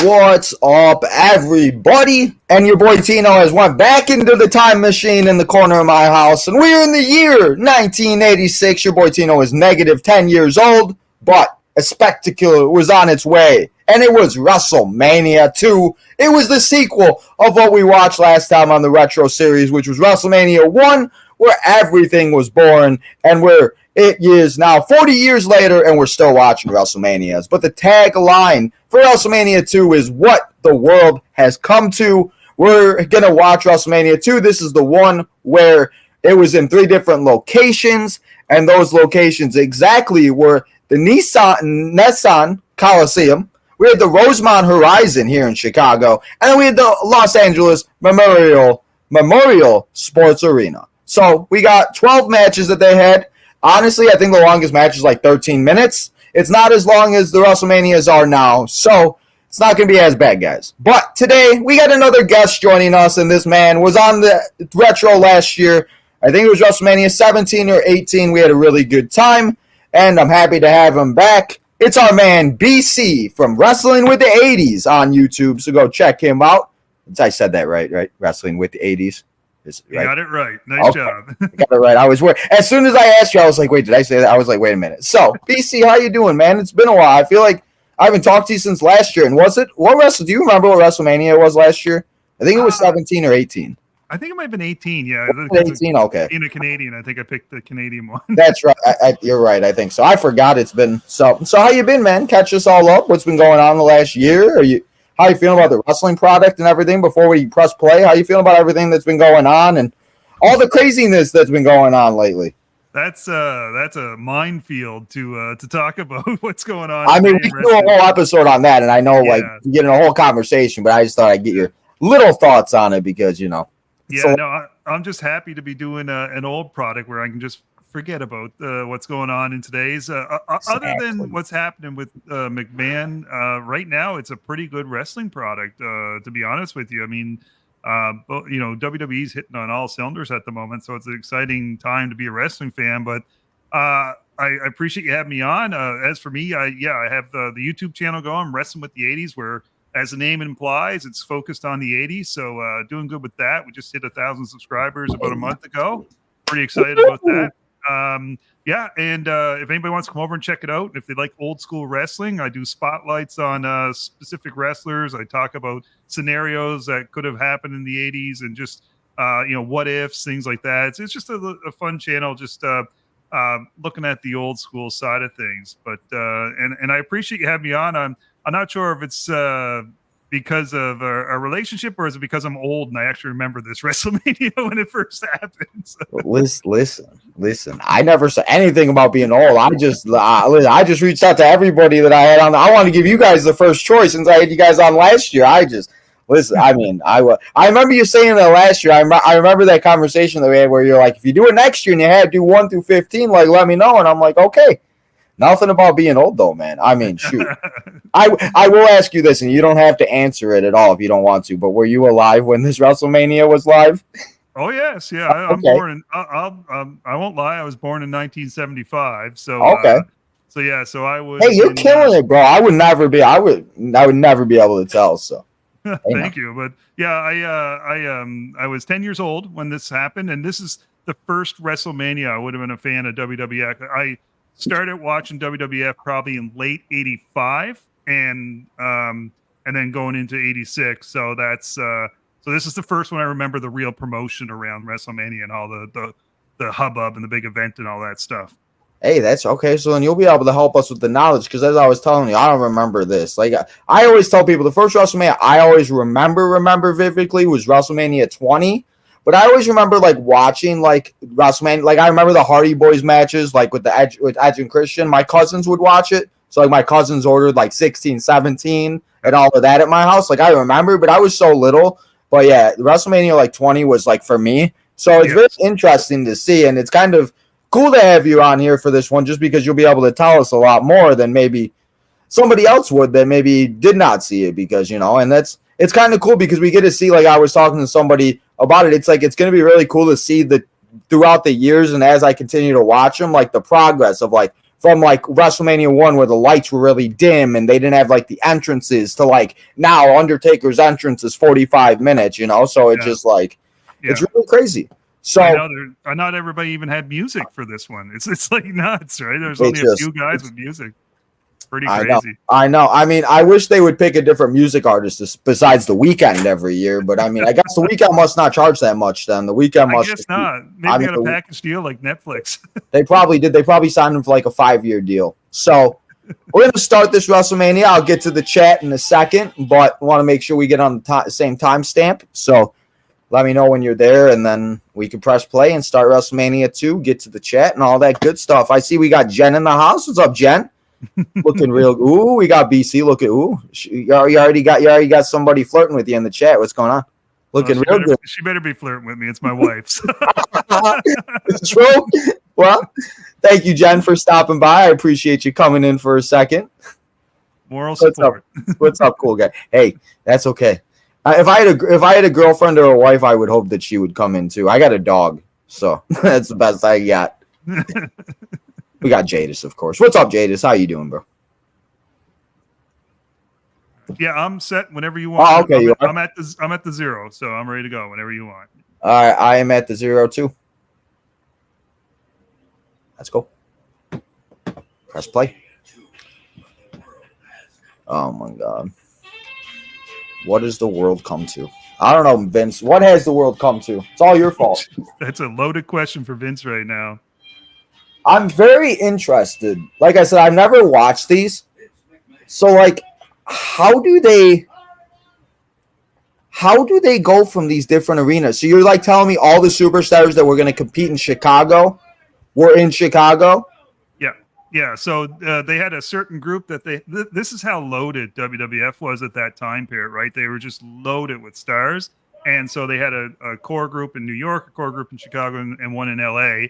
What's up, everybody? And your boy Tino has went back into the time machine in the corner of my house, and we're in the year 1986. Your boy Tino is negative 10 years old, but a spectacle was on its way, and it was WrestleMania 2. It was the sequel of what we watched last time on the Retro series, which was WrestleMania 1, where everything was born, and where it is now 40 years later, and we're still watching WrestleManias. But the tagline for WrestleMania 2 is what the world has come to. We're going to watch WrestleMania 2. This is the one where it was in 3 different locations, and those locations exactly were the Nissan Coliseum. We had the Rosemont Horizon here in Chicago, and then we had the Los Angeles Memorial Sports Arena. So we got 12 matches that they had. Honestly, I think the longest match is like 13 minutes. It's not as long as the WrestleManias are now, so it's not going to be as bad, guys. But today, we got another guest joining us, and this man was on the Retro last year. I think it was WrestleMania 17 or 18. We had a really good time, and I'm happy to have him back. It's our man, BC, from Wrestling with the 80s on YouTube, so go check him out. I said that right? Wrestling with the 80s. Right? You got it right. Nice job. Got it right. I was worried. As soon as I asked you, I was like, wait, did I say that? I was like, wait a minute. So, BC, how you doing, man? It's been a while. I feel like I haven't talked to you since last year. And do you remember what WrestleMania was last year? I think it was 17 or 18. I think it might have been 18, yeah. 18, okay. In a Canadian, I think I picked the Canadian one. That's right. You're right, I think so. I forgot it's been so how you been, man? Catch us all up. What's been going on the last year? How you feeling about the wrestling product and everything before we press play? How you feeling about everything that's been going on and all the craziness that's been going on lately? That's a minefield to talk about what's going on. I mean, we can do a whole episode on that, and I know getting a whole conversation, but I just thought I'd get your little thoughts on it because I'm just happy to be doing an old product where I can just forget about what's going on in today's. Other than what's happening with McMahon right now, it's a pretty good wrestling product. To be honest with you, I mean. But WWE's hitting on all cylinders at the moment, so it's an exciting time to be a wrestling fan. But I appreciate you having me on. As for me, I have the YouTube channel going, Wrestling with the 80s, where, as the name implies, it's focused on the 80s. So doing good with that. We just hit 1,000 subscribers about a month ago. Pretty excited about that. And if anybody wants to come over and check it out, if they like old school wrestling, I do spotlights on specific wrestlers. I talk about scenarios that could have happened in the 80s and just what ifs, things like that. It's just a fun channel, just looking at the old school side of things. But and I appreciate you having me on. I'm not sure if it's because of a relationship, or is it because I'm old and I actually remember this WrestleMania when it first happened? So. Listen. I never said anything about being old. I just reached out to everybody that I had on. I wanted to give you guys the first choice since I had you guys on last year. I remember you saying that last year. I remember that conversation that we had where you're like, if you do it next year and you had to do 1 through 15, like let me know. And I'm like, okay. Nothing about being old, though, man. I mean, shoot. I will ask you this, and you don't have to answer it at all if you don't want to, but were you alive when this WrestleMania was live? Oh, yes. Yeah, I'm born in, I won't lie, I was born in 1975. So, okay. So I was. Hey, you're killing it, bro. I would never be able to tell, so. Thank you. But, yeah, I was 10 years old when this happened, and this is the first WrestleMania I would have been a fan of WWF. I started watching WWF probably in late '85, and then going into '86. So that's so this is the first one I remember the real promotion around WrestleMania and all the hubbub and the big event and all that stuff. Hey, that's okay. So then you'll be able to help us with the knowledge, because as I was telling you, I don't remember this. Like I always tell people, the first WrestleMania I always remember vividly was WrestleMania 20. But I always remember like watching like WrestleMania. Like I remember the Hardy Boys matches, like with Edge and Christian. My cousins would watch it. So like my cousins ordered like 16, 17 and all of that at my house. Like I remember, but I was so little. But yeah, WrestleMania like 20 was like for me. So it's very interesting to see, and it's kind of cool to have you on here for this one, just because you'll be able to tell us a lot more than maybe somebody else would that maybe did not see it, because and it's kind of cool because we get to see, like I was talking to somebody about it. It's like it's going to be really cool to see throughout the years, and as I continue to watch them, like the progress of like from like WrestleMania 1 where the lights were really dim and they didn't have like the entrances to like now Undertaker's entrance is 45 minutes, so it's just like it's really crazy. So I know not everybody even had music for this one. It's like nuts, right? There's only a few guys with music. Pretty crazy. I know. I mean, I wish they would pick a different music artist besides The Weeknd every year. But I mean, I guess The Weeknd must not charge that much then. The Weeknd must. I guess not. Maybe got a package deal like Netflix. They probably did. They probably signed him for like a 5-year deal. So we're going to start this WrestleMania. I'll get to the chat in a second, but want to make sure we get on the same timestamp. So let me know when you're there, and then we can press play and start WrestleMania 2, get to the chat and all that good stuff. I see we got Jen in the house. What's up, Jen? Looking real. Ooh, we got BC. Look at you already got somebody flirting with you in the chat. What's going on? Looking real good. She better be flirting with me. It's my wife's. It's true. Well, thank you, Jen, for stopping by. I appreciate you coming in for a second. Moral support. What's up, cool guy? Hey, that's okay. If I had a girlfriend or a wife, I would hope that she would come in too. I got a dog, so that's the best I got. We got Jadis, of course. What's up, Jadis? How you doing, bro? Yeah, I'm set whenever you want. Oh, okay. I'm at the 0, so I'm ready to go whenever you want. All right, I am at the 0 too. Let's go. Press play. Oh my God. What has the world come to? I don't know, Vince. What has the world come to? It's all your fault. That's a loaded question for Vince right now. I'm very interested. Like I said, I've never watched these. So, like, how do they go from these different arenas? So you're like telling me all the superstars that were going to compete in Chicago were in Chicago? Yeah. So they had a certain group that this is how loaded WWF was at that time period, right? They were just loaded with stars. And so they had a core group in New York, a core group in Chicago, and one in LA.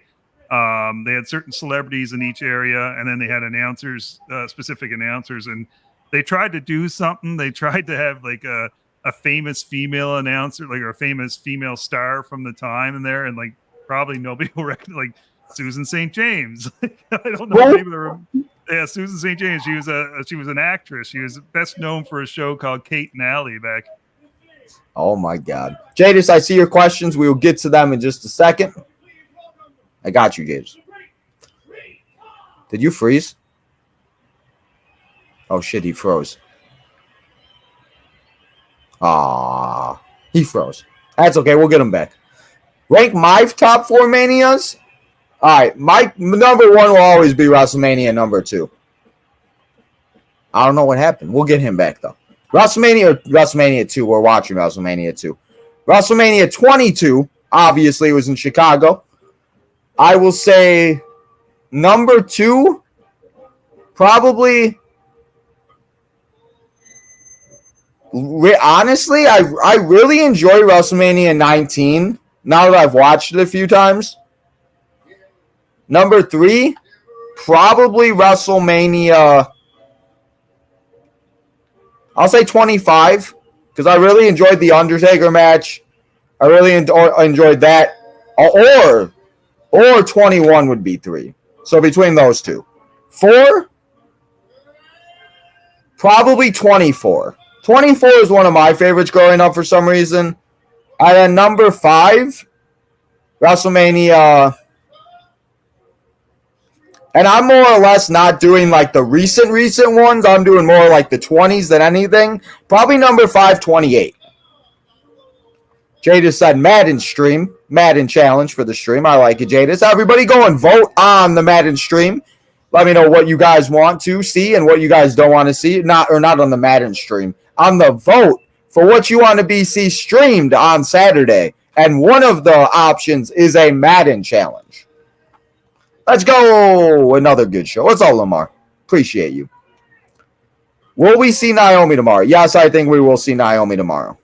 They had certain celebrities in each area, and then they had announcers, specific announcers, and they tried to do something. They tried to have like a famous female announcer, like a famous female star from the time in there, and like probably nobody will recognize, like Susan St. James. I don't know. Maybe Susan St. James. She was an actress. She was best known for a show called Kate and Allie back. Oh my God, Jadis, I see your questions. We will get to them in just a second. I got you, Jadis. Did you freeze? Oh shit, he froze. Ah, he froze. That's okay. We'll get him back. Rank my top 4 manias. All right, my number 1 will always be WrestleMania number 2. I don't know what happened. We'll get him back though. WrestleMania 2. We're watching WrestleMania 2. WrestleMania 22 obviously was in Chicago. I will say number 2, probably. Honestly, I really enjoy WrestleMania 19 now that I've watched it a few times. Number 3, probably WrestleMania. I'll say 25 because I really enjoyed the Undertaker match. I really enjoyed that. Or 21 would be 3. So between those two. 4, probably 24. 24 is one of my favorites growing up for some reason. And then number 5, WrestleMania. And I'm more or less not doing like the recent ones. I'm doing more like the 20s than anything. Probably number 5, 28. Jadis said Madden stream. Madden challenge for the stream. I like it, Jadis. Everybody go and vote on the Madden stream. Let me know what you guys want to see and what you guys don't want to see. Not on the Madden stream. On the vote for what you want to see streamed on Saturday. And one of the options is a Madden challenge. Let's go. Another good show. What's up, Lamar? Appreciate you. Will we see Naomi tomorrow? Yes, I think we will see Naomi tomorrow.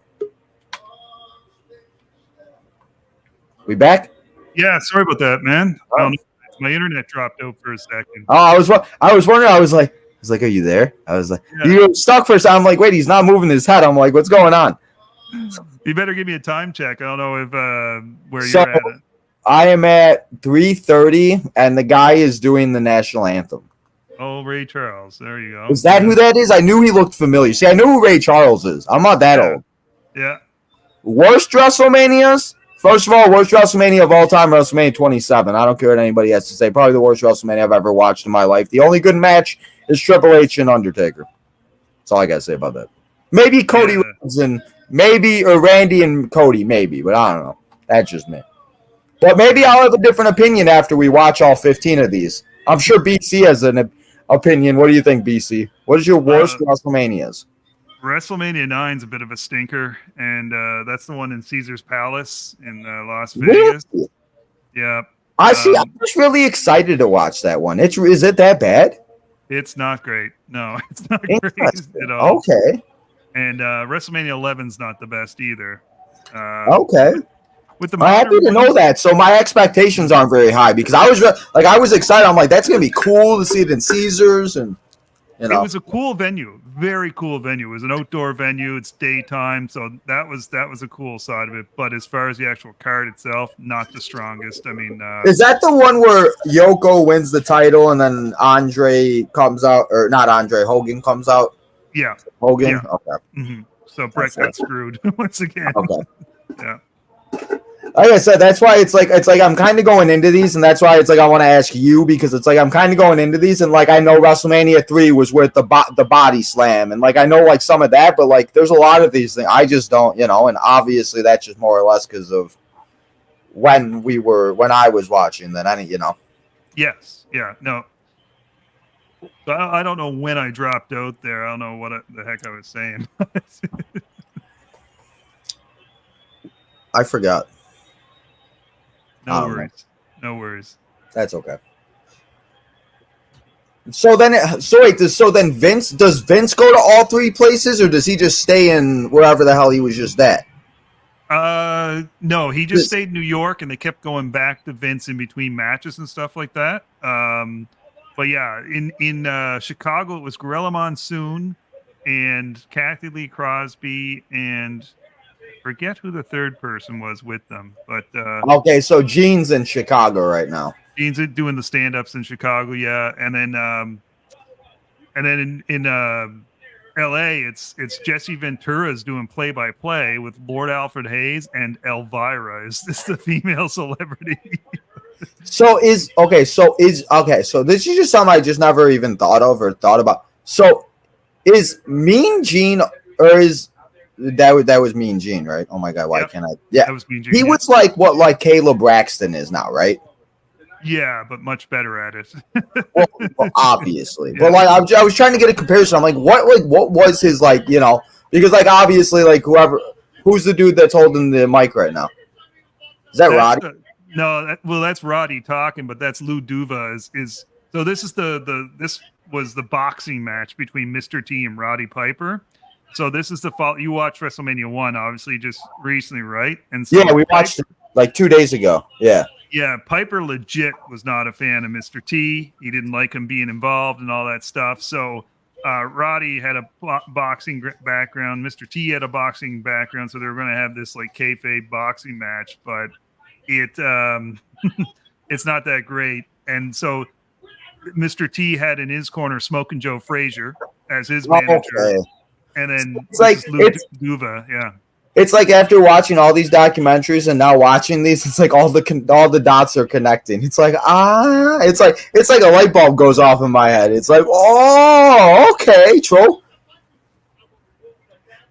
We back? Yeah, sorry about that, man. My internet dropped out for a second. Oh, I was wondering. I was like, are you there? I was like, yeah. You were stuck for a second. I'm like, wait, he's not moving his head. I'm like, what's going on? You better give me a time check. I don't know if where you're at. I am at 3:30, and the guy is doing the national anthem. Oh, Ray Charles. There you go. Is that who that is? I knew he looked familiar. See, I knew who Ray Charles is. I'm not that old. Yeah. Worst WrestleManias? First of all, worst WrestleMania of all time, WrestleMania 27. I don't care what anybody has to say. Probably the worst WrestleMania I've ever watched in my life. The only good match is Triple H and Undertaker. That's all I got to say about that. Maybe Cody Rhodes and or Randy and Cody, maybe, but I don't know. That's just me. But maybe I'll have a different opinion after we watch all 15 of these. I'm sure BC has an opinion. What do you think, BC? What is your worst WrestleManias? WrestleMania 9 is a bit of a stinker, and that's the one in Caesar's Palace in Las Vegas. Really? Yeah. I'm just really excited to watch that one. Is it that bad? It's not great. No, it's not great at all. Okay. And WrestleMania 11 is not the best either. Okay. With the I'm happy to know that. So my expectations aren't very high because I was excited. I'm like, that's gonna be cool to see it in Caesars, and you know, it was a cool venue, very cool venue. It was an outdoor venue. It's daytime, so that was a cool side of it. But as far as the actual card itself, not the strongest. I mean, is that the one where Yoko wins the title and then Andre comes out, or not Andre, Hogan comes out? Yeah, Hogan. Yeah. Okay. Mm-hmm. So Brett got screwed once again. Okay. Yeah. Like I said, that's why it's like I'm kind of going into these, and that's why it's like I want to ask you, because it's like I'm kind of going into these, and like I know WrestleMania 3 was with the body slam, and like I know like some of that, but like there's a lot of these things I just don't, and obviously that's just more or less because of when I was watching that. Yes. Yeah. No. I don't know when I dropped out there. I don't know what the heck I was saying. I forgot. No worries. No worries. That's okay. So then Vince, does Vince go to all three places, or does he just stay in wherever the hell he was just at? No, he just stayed in New York, and they kept going back to Vince in between matches and stuff like that. But yeah, in Chicago, it was Gorilla Monsoon and Kathy Lee Crosby, and forget who the third person was with them. But okay, so Gene's in Chicago right now. Gene's doing the stand-ups in Chicago, yeah, and then in LA, it's Jesse Ventura's doing play-by-play with Lord Alfred Hayes, and Elvira is the female celebrity. So this is just something I just never even thought about. So is Mean Gene, or is that was Mean Gene, right? Oh my God, why can't I? Yeah, that was Mean Gene. He was like what Caleb Braxton is now, right? Yeah, but much better at it. well, obviously, yeah. But like I was trying to get a comparison. I'm like, what was his because like obviously like who's the dude that's holding the mic right now? Is that Roddy? That's Roddy talking, but that's Lou Duva. So this is this was the boxing match between Mr. T and Roddy Piper. So this is the fault. You watched WrestleMania 1, obviously, just recently, right? And so yeah, we watched it like 2 days ago. Yeah. Yeah, Piper legit was not a fan of Mr. T. He didn't like him being involved and all that stuff. So Roddy had a boxing background. Mr. T had a boxing background. So they were going to have this like kayfabe boxing match, but it's not that great. And so Mr. T had in his corner Smoking Joe Frazier as his manager. Okay. And then it's like Duva, yeah. It's like after watching all these documentaries and now watching these, it's like all the dots are connecting. It's like it's like a light bulb goes off in my head. It's like, oh, okay, true.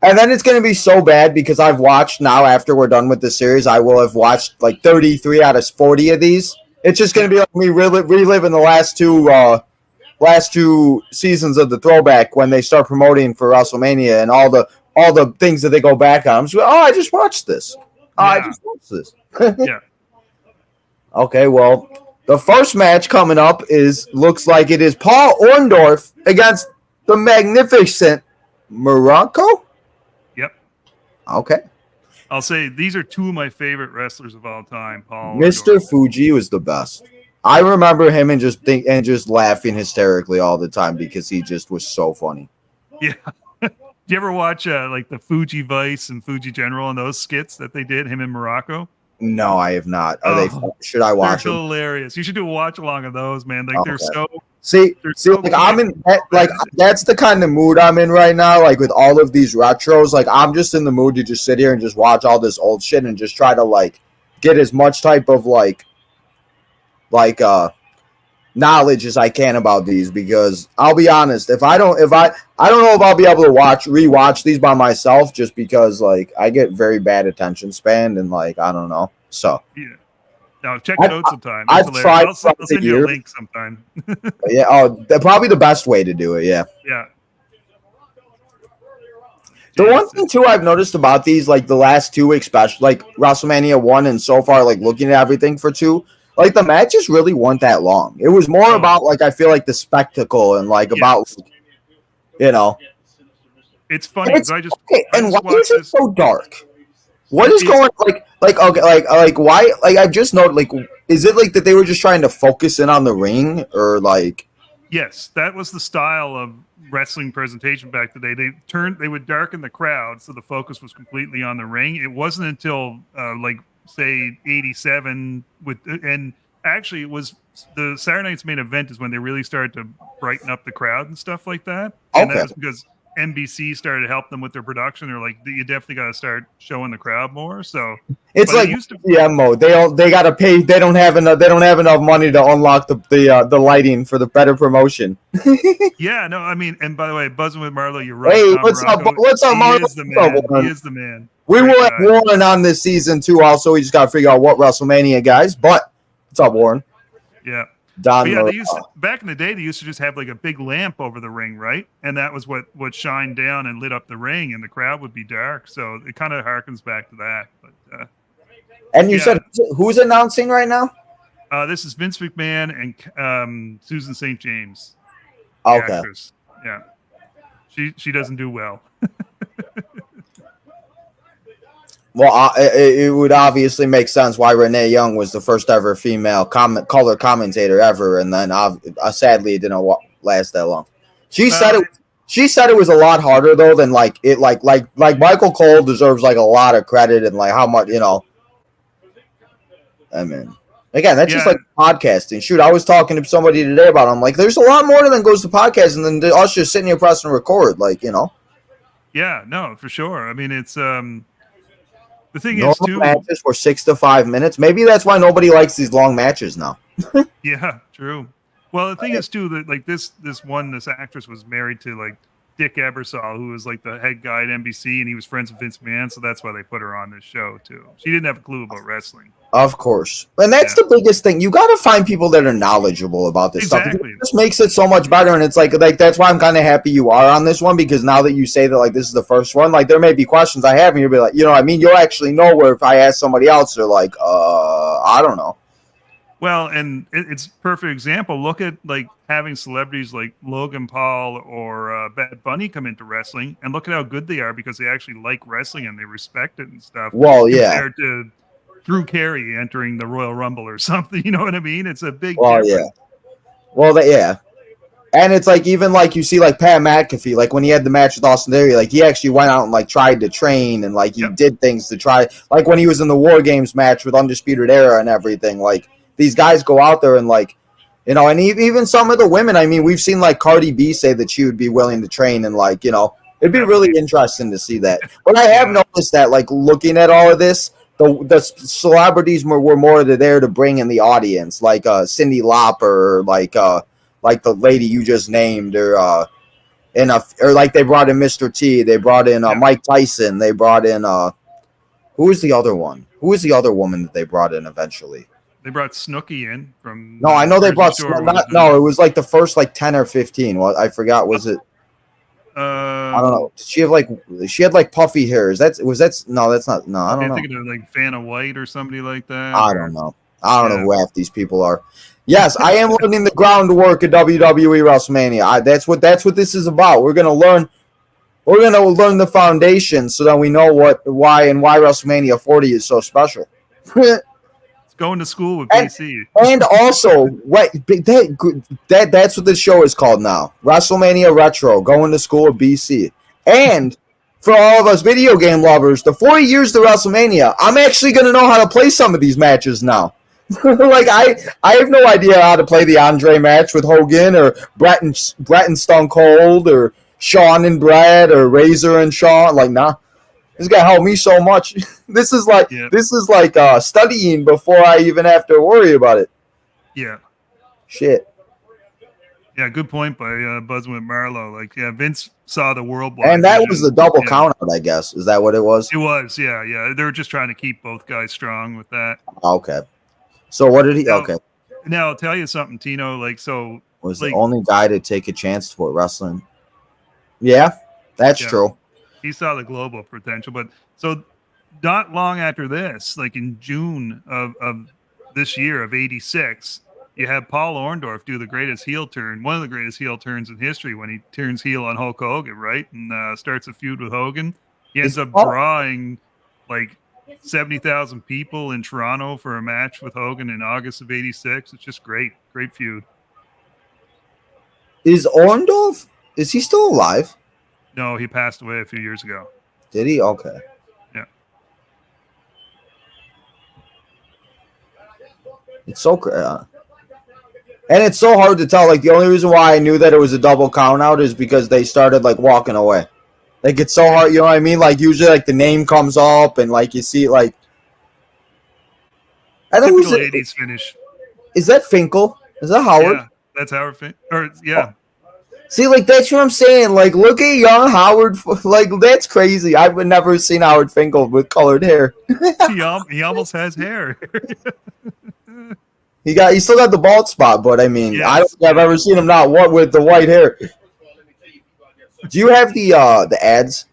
And then it's going to be so bad because I've watched now after we're done with the series, I will have watched like 33 out of 40 of these. It's just going to be like me reliving the last two seasons of the throwback when they start promoting for WrestleMania and all the things that they go back on. I'm just, I just watched this. I just watched this. Yeah. Okay, well, the first match coming up looks like it is Paul Orndorff against the magnificent Morocco. Yep. Okay. I'll say these are two of my favorite wrestlers of all time. Paul Mr. Fuji was the best. I remember him and just laughing hysterically all the time because he just was so funny. Yeah. Do you ever watch like the Fuji Vice and Fuji General and those skits that they did, him in Morocco? No, I have not. Should I watch them? Hilarious. You should do a watch along of those, man. Like they're See, like I'm in like that's the kind of mood I'm in right now. Like with all of these retros, like I'm just in the mood to just sit here and just watch all this old shit and just try to like get as much type of like knowledge as I can about these, because I'll be honest, I don't know if I'll be able to rewatch these by myself, just because like I get very bad attention span and like I don't know. So yeah. No, check it out sometime. I've tried. I'll send you a link sometime. Yeah. Oh, probably the best way to do it. Yeah. Yeah. The one thing too I've noticed about these, like the last 2 weeks, especially like WrestleMania 1 and so far, like looking at everything for 2, like the matches really weren't that long. It was more about like I feel like the spectacle and like about, you know. It's funny because I just and why is it so dark? What is going like why, like I just noted, like is it like that they were just trying to focus in on the ring, or like? Yes, that was the style of wrestling presentation back today. They would darken the crowd so the focus was completely on the ring. It wasn't until like say 87 and actually it was the Saturday Night's Main Event is when they really started to brighten up the crowd and stuff like that. And that was because NBC started to help them with their production. They're like, you definitely got to start showing the crowd more. So it's like mode. They got to pay. They don't have enough money to unlock the lighting for the better promotion. Yeah, no, I mean, and by the way, Buzzing with Marlo, you're right. Hey, what's up, Marlo? He is the man. He is the man. We will have Warren on this season too. Also, we just got to figure out what WrestleMania guys. But what's up, Warren? Yeah. Don. Yeah, back in the day, they used to just have like a big lamp over the ring, right? And that was what shined down and lit up the ring, and the crowd would be dark. So it kind of harkens back to that. But and you said who's announcing right now? This is Vince McMahon and Susan St. James. Okay. Actress. Yeah, she doesn't do well. Well, it would obviously make sense why Renee Young was the first ever female color commentator ever, and then sadly it didn't last that long. She said it was a lot harder though than like Michael Cole deserves like a lot of credit and like how much, you know. I mean, again, that's just like podcasting. Shoot, I was talking to somebody today about it. I'm like, there's a lot more than goes to podcasting than us just sitting here pressing record, like, you know. Yeah, no, for sure. I mean, it's the thing is, too, matches for 6 to 5 minutes. Maybe that's why nobody likes these long matches now. Yeah, true. Well, the thing is, too, that like this actress was married to like Dick Ebersol, who was like the head guy at NBC, and he was friends with Vince McMahon, so that's why they put her on this show too. She didn't have a clue about wrestling. Of course. And that's the biggest thing. You got to find people that are knowledgeable about this stuff. It just makes it so much better. And it's like that's why I'm kind of happy you are on this one, because now that you say that like this is the first one, like there may be questions I have and you'll be like, you know what I mean? You'll actually know, where if I ask somebody else, they're like, I don't know. Well, and it's a perfect example. Look at like having celebrities like Logan Paul or Bad Bunny come into wrestling, and look at how good they are because they actually like wrestling and they respect it and stuff. Well, compared to Drew Carey entering the Royal Rumble or something, you know what I mean? It's a big difference. Yeah. Well, and it's like even like you see like Pat McAfee, like when he had the match with Austin Theory, like he actually went out and like tried to train and like he did things to try, like when he was in the War Games match with Undisputed Era and everything. Like these guys go out there and like, you know, and even some of the women. I mean, we've seen like Cardi B say that she would be willing to train, and like, you know, it'd be really interesting to see that. But I have noticed that like looking at all of this, the celebrities were more there to bring in the audience, like Cyndi Lauper, like the lady you just named, or like they brought in Mr. T, they brought in Mike Tyson, they brought in who is the other one? Who is the other woman that they brought in eventually? They brought Snooki in from. No, I know they brought. No, it was like the first like 10 or 15. Well, I forgot. Was it? I don't know. She had like puffy hairs. No, that's not. No, I don't know. I think of like Vanna White or somebody like that. I don't know. I don't know who half these people are. Yes, I am learning the groundwork of WWE WrestleMania. That's what this is about. We're gonna learn the foundation so that we know why WrestleMania 40 is so special. Going to school with BC. And also, that's what this show is called now. WrestleMania Retro, going to school with BC. And for all of us video game lovers, the 40 years to WrestleMania, I'm actually going to know how to play some of these matches now. Like I have no idea how to play the Andre match with Hogan or Brett and Stone Cold or Shawn and Brett or Razor and Shawn. Like, nah, this guy helped me so much. Yeah, this is like studying before I even have to worry about it. yeah, Shit. yeah. Good point by Buzzing with Marlowe. Like, yeah, Vince saw the worldwide And that was vision. the double Yeah, count out, I guess. Is that what it was? it was. Yeah, yeah. They were just trying to keep both guys strong with that. Okay. So what did he? Now, Okay, now I'll tell you something, Tino. Like, so, was the like, only guy to take a chance to put wrestling. Yeah, that's yeah, true. he saw the global potential. But so, not long after this, like in June of this year of '86, you had Paul Orndorff do the greatest heel turn, one of the greatest heel turns in history, when he turns heel on Hulk Hogan, right, and starts a feud with Hogan. He ends Is up Paul, drawing like 70,000 people in Toronto for a match with Hogan in August of '86. It's just great, great feud. is Orndorff? Is he still alive? No, he passed away a few years ago. Did he? Okay. Yeah. It's so and it's so hard to tell. Like the only reason why I knew that it was a double count out is because they started like walking away. Like it's so hard, you know what I mean? Like usually like the name comes up and like you see like I think Typical 80s finish. is that Finkel? Is that Howard? Yeah, that's Howard or yeah. See, like that's what I'm saying. Like, look at young Howard. Like, that's crazy. I've never seen Howard Finkel with colored hair. He almost has hair. He still got the bald spot, but I mean, Yes. I don't think I've ever seen him not what with the white hair. Do you have the ads?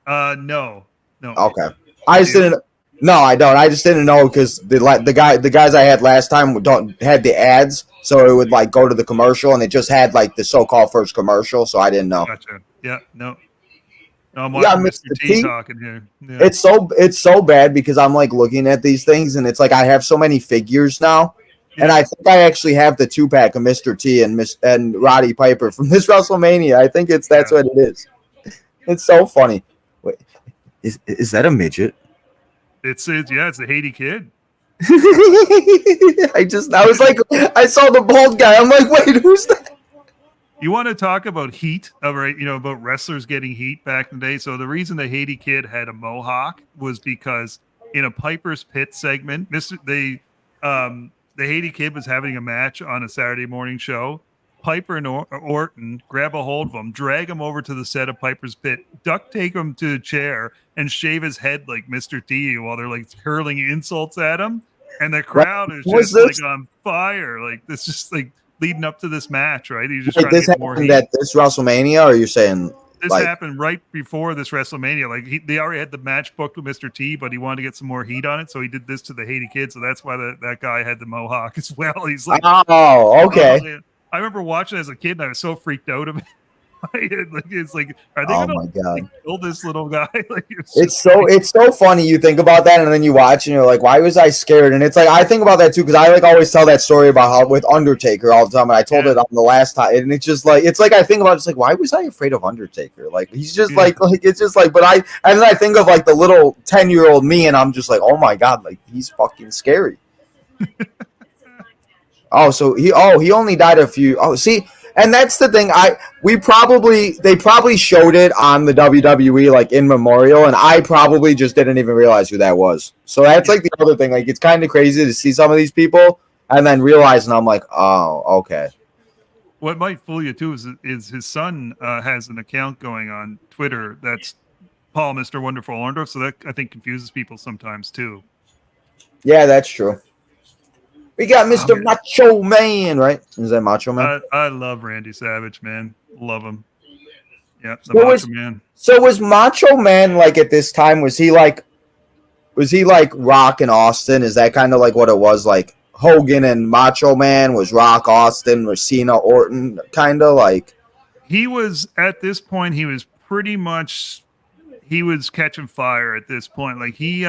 No. Okay, I just didn't. No, I don't. I just didn't know because the guys I had last time don't had the ads, so it would like go to the commercial and it just had like the so-called first commercial, so I didn't know. Gotcha. Yeah, no. I'm Yeah, watching Mr. Mr. T. T talking here. Yeah. It's so bad because I'm like looking at these things and it's like I have so many figures now, and I think I actually have the 2-pack of Mr. T and Roddy Piper from this WrestleMania. I think that's what it is. It's so funny. Wait, is that a midget? It's the Haiti Kid. I was like, I saw the bald guy. I'm like, wait, who's that? You want to talk about heat, right? About wrestlers getting heat back in the day. So the reason the Haiti Kid had a mohawk was because in a Piper's Pit segment, the Haiti Kid was having a match on a Saturday morning show. Piper and Orton grab a hold of him, drag him over to the set of Piper's Pit, duct tape him to a chair, and shave his head like Mr. T while they're like hurling insults at him. And the crowd is just like on fire. Like this, just like leading up to this match, right? He's just trying to get more heat. At this WrestleMania, or you're saying this happened right before this WrestleMania? Like they already had the match booked with Mr. T, but he wanted to get some more heat on it, so he did this to the Haiti Kid. So that's why that guy had the mohawk as well. He's like, oh, okay. Oh, I remember watching as a kid, and I was so freaked out of it. It's like, are they going to kill this little guy? Like, it's so funny. You think about that, and then you watch, and you're like, why was I scared? And it's like I think about that too because I like always tell that story about how with Undertaker all the time. And I told it on the last time, and it's just like I think about it's like why was I afraid of Undertaker? Like he's just like it's just like, and then I think of like the little 10-year-old me, and I'm just like, oh my god, like he's fucking scary. So he only died a few. Oh, see. And that's the thing. They probably showed it on the WWE like in memorial, and I probably just didn't even realize who that was. So that's like the other thing. Like it's kind of crazy to see some of these people and then realize, and I'm like, oh, okay. What might fool you too is his son has an account going on Twitter that's Paul Mr. Wonderful Orndorff, so that I think confuses people sometimes too. Yeah, that's true. We got Mr. Macho Man, right? Is that Macho Man? I love Randy Savage, man. Love him. Yeah, Macho Man. So was Macho Man like at this time? Was he like Rock and Austin? Is that kind of like what it was? Like Hogan and Macho Man was Rock, Austin, was Cena, Orton, kind of like. He was at this point. He was pretty much. He was catching fire at this point. Like he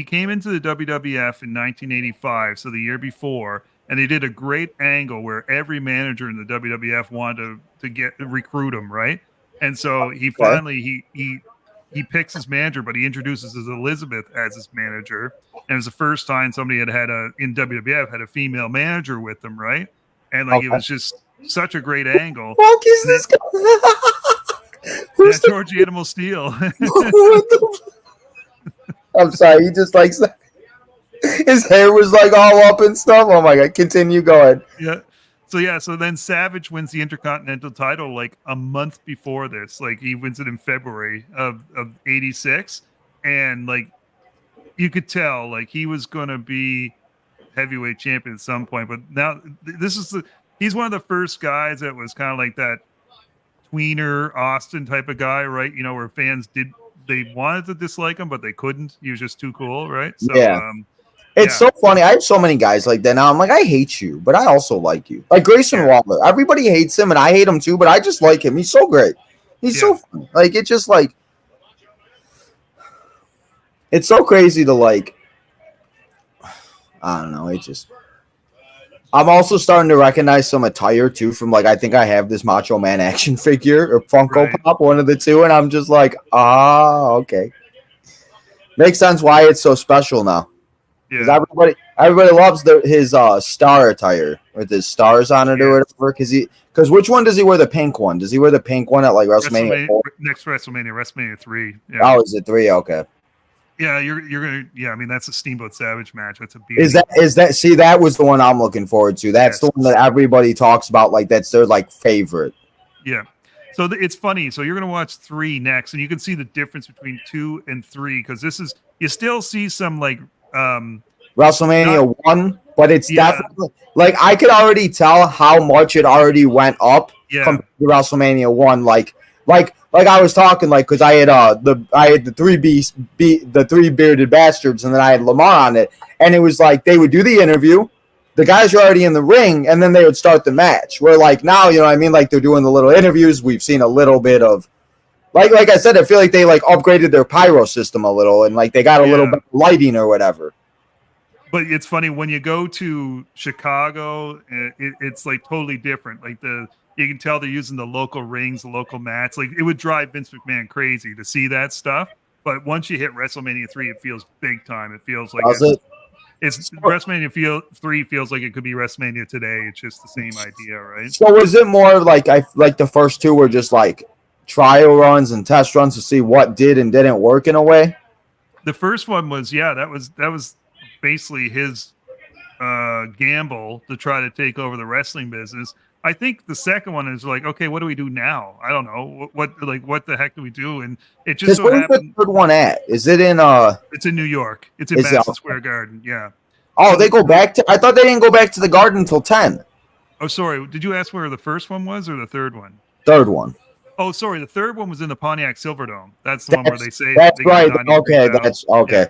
came into the WWF in 1985, so the year before, and they did a great angle where every manager in the WWF wanted to recruit him, right? And so he finally he he picks his manager, but he introduces his Elizabeth as his manager. And it was the first time somebody had in WWF had a female manager with them, right? And like it was just such a great angle. What is this guy? Who's George Animal Steel? I'm sorry, he just likes that. His hair was like all up and stuff. Oh my god, continue, go ahead. Yeah. So then Savage wins the Intercontinental title like a month before this. Like he wins it in February of 86. And like you could tell like he was gonna be heavyweight champion at some point. But now he's one of the first guys that was kind of like that tweener Austin type of guy, right? You know, where fans they wanted to dislike him, but they couldn't. He was just too cool, right? So yeah. It's so funny. I have so many guys like that now. I'm like, I hate you, but I also like you. Like Grayson Waller. Everybody hates him, and I hate him too, but I just like him. He's so great. He's so funny. Like, it's just like, it's so crazy to like, I don't know. It just, I'm also starting to recognize some attire too from like, I think I have this Macho Man action figure or Funko Pop, one of the two, and I'm just like, okay. Makes sense why it's so special now. Because everybody loves his star attire with his stars on it or whatever. Because which one does he wear? The pink one? Does he wear the pink one at like WrestleMania 4? Next WrestleMania 3. Yeah. Oh, is it 3? Okay. Yeah, you're gonna. Yeah, I mean that's a Steamboat Savage match. That's a beat. Is that? See, that was the one I'm looking forward to. That's the one that everybody talks about. Like that's their like favorite. Yeah. So it's funny. So you're gonna watch 3 next, and you can see the difference between 2 and 3 because you still see some like. WrestleMania 1, but it's definitely like I could already tell how much it already went up compared to WrestleMania 1. Like I was talking like because I had the three bearded bastards, and then I had Lamar on it, and it was like they would do the interview, the guys are already in the ring, and then they would start the match. Where like now, you know what I mean? Like they're doing the little interviews. We've seen a little bit of. Like I said, I feel like they like upgraded their pyro system a little, and like they got a little bit of lighting or whatever. But it's funny when you go to Chicago, it's like totally different. Like you can tell they're using the local rings, the local mats. Like it would drive Vince McMahon crazy to see that stuff. But once you hit WrestleMania 3, it feels big time. It feels like it's WrestleMania 3 feels like it could be WrestleMania today. It's just the same idea, right? So was it more like the first 2 were just like trial runs and test runs to see what did and didn't work in a way? The first one was that was basically his gamble to try to take over the wrestling business. I think the second one is like, okay, what do we do now? I don't know what the heck do we do? And it just so happened. Where's the third one at? Is it in It's in New York. It's in Madison Square Garden. Yeah. Oh, they go back to. I thought they didn't go back to the Garden until 10. Oh, sorry. Did you ask where the first one was or the third one? Third one. Oh, sorry. The third one was in the Pontiac Silverdome. That's the one where they say that's right. Okay, that's okay.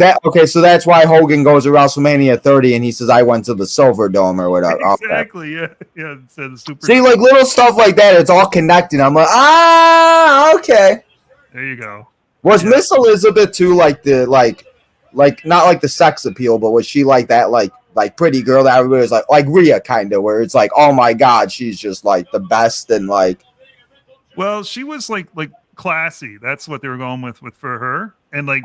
Yeah. So that's why Hogan goes to WrestleMania 30 and he says, "I went to the Silverdome or whatever." Exactly. Okay. Yeah. Instead of Super. See, like little stuff like that, it's all connected. I'm like, okay. There you go. Was Miss Elizabeth too like the like not like the sex appeal, but was she like that like pretty girl that everybody was like Rhea kind of, where it's like, oh my god, she's just like the best and like. Well, she was like classy. That's what they were going with for her. And like,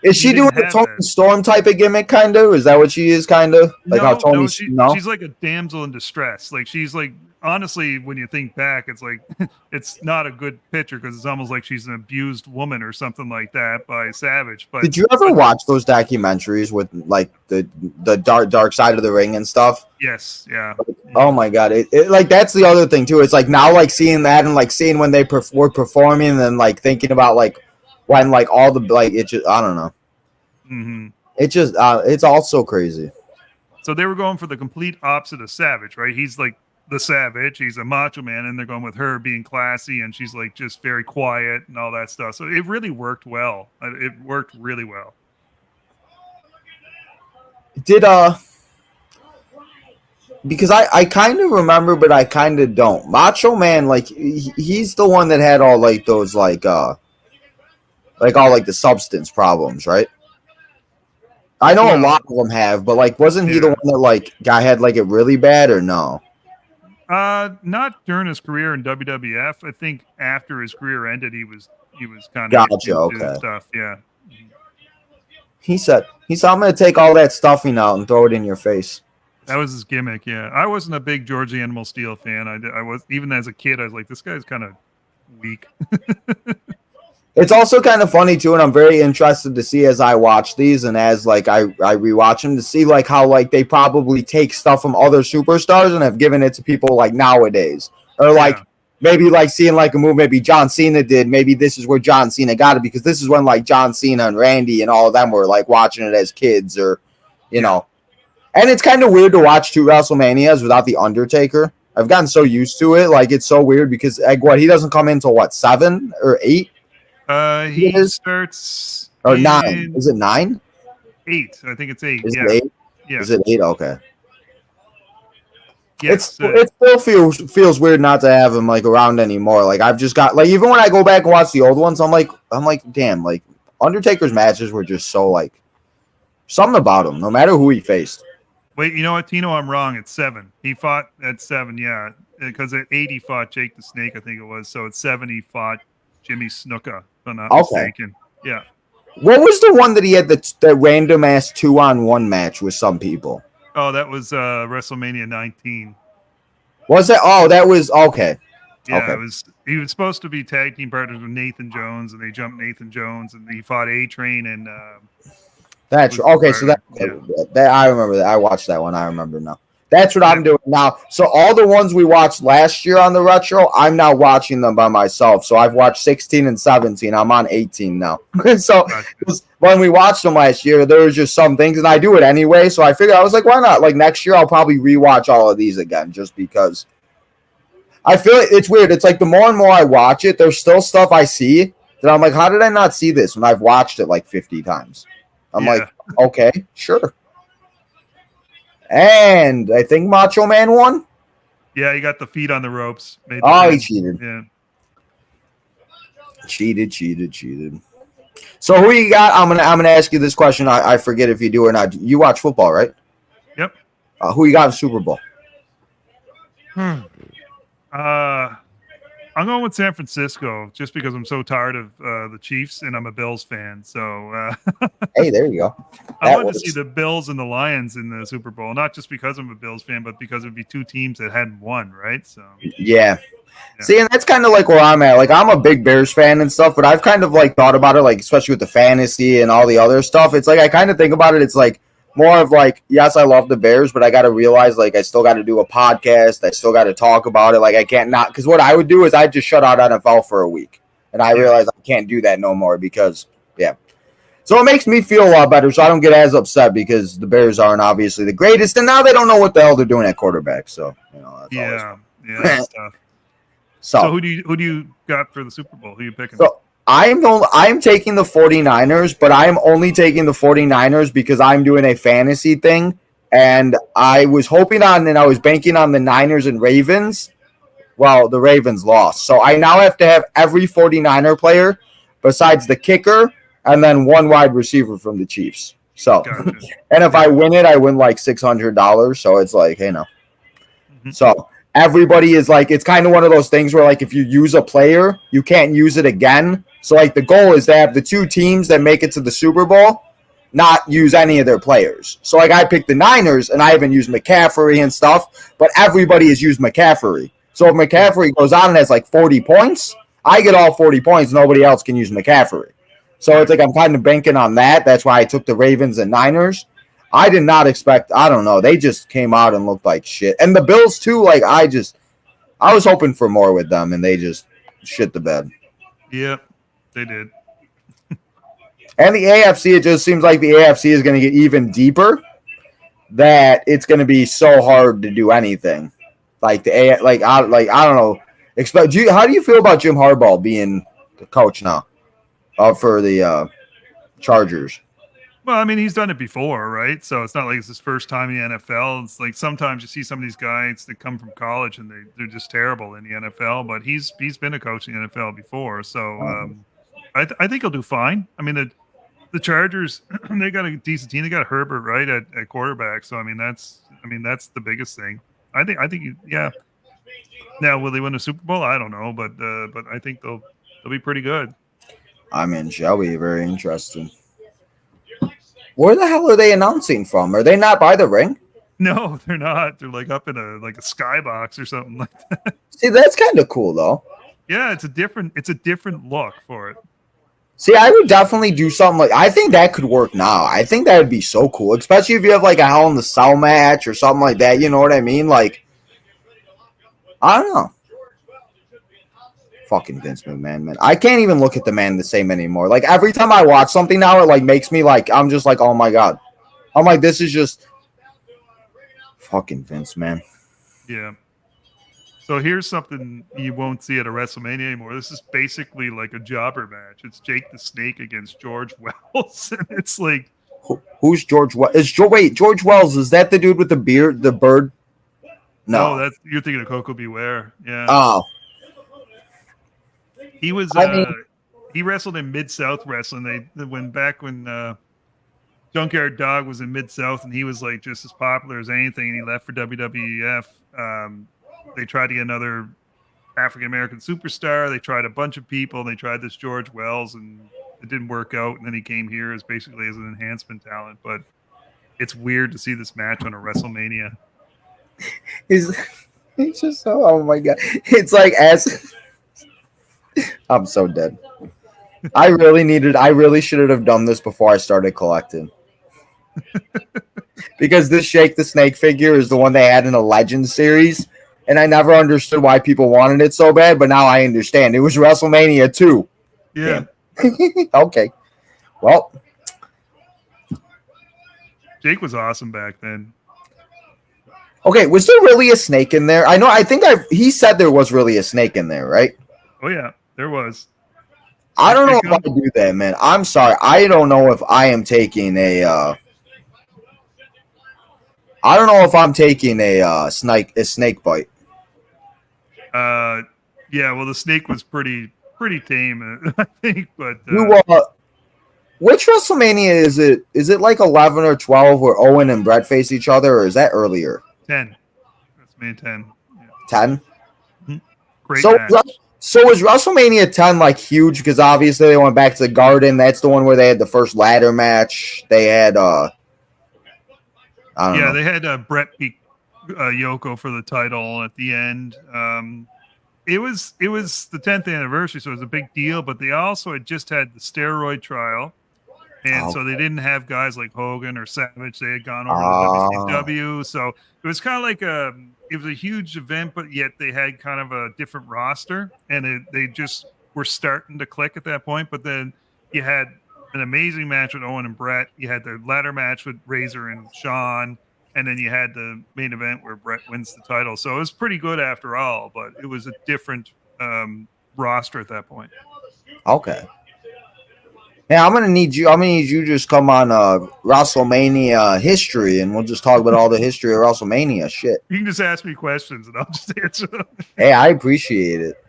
is she doing the Tony Storm type of gimmick? Kind of, is that what she is? Kind of like how Tony? She's like a damsel in distress. Like she's like, honestly, when you think back, it's like it's not a good picture because it's almost like she's an abused woman or something like that by Savage. But did you ever watch those documentaries with like the dark side of the ring and stuff? Yes, yeah. Oh my god, it like that's the other thing too. It's like now like seeing that and like seeing when they were performing and then like thinking about like when like all the like it just I don't know. Mm-hmm. It just it's all so crazy. So they were going for the complete opposite of Savage, right? He's like the Savage, he's a macho man, and they're going with her being classy and she's like just very quiet and all that stuff. So it really worked well. It worked really well. Did because I kind of remember, but I kind of don't. Macho Man, like he's the one that had all like those like all like the substance problems, right? I know a lot of them have, but like, wasn't he the one that like guy had like it really bad or no? Not during his career in WWF. I think after his career ended, he was he was kind of Gotcha. into Okay. stuff. Yeah. He said, I'm going to take all that stuffing out and throw it in your face. That was his gimmick. Yeah. I wasn't a big George the Animal Steel fan. I was, even as a kid, I was like, this guy's kind of weak. It's also kind of funny too, and I'm very interested to see as I watch these and as like I rewatch them to see like how like they probably take stuff from other superstars and have given it to people like nowadays, or like maybe like seeing like a move maybe John Cena did. Maybe this is where John Cena got it because this is when like John Cena and Randy and all of them were like watching it as kids, or you know. And it's kind of weird to watch two WrestleManias without the Undertaker. I've gotten so used to it, like it's so weird because like what he doesn't come in until what 7 or 8. He starts or 9. Is it 9? 8. I think it's 8. Is it 8? Yeah. Is it 8? Okay. Yes. It still feels weird not to have him like around anymore. Like I've just got like even when I go back and watch the old ones, I'm like damn, like Undertaker's matches were just so like something about him, no matter who he faced. Wait, you know what, Tino? I'm wrong. It's 7. He fought at 7, yeah, because at 8 he fought Jake the Snake, I think it was. So at 7 he fought Jimmy Snuka, if I'm not mistaken. Yeah. What was the one that he had the random ass 2-on-1 match with some people? Oh, that was WrestleMania 19. Was it? Oh, that was okay. Yeah, okay. It was. He was supposed to be tag team partners with Nathan Jones, and they jumped Nathan Jones, and he fought A-Train and. That's okay. So that I remember that. I watched that one. I remember now. That's what I'm doing now. So all the ones we watched last year on the retro, I'm now watching them by myself. So I've watched 16 and 17. I'm on 18 now. So when we watched them last year, there was just some things, and I do it anyway. So I figured I was like, why not? Like next year, I'll probably rewatch all of these again, just because. I feel it's weird. It's like the more and more I watch it, there's still stuff I see that I'm like, how did I not see this when I've watched it like 50 times? I'm like, okay, sure. And I think Macho Man won. Yeah, he got the feet on the ropes. He cheated. Yeah. Cheated. So who you got? I'm gonna ask you this question. I forget if you do or not. You watch football, right? Yep. Who you got in Super Bowl? I'm going with San Francisco just because I'm so tired of the Chiefs and I'm a Bills fan. So hey, there you go. I want to see the Bills and the Lions in the Super Bowl, not just because I'm a Bills fan, but because it would be two teams that hadn't won, right? So yeah. See, and that's kind of like where I'm at. Like, I'm a big Bears fan and stuff, but I've kind of like thought about it, like especially with the fantasy and all the other stuff. It's like I kind of think about it. It's like more of like, yes, I love the Bears, but I got to realize like I still got to do a podcast. I still got to talk about it. Like I can't not, because what I would do is I'd just shut out NFL for a week, and I realize I can't do that no more because So it makes me feel a lot better, so I don't get as upset because the Bears aren't obviously the greatest, and now they don't know what the hell they're doing at quarterback. So that's that's tough. So who do you got for the Super Bowl? Who are you picking? So I'm taking the 49ers, but I'm only taking the 49ers because I'm doing a fantasy thing, and I was hoping on and I was banking on the Niners and Ravens. Well, the Ravens lost, so I now have to have every 49er player besides the kicker and then one wide receiver from the Chiefs. So, and if I win it, I win like $600. So it's like, hey, no. Mm-hmm. So everybody is like, it's kind of one of those things where like if you use a player, you can't use it again. So like the goal is to have the two teams that make it to the Super Bowl not use any of their players. So like I picked the Niners and I haven't used McCaffrey and stuff, but everybody has used McCaffrey. So if McCaffrey goes on and has like 40 points, I get all 40 points. Nobody else can use McCaffrey. So it's like I'm kind of banking on that. That's why I took the Ravens and Niners. I did not expect, I don't know. They just came out and looked like shit. And the Bills too, like I was hoping for more with them and they just shit the bed. Yep, they did. And the AFC, it just seems like the AFC is going to get even deeper, that it's going to be so hard to do anything. Like I don't know. How do you feel about Jim Harbaugh being the coach now for the Chargers? Well, I mean, he's done it before, right? So it's not like it's his first time in the NFL. It's like sometimes you see some of these guys that come from college and they're just terrible in the NFL. But he's been a coach in the NFL before, so I think he'll do fine. I mean, the Chargers, they got a decent team. They got Herbert right at quarterback. So I mean that's the biggest thing. I think yeah. Now will they win a Super Bowl? I don't know, but I think they'll be pretty good. I mean, shall be very interesting. Where the hell are they announcing from? Are they not by the ring? No, they're not. They're like up in a skybox or something like that. See, that's kind of cool though. Yeah, it's a different look for it. See, I would definitely do something like I think that could work now. I think that would be so cool, especially if you have like a Hell in the Cell match or something like that. You know what I mean? Like, I don't know. Fucking Vince McMahon, man. I can't even look at the man the same anymore. Like every time I watch something now, it like makes me like I'm just like, oh my god. I'm like, this is just fucking Vince, man. Yeah. So here's something you won't see at a WrestleMania anymore. This is basically like a jobber match. It's Jake the Snake against George Wells, and it's like, Who's George Wells? Wait, George Wells, is that the dude with the beard, the bird? No, that's you're thinking of Coco Beware. Yeah. Oh, He was. I mean- He wrestled in Mid South Wrestling. Back when Junkyard Dog was in Mid South, and he was like just as popular as anything. And he left for WWF. They tried to get another African American superstar. They tried a bunch of people. They tried this George Wells, and it didn't work out. And then he came here as basically as an enhancement talent. But it's weird to see this match on a WrestleMania. it's just so. Oh my god, it's like as. I'm so dead. I really should have done this before I started collecting. Because this Jake the Snake figure is the one they had in a Legends series, and I never understood why people wanted it so bad, but now I understand. It was WrestleMania 2. Yeah. Okay. Well, Jake was awesome back then. okay, was there really a snake in there? He said there was really a snake in there, right? Oh yeah, there was. I don't know if I do that, man. I'm sorry. I don't know if I am taking a I don't know if I'm taking a snake bite. Yeah, well the snake was pretty tame, I think, but which WrestleMania is it? Is it like 11 or 12 where Owen and Brett face each other, or is that earlier? 10. WrestleMania 10. Yeah. 10? Great match. So was WrestleMania 10 like huge because obviously they went back to the Garden. That's the one where they had the first ladder match. They had I don't know. They had Brett beat Yoko for the title at the end. It was the 10th anniversary, so it was a big deal. But they also had just had the steroid trial, and so they didn't have guys like Hogan or Savage. They had gone over to WCW, so it was kind of like it was a huge event, but yet they had kind of a different roster, and they just were starting to click at that point. But then you had an amazing match with Owen and Brett. You had the ladder match with Razor and Shawn. And then you had the main event where Brett wins the title. So it was pretty good after all, but it was a different roster at that point. Okay. Yeah, I'm gonna need you to just come on WrestleMania history, and we'll just talk about all the history of WrestleMania shit. You can just ask me questions, and I'll just answer them. Hey, I appreciate it.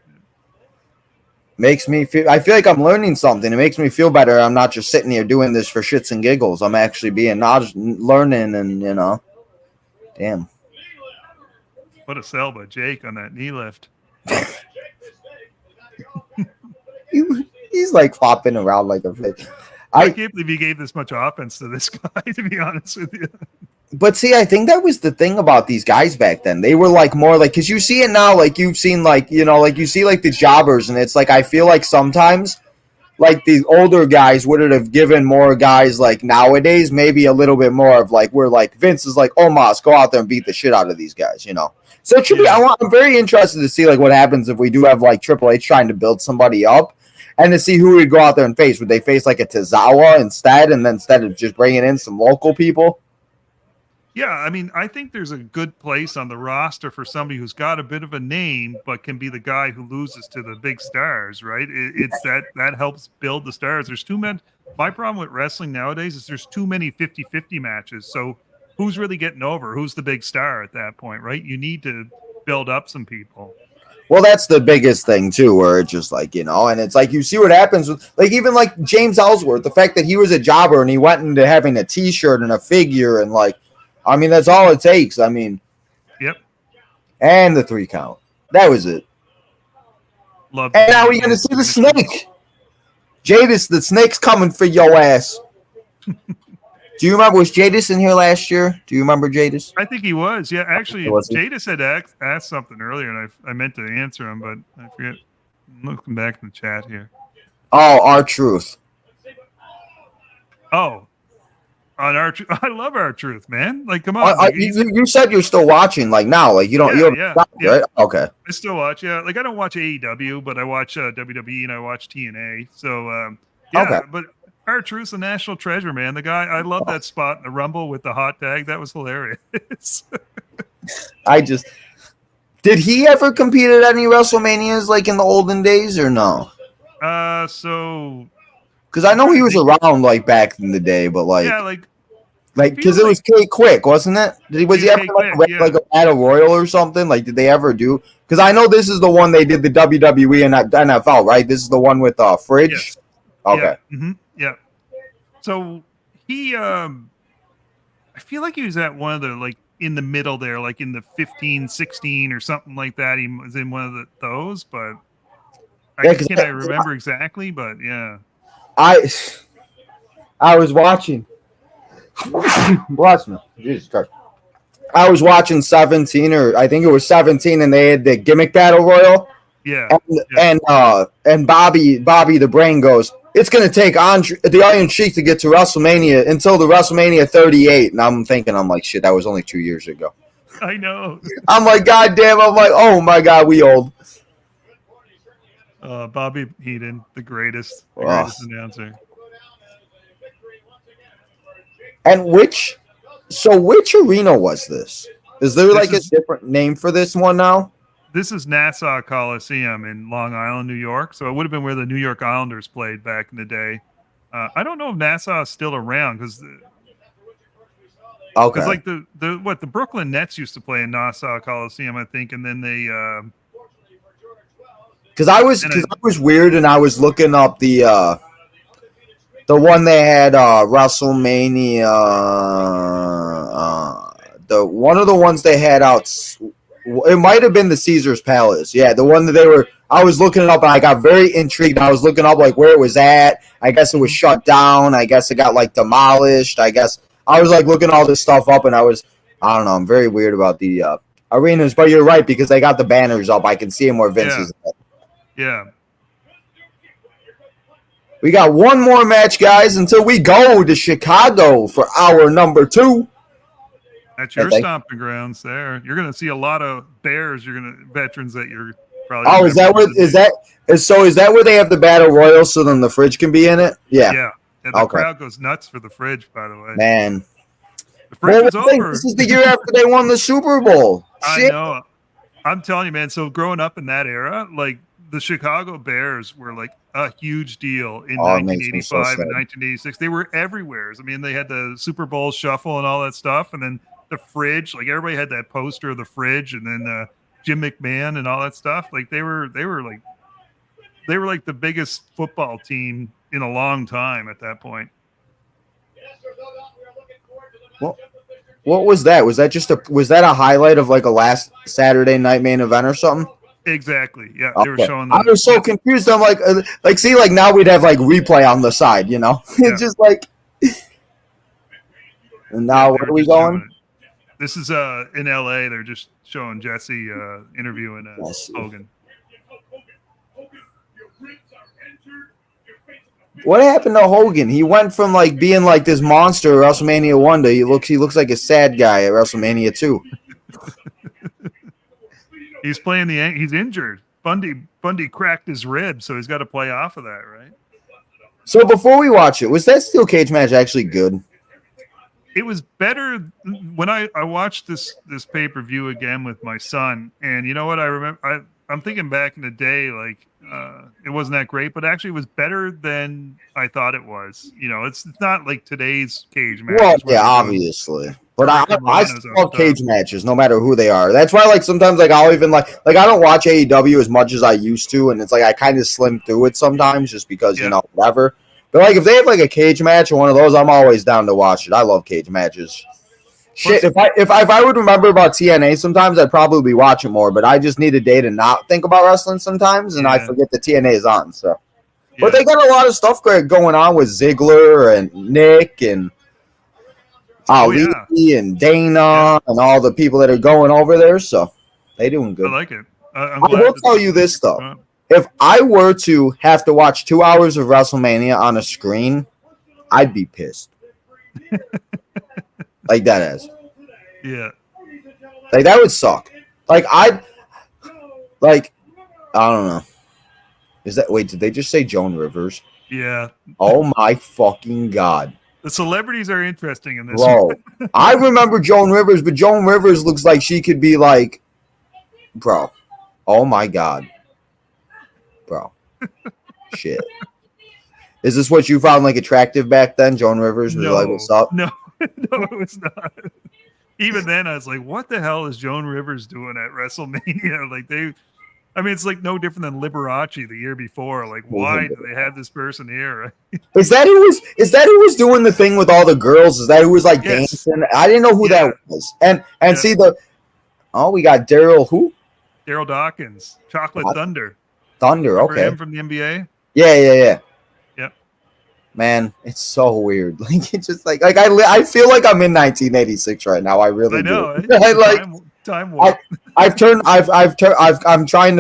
Makes me feel. I feel like I'm learning something. It makes me feel better. I'm not just sitting here doing this for shits and giggles. I'm actually being learning, and damn. What a sell by Jake on that knee lift. He's like flopping around like a fish. I can't believe he gave this much offense to this guy, to be honest with you. But see, I think that was the thing about these guys back then. They were like more like, because you see it now, like you've seen like, like you see like the jobbers, and it's like I feel like sometimes like these older guys would have given more guys like nowadays maybe a little bit more of like where like Vince is like, Omos, go out there and beat the shit out of these guys, So it should be. I'm very interested to see like what happens if we do have like Triple H trying to build somebody up, and to see who would go out there and face. Would they face like a Tozawa instead, and then instead of just bringing in some local people? Yeah, I mean, I think there's a good place on the roster for somebody who's got a bit of a name, but can be the guy who loses to the big stars, right? It's that helps build the stars. There's too many. My problem with wrestling nowadays is there's too many 50-50 matches. So who's really getting over? Who's the big star at that point, right? You need to build up some people. Well, that's the biggest thing too, where it's just like, and it's like you see what happens with like even like James Ellsworth, the fact that he was a jobber and he went into having a T-shirt and a figure and like. I mean, that's all it takes. I mean, yep. And the 3 count. That was it. Love. And now we're going to see the snake. Jadis, the snake's coming for your ass. Do you remember, was Jadis in here last year? Do you remember Jadis? I think he was. Yeah, actually, Was he? Jadis had asked something earlier, and I meant to answer him, but I forget. I'm looking back in the chat here. Oh, R-Truth. Oh, on I love R-Truth, man. Like, come on. Like, you said you're still watching, like now, like you don't. Yeah. Right? Okay. I still watch. Yeah, like I don't watch AEW, but I watch WWE and I watch TNA. So Okay. but R-Truth's a national treasure, man. The guy, I love that spot in the Rumble with the hot tag. That was hilarious. Did he ever compete at any WrestleManias like in the olden days or no? So because I know he was around like back in the day, but like because it was K Quick, wasn't it? Was he ever like a Battle Royal or something? Like, did they ever do? Because I know this is the one they did the WWE and NFL, right? This is the one with Fridge. Yes. Okay. Yeah. Mm-hmm. Yeah. So he, I feel like he was at one of the, like, in the middle there, like in the 15, 16 or something like that. He was in one of those, but I can't remember exactly, but yeah. I was watching. Jesus Christ. I was watching 17, or I think it was 17, and they had the gimmick battle royal. Yeah. And Bobby the Brain goes, it's going to take the Iron Sheik to get to WrestleMania until the WrestleMania 38. And I'm like, shit, that was only 2 years ago. I know. I'm like, God damn. I'm like, oh my God, we old. Bobby Heenan, the greatest announcer. And which arena was this? Is there a different name for this one now? This is Nassau Coliseum in Long Island, New York. So it would have been where the New York Islanders played back in the day. I don't know if Nassau is still around because like the Brooklyn Nets used to play in Nassau Coliseum, I think, and then they because I was weird and I was looking up the one they had WrestleMania one of the ones they had out. It might have been the Caesars Palace. Yeah, the one that I was looking it up and I got very intrigued. I was looking up like where it was at. I guess it was shut down. I guess it got like demolished. I guess I was like looking all this stuff up and I don't know. I'm very weird about the arenas, but you're right because they got the banners up. I can see them where Vince is at. Yeah. We got one more match, guys, until we go to Chicago for hour number 2. That's your stomping grounds there. You're going to see a lot of Bears. Veterans that you're probably. Oh, is that where they have the Battle Royal so then the Fridge can be in it? Yeah. Yeah. And the crowd goes nuts for the Fridge, by the way. Man. The Fridge is over. This is the year after they won the Super Bowl. Shit. I know. I'm telling you, man. So growing up in that era, like the Chicago Bears were like a huge deal in 1985 and 1986. They were everywhere. I mean, they had the Super Bowl shuffle and all that stuff. And then the Fridge, like everybody had that poster of the Fridge and then Jim McMahon and all that stuff. Like they were like the biggest football team in a long time at that point. Well, what was that? Was that a highlight of like a last Saturday night main event or something? Exactly. Yeah, okay. They were showing that. I was so confused. I'm like, see, like now we'd have like replay on the side, you know? Yeah. It's just like. And now where are we going? This is in LA. They're just showing Jesse interviewing Hogan. What happened to Hogan? He went from like being like this monster at WrestleMania 1 to he looks like a sad guy at WrestleMania 2. He's playing he's injured. Bundy cracked his rib, so he's got to play off of that, right? So before we watch it, was that steel cage match actually good? It was better when I watched this pay-per-view again with my son, and you know what I remember? I'm thinking back in the day, like it wasn't that great, but actually it was better than I thought it was. You know, it's not like today's cage match. Well, yeah, obviously. But I still love cage matches, no matter who they are. That's why, like, sometimes, like, I'll even, like I don't watch AEW as much as I used to, and it's like I kind of slim through it sometimes just because, you know, whatever. But, like, if they have, like, a cage match or one of those, I'm always down to watch it. I love cage matches. Shit, if I would remember about TNA sometimes, I'd probably be watching more, but I just need a day to not think about wrestling sometimes, and I forget the TNA is on, so. But they got a lot of stuff going on with Ziggler and Nick and Ali and Dana and all the people that are going over there. So they doing good. I like it. I will tell you this, though. If I were to have to watch 2 hours of WrestleMania on a screen, I'd be pissed. Like that is. Yeah. Like that would suck. I don't know. Did they just say Joan Rivers? Yeah. Oh my fucking God. The celebrities are interesting in this. Bro, I remember Joan Rivers, but Joan Rivers looks like she could be like, bro. Oh my God. Bro. Shit. Is this what you found like attractive back then? Joan Rivers was like, what's up? No, it was not. Even then, I was like, what the hell is Joan Rivers doing at WrestleMania? Like it's like no different than Liberace the year before. Like, why do they have this person here? Is that who was doing the thing with all the girls? Is that who was like dancing? I didn't know who that was. And see we got Daryl Dawkins, Chocolate Thunder. Remember okay. Him from the NBA? Yeah. Yep. Man, it's so weird. Like it's just like I feel like I'm in 1986 right now. I really know. Do. Time warp. I'm trying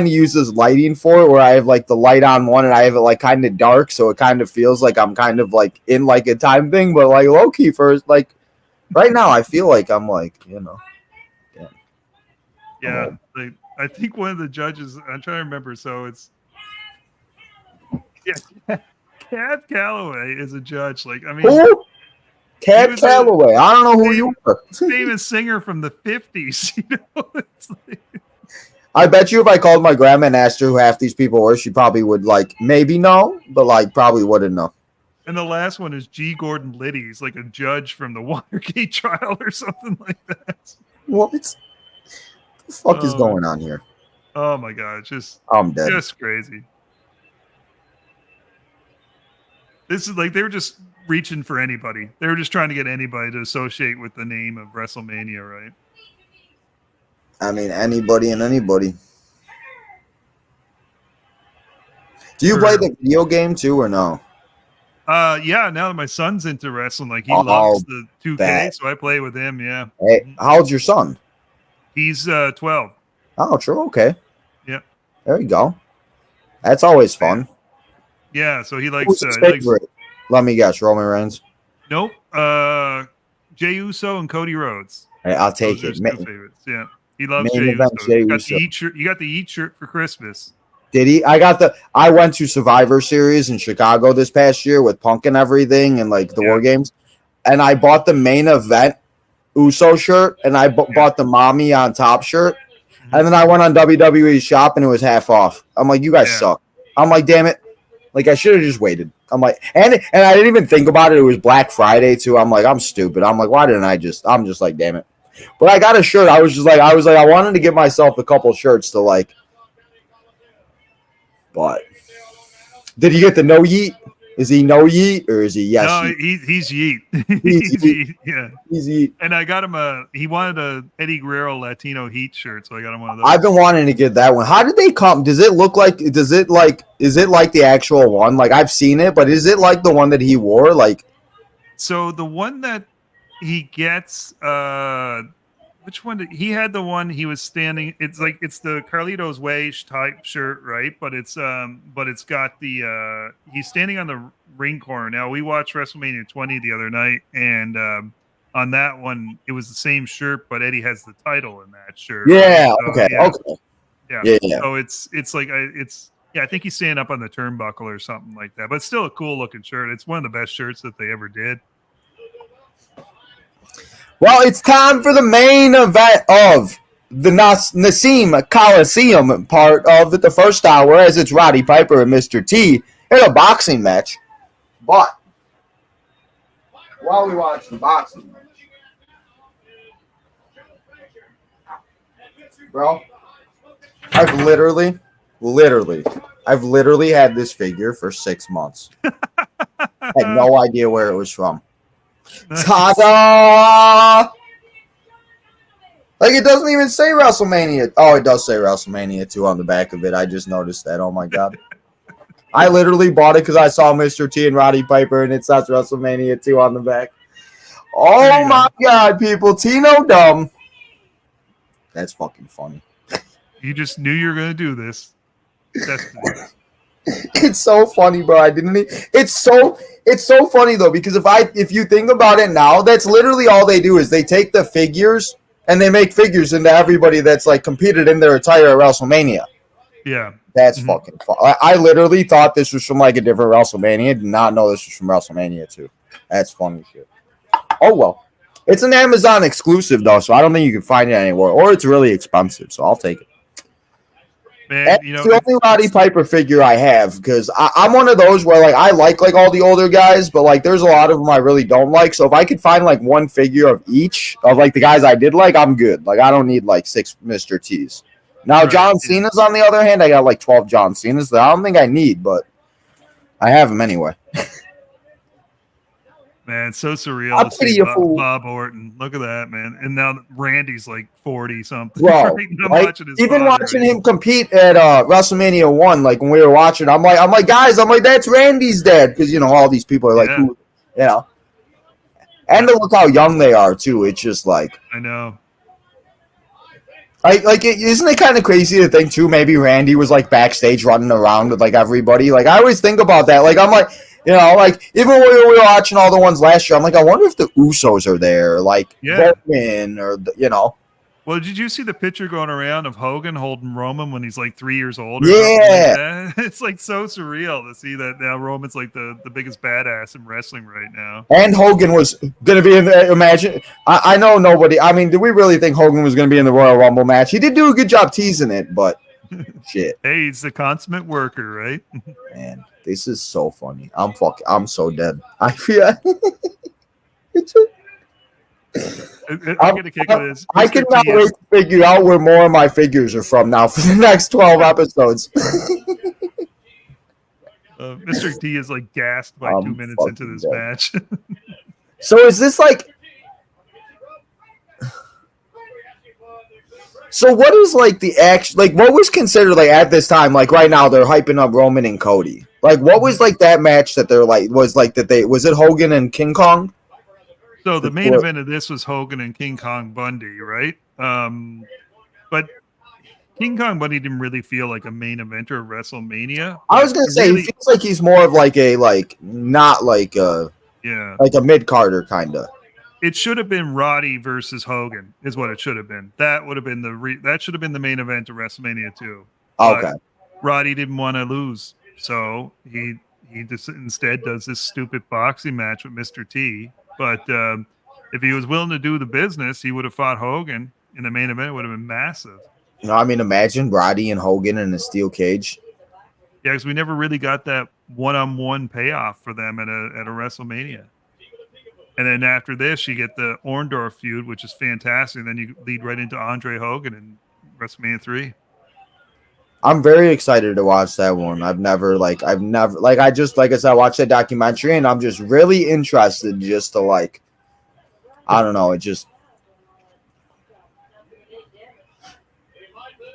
to use this lighting for it where I have like the light on one and I have it like kind of dark, so it kind of feels like I'm kind of like in like a time thing, but like low key first, like right now I feel like I'm like, Yeah. Like, I think one of the judges, I'm trying to remember, so it's Cab Calloway is a judge. Like, I mean, who? Cab Calloway. I don't know who you are. Famous singer from the 50s. It's like, I bet you if I called my grandma and asked her who half these people were, she probably would like maybe know, but like probably wouldn't know. And the last one is G. Gordon Liddy. He's like a judge from the Watergate trial or something like that. What the fuck is going on here? Oh my God, I'm dead. Just crazy. This is like they were just reaching for anybody. They were just trying to get anybody to associate with the name of WrestleMania, right? I mean, anybody and anybody. Do you play the video game too or no? Yeah, now that my son's into wrestling, like he loves the 2K, so I play with him, yeah. Hey, how old's your son? He's 12. Oh, true, okay. Yep. There you go. That's always fun. Yeah, so he likes Who's his favorite? Let me guess, Roman Reigns. Nope. Jey Uso and Cody Rhodes. Hey, I'll take Those it. Are two favorites. Yeah. He loves Jey Uso. You got the Eat shirt for Christmas. Did he? I went to Survivor Series in Chicago this past year with Punk and everything and like the War Games. And I bought the main event Uso shirt and I bought the Mommy on top shirt. Mm-hmm. And then I went on WWE shop and it was half off. I'm like, you guys suck. I'm like, damn it. Like I should have just waited. I'm like, and I didn't even think about it. It was Black Friday too. I'm like, I'm stupid. I'm like, why didn't I'm just like, damn it. But I got a shirt. I wanted to get myself a couple shirts to like. But did he get the no yeet? Is he no yeet or is he yes? No, yeet? he's yeet. He's yeet. Yeah, he's yeet. And I got him he wanted a Eddie Guerrero Latino Heat shirt, so I got him one of those. I've been wanting to get that one. How did they come? Is it like the actual one? Like I've seen it, but is it like the one that he wore? Like, so the one that he gets, which one did he had? The one he was standing. It's the Carlitos Way type shirt, right? But it's got the he's standing on the ring corner. Now we watched WrestleMania 20 the other night, and on that one it was the same shirt, but Eddie has the title in that shirt. Yeah. Right? So, okay. Yeah. So it's like I think he's standing up on the turnbuckle or something like that. But it's still a cool looking shirt. It's one of the best shirts that they ever did. Well, it's time for the main event of the Nassim Coliseum part of the first hour, as it's Roddy Piper and Mr. T in a boxing match. But while we watch the boxing match, bro, I've literally had this figure for 6 months. I had no idea where it was from. Nice. Ta-da! Like it doesn't even say WrestleMania. Oh, it does say WrestleMania 2 on the back of it. I just noticed that. Oh my god. I literally bought it because I saw Mr. T and Roddy Piper, and it says WrestleMania 2 on the back. Oh my God, people. Tino dumb. That's fucking funny. You just knew you were going to do this. It's so funny, bro. It's so funny though, because if you think about it now, that's literally all they do is they take the figures and they make figures into everybody that's like competed in their attire at WrestleMania. Yeah. That's fucking fun. I literally thought this was from like a different WrestleMania. Did not know this was from WrestleMania 2. That's funny shit. Oh well. It's an Amazon exclusive though, so I don't think you can find it anywhere. Or it's really expensive, so I'll take it. Man, that's the only Roddy Piper figure I have, because I'm one of those where like I like all the older guys, but like there's a lot of them I really don't like. So if I could find like one figure of each of like the guys I did like, I'm good. Like I don't need like 6 Mr. T's. Now John Cena's on the other hand, I got like 12 John Cena's that I don't think I need, but I have them anyway. Man, it's so surreal to see Bob Orton. Look at that, man. And now Randy's like 40 something. Bro, like, even watching him compete at WrestleMania 1, like when we were watching, I'm like, guys, that's Randy's dad, because you know all these people are like, who, you know, and to look how young they are too. It's just like, I know. Isn't it kind of crazy to think too? Maybe Randy was like backstage running around with like everybody. Like I always think about that. Like I'm like. You know, like, even when we were watching all the ones last year, I'm like, I wonder if the Usos are there, like, Roman, or, you know. Well, did you see the picture going around of Hogan holding Roman when he's, like, 3 years old? Yeah. Like it's, like, so surreal to see that now Roman's, like, the biggest badass in wrestling right now. And Hogan was going to be in the, imagine, I know nobody, I mean, did we really think Hogan was going to be in the Royal Rumble match? He did do a good job teasing it, but shit. Hey, he's the consummate worker, right? Man. This is so funny. I'm so dead. I feel. I cannot wait to figure out where more of my figures are from now for the next 12 episodes. Mr. T is like gassed by 2 minutes into this match. So is this like? So what is like the action? Like what was considered like at this time? Like right now they're hyping up Roman and Cody. Like what was like that match that they're like was it Hogan and King Kong? So the main event of this was Hogan and King Kong Bundy, right? But King Kong Bundy didn't really feel like a main eventer of WrestleMania. I was gonna say he feels like he's more of like a not like a like a mid-carder kind of. It should have been Roddy versus Hogan, is what it should have been. That would have been that should have been the main event of WrestleMania 2. Okay. But Roddy didn't want to lose, so he just instead does this stupid boxing match with Mr. T. But if he was willing to do the business, he would have fought Hogan in the main event. It would have been massive. No, I mean, imagine Roddy and Hogan in a steel cage. Yeah, because we never really got that one-on-one payoff for them at a WrestleMania. And then after this, you get the Orndorff feud, which is fantastic. And then you lead right into Andre Hogan in WrestleMania 3. I'm very excited to watch that one. I watched that documentary and I'm just really interested just to like, I don't know. It just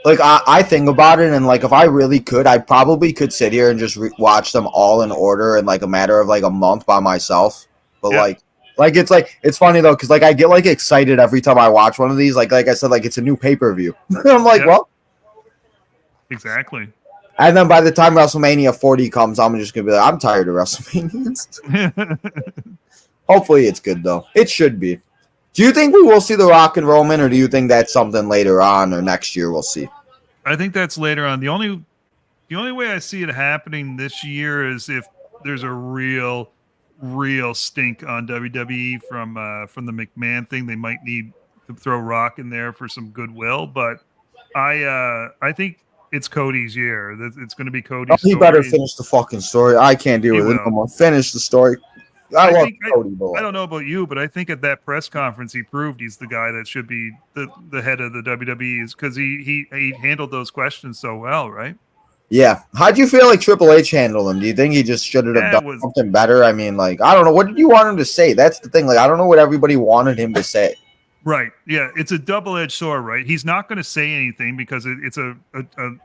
like, I think about it and like, if I really could, I probably could sit here and just watch them all in order in like a matter of like a month by myself. But it's funny though, because like I get like excited every time I watch one of these. Like I said, like it's a new pay-per-view. I'm like, well, exactly. And then by the time WrestleMania 40 comes, I'm just gonna be like, I'm tired of WrestleMania. Hopefully, it's good though. It should be. Do you think we will see The Rock and Roman, or do you think that's something later on or next year we'll see? I think that's later on. The only way I see it happening this year is if there's a real stink on WWE from the McMahon thing. They might need to throw Rock in there for some goodwill, but I think it's Cody's year. It's going to be Cody's story. He better finish the fucking story. I can't deal with it no more. Finish the story. I love Cody. I don't know about you, but I think at that press conference he proved he's the guy that should be the head of the WWE, because he handled those questions so well, right? Yeah. How'd you feel like Triple H handled him? Do you think he just should have done something better? I mean, like, I don't know. What did you want him to say? That's the thing. Like, I don't know what everybody wanted him to say. Right. Yeah. It's a double-edged sword, right? He's not going to say anything because it's a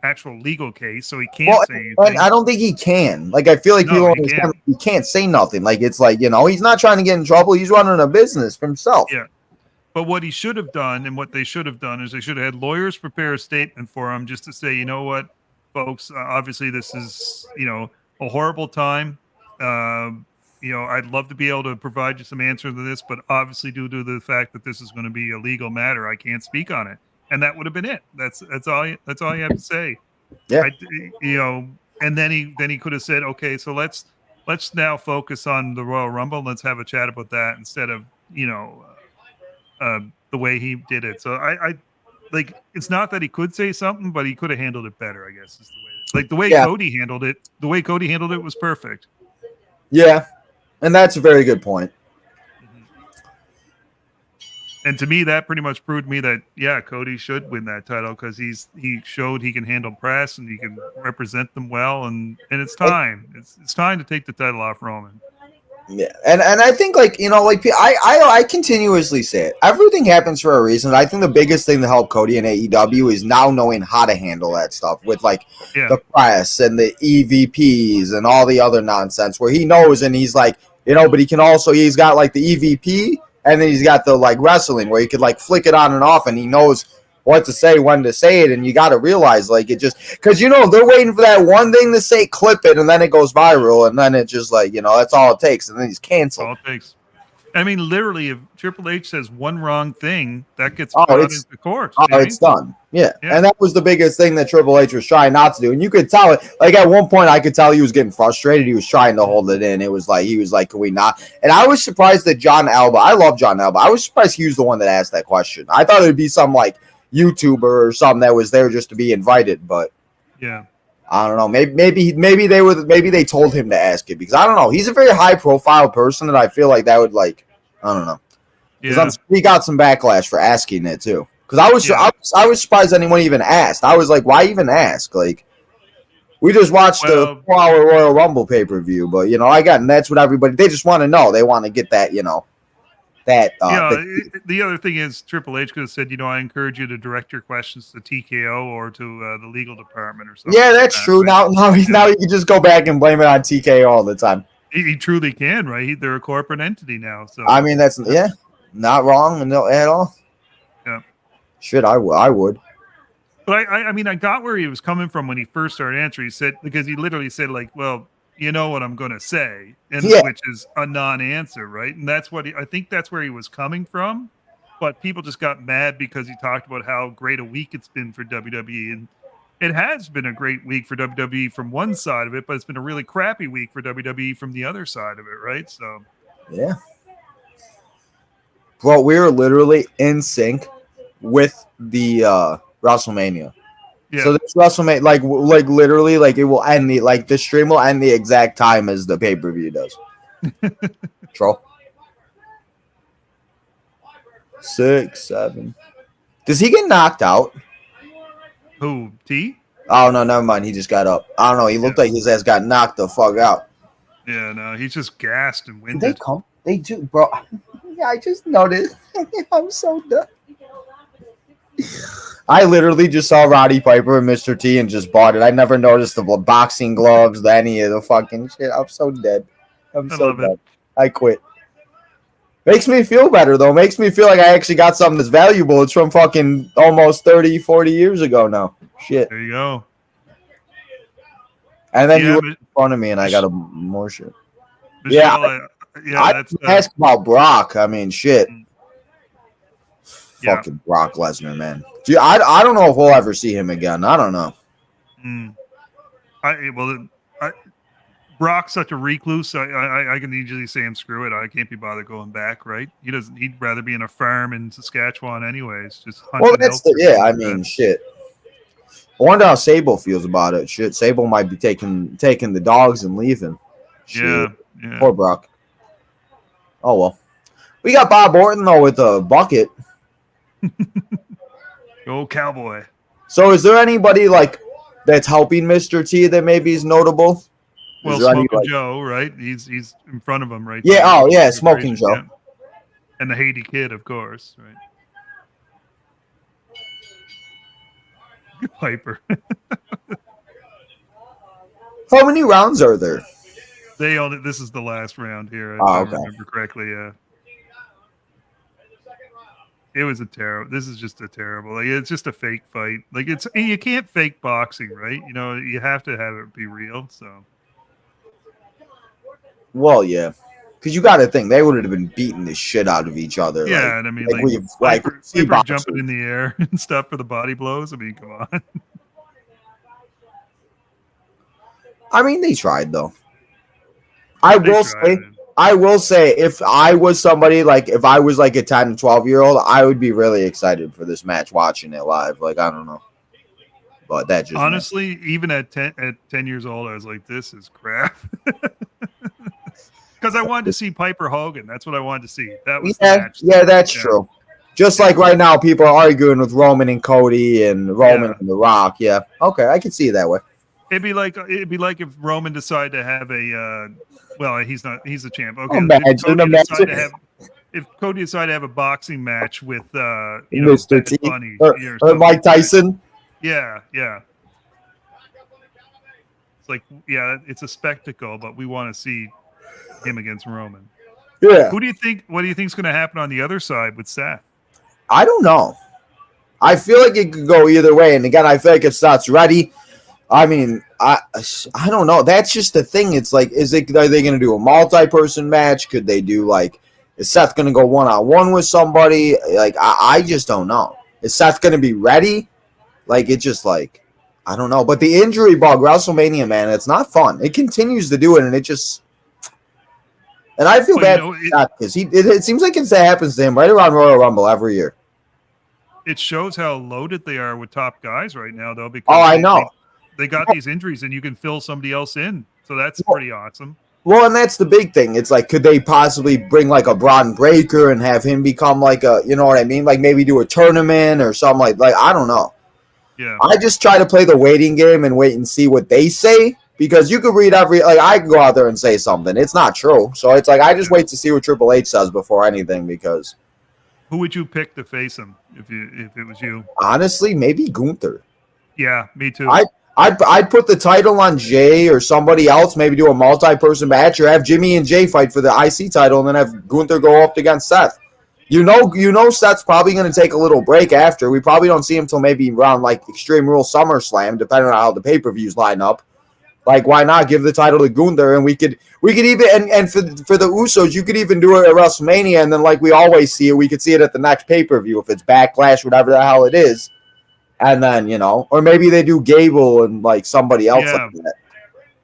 actual legal case, so he can't Well, say and anything. I don't think he can. Like, I feel like No, people he understand can't. he can't say nothing. Like, it's like, he's not trying to get in trouble. He's running a business for himself. Yeah. But what he should have done, and what they should have done, is they should have had lawyers prepare a statement for him just to say, you know what, folks, obviously this is, a horrible time. I'd love to be able to provide you some answer to this, but obviously due to the fact that this is going to be a legal matter, I can't speak on it. And that would have been it. That's all you have to say. Yeah. And then he could have said, okay, so let's now focus on the Royal Rumble. Let's have a chat about that instead of, the way he did it. So I like, it's not that he could say something, but he could have handled it better, I guess is the way. Like the way Cody handled it, was perfect. Yeah. And that's a very good point. And to me, that pretty much proved me that, Cody should win that title because he showed he can handle press and he can represent them well. And it's time. It's time to take the title off Roman. Yeah, and I think I continuously say it. Everything happens for a reason. I think the biggest thing to help Cody in AEW is now knowing how to handle that stuff with the press and the EVPs and all the other nonsense where he knows and he's like, but he's got like the EVP and then he's got the like wrestling where he could like flick it on and off and he knows what to say, when to say it, and you got to realize like it just because they're waiting for that one thing to say, clip it, and then it goes viral, and then it just like that's all it takes, and then he's canceled. All it takes. I mean, literally, if Triple H says one wrong thing, that gets brought into court. It's done. Yeah, and that was the biggest thing that Triple H was trying not to do, and you could tell it. Like at one point, I could tell he was getting frustrated. He was trying to hold it in. It was like he was like, "Can we not?" And I was surprised that John Alba. I love John Alba. I was surprised he was the one that asked that question. I thought it would be some like YouTuber or something that was there just to be invited, but I don't know. Maybe they told him to ask it because I don't know. He's a very high profile person, and I feel like that would I don't know. Because he got some backlash for asking it too. Because I was surprised anyone even asked. I was like, why even ask? Like, we just watched the 4-hour Royal Rumble pay-per-view, but that's what everybody. They just want to know. They want to get that the other thing is Triple H could have said, I encourage you to direct your questions to TKO or to the legal department or something. Yeah, that's true. Now you can just go back and blame it on TKO all the time. He truly can, right? They're a corporate entity now. So I mean, that's not wrong at all. Yeah, shit, I would. But I mean, I got where he was coming from when he first started answering. He said because he literally said like, well, you know what I'm going to say, which is a non-answer, right? And that's what I think that's where he was coming from. But people just got mad because he talked about how great a week it's been for WWE. And it has been a great week for WWE from one side of it, but it's been a really crappy week for WWE from the other side of it, right? So, yeah. Well, we're literally in sync with the WrestleMania. Yeah. So this WrestleMania, like literally, like it will end the stream will end the exact time as the pay-per-view does. Troll. 6, 7. Does he get knocked out? Who? T? Oh no, never mind. He just got up. I don't know. He looked like his ass got knocked the fuck out. Yeah, no, he's just gassed and winded. Did they come? They do, bro. Yeah, I just noticed. I'm so done. I literally just saw Roddy Piper and Mr. T and just bought it. I never noticed the boxing gloves, any of the fucking shit. I'm so dead. I'm so dead. I quit. Makes me feel better, though. Makes me feel like I actually got something that's valuable. It's from fucking almost 30, 40 years ago now. Shit. There you go. And then you look in front of me and I got more shit. Michelle, I ask about Brock. I mean, shit. Fucking Brock Lesnar, man. Dude, I don't know if we'll ever see him again. I don't know. Brock's such a recluse. I can easily say him screw it. I can't be bothered going back, right? He'd rather be in a farm in Saskatchewan anyways. Just I mean, shit. I wonder how Sable feels about it. Shit, Sable might be taking the dogs and leaving. Shit. Yeah. Poor Brock. Oh well. We got Bob Orton though with a bucket. Go Cowboy. So is there anybody that's helping Mr. T that maybe is notable? Well, Smoking Joe, right? He's in front of him, right? Yeah. Oh, yeah, Smoking Joe. Yeah. And the Haiti Kid, of course, right? Piper. How many rounds are there? This is the last round here. If Oh, I okay. remember correctly. Yeah. It was a terrible. This is just a terrible. Like, it's just a fake fight. Like, you can't fake boxing, right? You know, you have to have it be real. So. Well, yeah, because you got to think they would have been beating the shit out of each other. Yeah, like, and I mean, like we've like Piper see boxers. jumping in the air and stuff for the body blows. I mean, come on. I mean, they tried though. I will tried. say, if I was somebody like, if I was like a 10 to 12-year-old, I would be really excited for this match watching it live. Like, I don't know. But that just honestly, even at 10 years old, I was like, this is crap. Because I wanted to see Piper Hogan. That's what I wanted to see. That was the match. Yeah, that's true. Just like right now, people are arguing with Roman and Cody and Roman and The Rock. Yeah. Okay, I can see it that way. It'd be like if Roman decided to have a well, he's the champ. Okay. If Cody decided to have a boxing match with Mr. T Bunny or Mike Tyson. Yeah. It's like, yeah, it's a spectacle, but we want to see him against Roman. Yeah. What do you think is going to happen on the other side with Seth? I don't know. I feel like it could go either way. And again, I feel like if Seth's ready, I mean, I don't know. That's just the thing. It's like, are they going to do a multi-person match? Could they do like, is Seth going to go one-on-one with somebody? Like, I just don't know. Is Seth going to be ready? Like, it's just like, I don't know. But the injury bug, WrestleMania, man, it's not fun. It continues to do it, and it just. And I feel bad because it seems like it happens to him right around Royal Rumble every year. It shows how loaded they are with top guys right now, though. Because I know. They got these injuries, and you can fill somebody else in. So that's pretty awesome. Well, and that's the big thing. It's like, could they possibly bring like a Braun Breaker and have him become like a, you know what I mean? Like maybe do a tournament or something like I don't know. Yeah. I just try to play the waiting game and wait and see what they say. Because you could read I could go out there and say something. It's not true. So it's like I just wait to see what Triple H says before anything. Because who would you pick to face him if it was you? Honestly, maybe Gunther. Yeah, me too. I'd put the title on Jay or somebody else. Maybe do a multi-person match or have Jimmy and Jay fight for the IC title and then have Gunther go up against Seth. You know, Seth's probably going to take a little break after. We probably don't see him till maybe around like Extreme Rules SummerSlam, depending on how the pay-per-views line up. Like, why not give the title to Gunther? And we could even and for the Usos, you could even do it at WrestleMania, and then like we always see it, we could see it at the next pay-per-view if it's Backlash, whatever the hell it is. And then, or maybe they do Gable and like somebody else like that.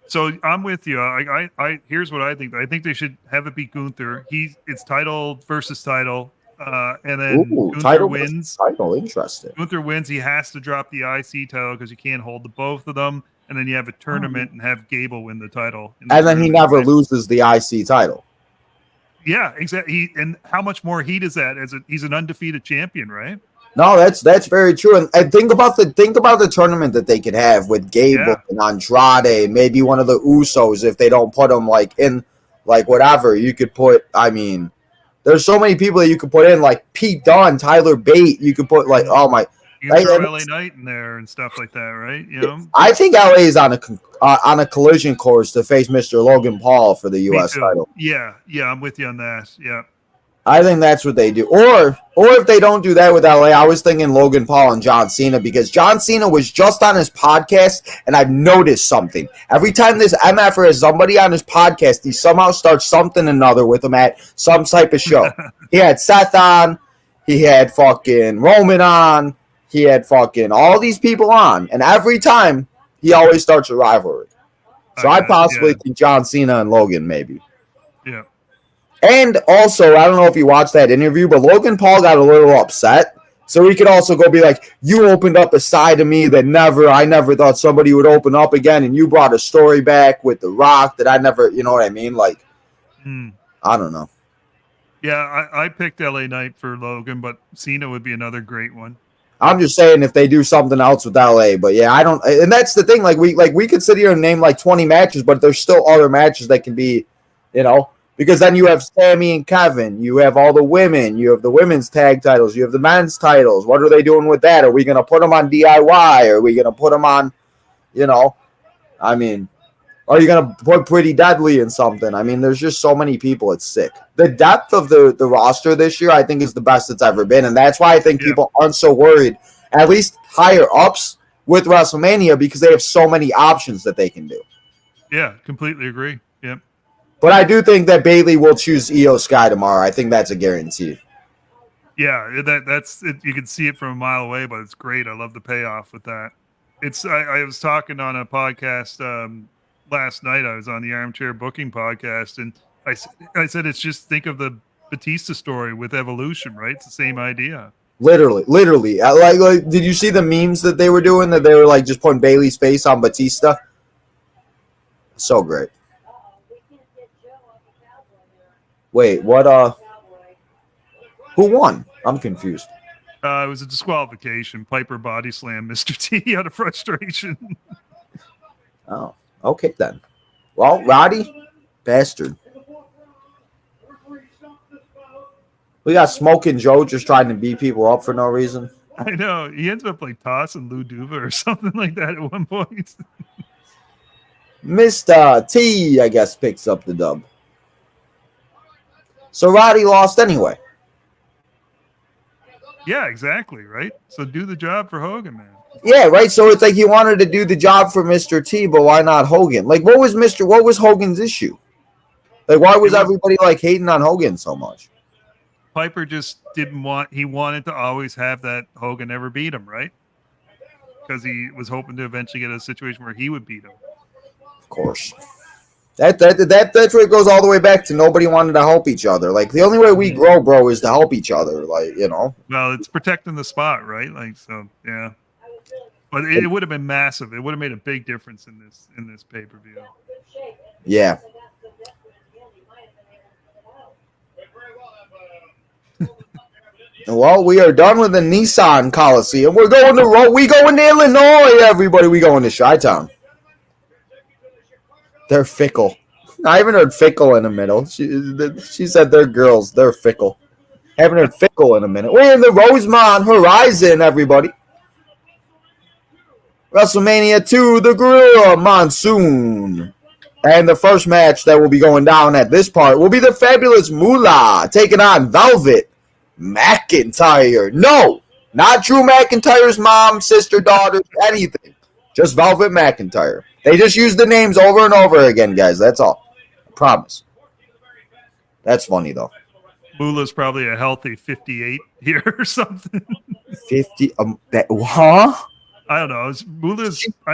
So I'm with you. I here's what I think. I think they should have it be Gunther. It's title versus title. And then Gunther wins. Title, interesting. Gunther wins. He has to drop the IC title because you can't hold the both of them. And then you have a tournament and have Gable win the title. And then he never loses the IC title. Yeah, exactly. And how much more heat is that? He's an undefeated champion, right? No, that's very true. And think about the tournament that they could have with Gable and Andrade, maybe one of the Usos if they don't put them like in like whatever. You could put. I mean, there's so many people that you could put in like Pete Dunne, Tyler Bate. You could put like you can throw LA Knight in there and stuff like that, right? I think LA is on a collision course to face Mr. Logan Paul for the U.S. title. Yeah, I'm with you on that. Yeah. I think that's what they do. Or if they don't do that with LA, I was thinking Logan Paul and John Cena because John Cena was just on his podcast, and I've noticed something. Every time this MFer has somebody on his podcast, he somehow starts something another with him at some type of show. He had Seth on. He had fucking Roman on. He had fucking all these people on. And every time, he always starts a rivalry. So I possibly think John Cena and Logan maybe. Yeah. And also, I don't know if you watched that interview, but Logan Paul got a little upset. So he could also go be like, you opened up a side of me that I never thought somebody would open up again. And you brought a story back with The Rock that I never, you know what I mean? Like, I don't know. Yeah, I picked LA Knight for Logan, but Cena would be another great one. I'm just saying if they do something else with LA, but yeah, I don't, and that's the thing. Like we could sit here and name like 20 matches, but there's still other matches that can be, Because then you have Sammy and Kevin. You have all the women. You have the women's tag titles. You have the men's titles. What are they doing with that? Are we going to put them on DIY? Are we going to put them on, I mean, are you going to put Pretty Deadly in something? I mean, there's just so many people. It's sick. The depth of the roster this year, I think, is the best it's ever been. And that's why I think people aren't so worried, at least higher ups with WrestleMania, because they have so many options that they can do. Yeah, completely agree. Yep. But I do think that Bayley will choose Io Sky tomorrow. I think that's a guarantee. Yeah, that's it. You can see it from a mile away, but it's great. I love the payoff with that. I was talking on a podcast last night. I was on the Armchair Booking podcast, and I said it's just think of the Batista story with Evolution, right? It's the same idea. Literally. Like, did you see the memes that they were doing? That they were like just putting Bayley's face on Batista. So great. Wait, what? Who won? I'm confused. It was a disqualification. Piper body slam Mr. T out of frustration. Oh, okay then. Well, Roddy, bastard. We got Smoking Joe just trying to beat people up for no reason. I know. He ends up like tossing Lou Duva or something like that at one point. Mr. T, I guess, picks up the dub. So Roddy lost anyway. Yeah, exactly, right? So do the job for Hogan, man. Yeah, right. So it's like he wanted to do the job for Mr. T, but why not Hogan? Like, what was Hogan's issue? Like, why was everybody like hating on Hogan so much? Piper just he wanted to always have that Hogan never beat him, right? Because he was hoping to eventually get a situation where he would beat him. Of course. That's where it goes all the way back to nobody wanted to help each other. Like, the only way we grow, bro, is to help each other. Like, Well, it's protecting the spot, right? Like, so yeah. But it would have been massive. It would have made a big difference in this pay-per-view. Yeah. Well, we are done with the Nissan Coliseum. We going to Illinois, everybody. We going to Chi-Town. They're fickle. I haven't heard fickle in a minute. She said they're girls. They're fickle. Haven't heard fickle in a minute. We're in the Rosemont Horizon, everybody. WrestleMania 2, the Gorilla Monsoon. And the first match that will be going down at this part will be the Fabulous Moolah taking on Velvet McIntyre. No, not Drew McIntyre's mom, sister, daughter, anything. Just Velvet McIntyre. They just use the names over and over again, guys. That's all. I promise. That's funny, though. Moolah's probably a healthy 58 here or something. 50? Huh? I don't know.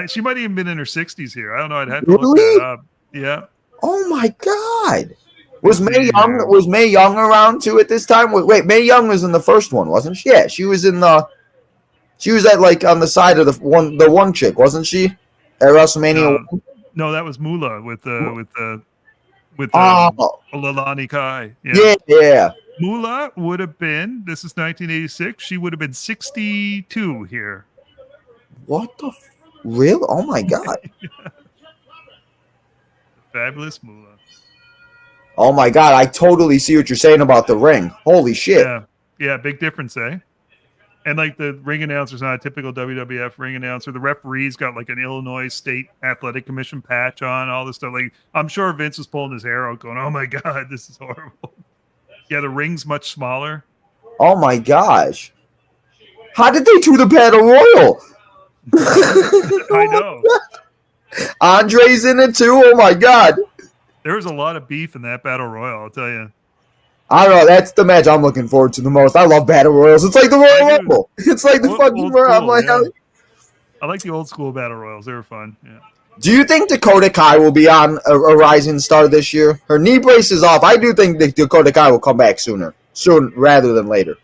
She might even been in her 60s here. I don't know. I'd have to look that up. Yeah. Oh, my God. Was Mae Young around, too, at this time? Wait, Mae Young was in the first one, wasn't she? Yeah, she was at, like, on the side of the one chick, wasn't she? At WrestleMania 1? No, that was Moolah with Lalani Kai. Yeah. Moolah would have been, this is 1986, she would have been 62 here. What the real? Oh my God. Fabulous Moolah. Oh my God, I totally see what you're saying about the ring. Holy shit. Yeah, big difference, eh? And like the ring announcer's not a typical WWF ring announcer. The referee's got like an Illinois State Athletic Commission patch on, all this stuff. Like, I'm sure Vince was pulling his hair out going, oh my God, this is horrible. Yeah, the ring's much smaller. Oh my gosh. How did they do the Battle Royal? I know. Andre's in it too? Oh my God. There was a lot of beef in that Battle Royal, I'll tell you. I don't know. That's the match I'm looking forward to the most. I love Battle Royals. It's like the Royal Rumble. It's like the fucking Royal. I'm like, I like the old school Battle Royals. They were fun. Yeah. Do you think Dakota Kai will be on a Rising Star this year? Her knee brace is off. I do think that Dakota Kai will come back soon rather than later.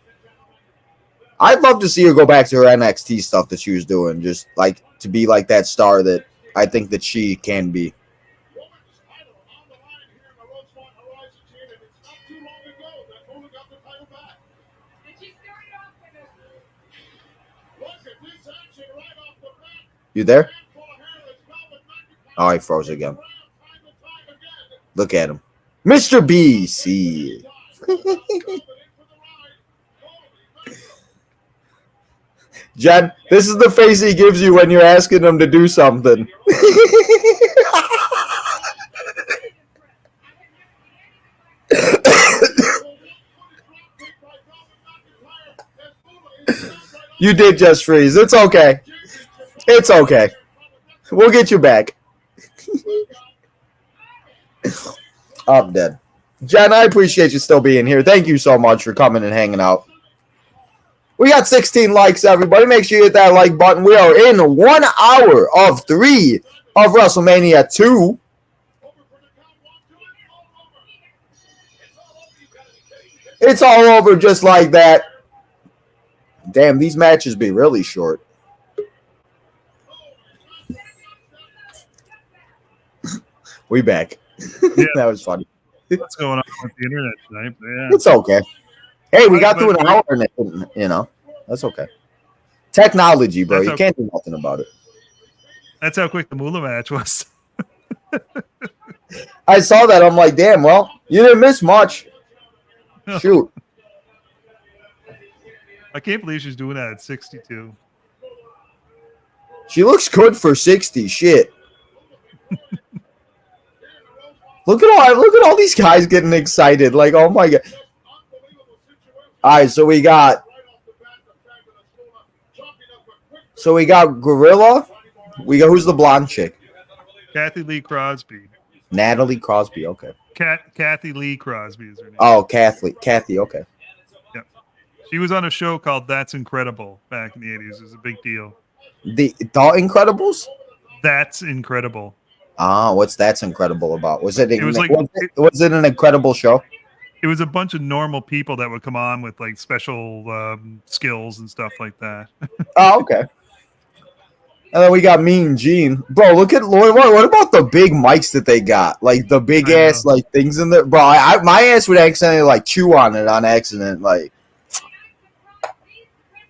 I'd love to see her go back to her NXT stuff that she was doing, just like to be like that star that I think that she can be. You there? Oh, he froze again. Look at him. Mr. BC. Jen, this is the face he gives you when you're asking him to do something. You did just freeze. It's okay. It's okay. We'll get you back. I'm dead. Jen, I appreciate you still being here. Thank you so much for coming and hanging out. We got 16 likes, everybody. Make sure you hit that like button. We are in 1 hour of 3 of WrestleMania 2. It's all over just like that. Damn, these matches be really short. We back. Yeah. That was funny. What's going on with the internet tonight? But yeah. It's okay. Hey, we got through an hour and it, you know, that's okay. Technology, bro. You can't do nothing about it. That's how quick the Moolah match was. I saw that. I'm like, damn, well, you didn't miss much. Shoot. I can't believe she's doing that at 62. She looks good for 60. Shit. Look at all these guys getting excited. Like, oh my god. All right, so we got Gorilla. We got who's the blonde chick? Kathy Lee Crosby. Natalie Crosby. Okay. Kathy Lee Crosby is her name. Oh, Kathy. Okay. Yep. She was on a show called That's Incredible back in the 80s. It was a big deal. The Incredibles? That's Incredible. Ah, what's That's Incredible about? Was it was an incredible show? It was a bunch of normal people that would come on with like special skills and stuff like that. Oh, okay. And then we got Mean Gene. Bro, look at Lloyd. What about the big mics that they got? Like the big ass like things in there. Bro, my ass would accidentally like chew on it on accident. Like.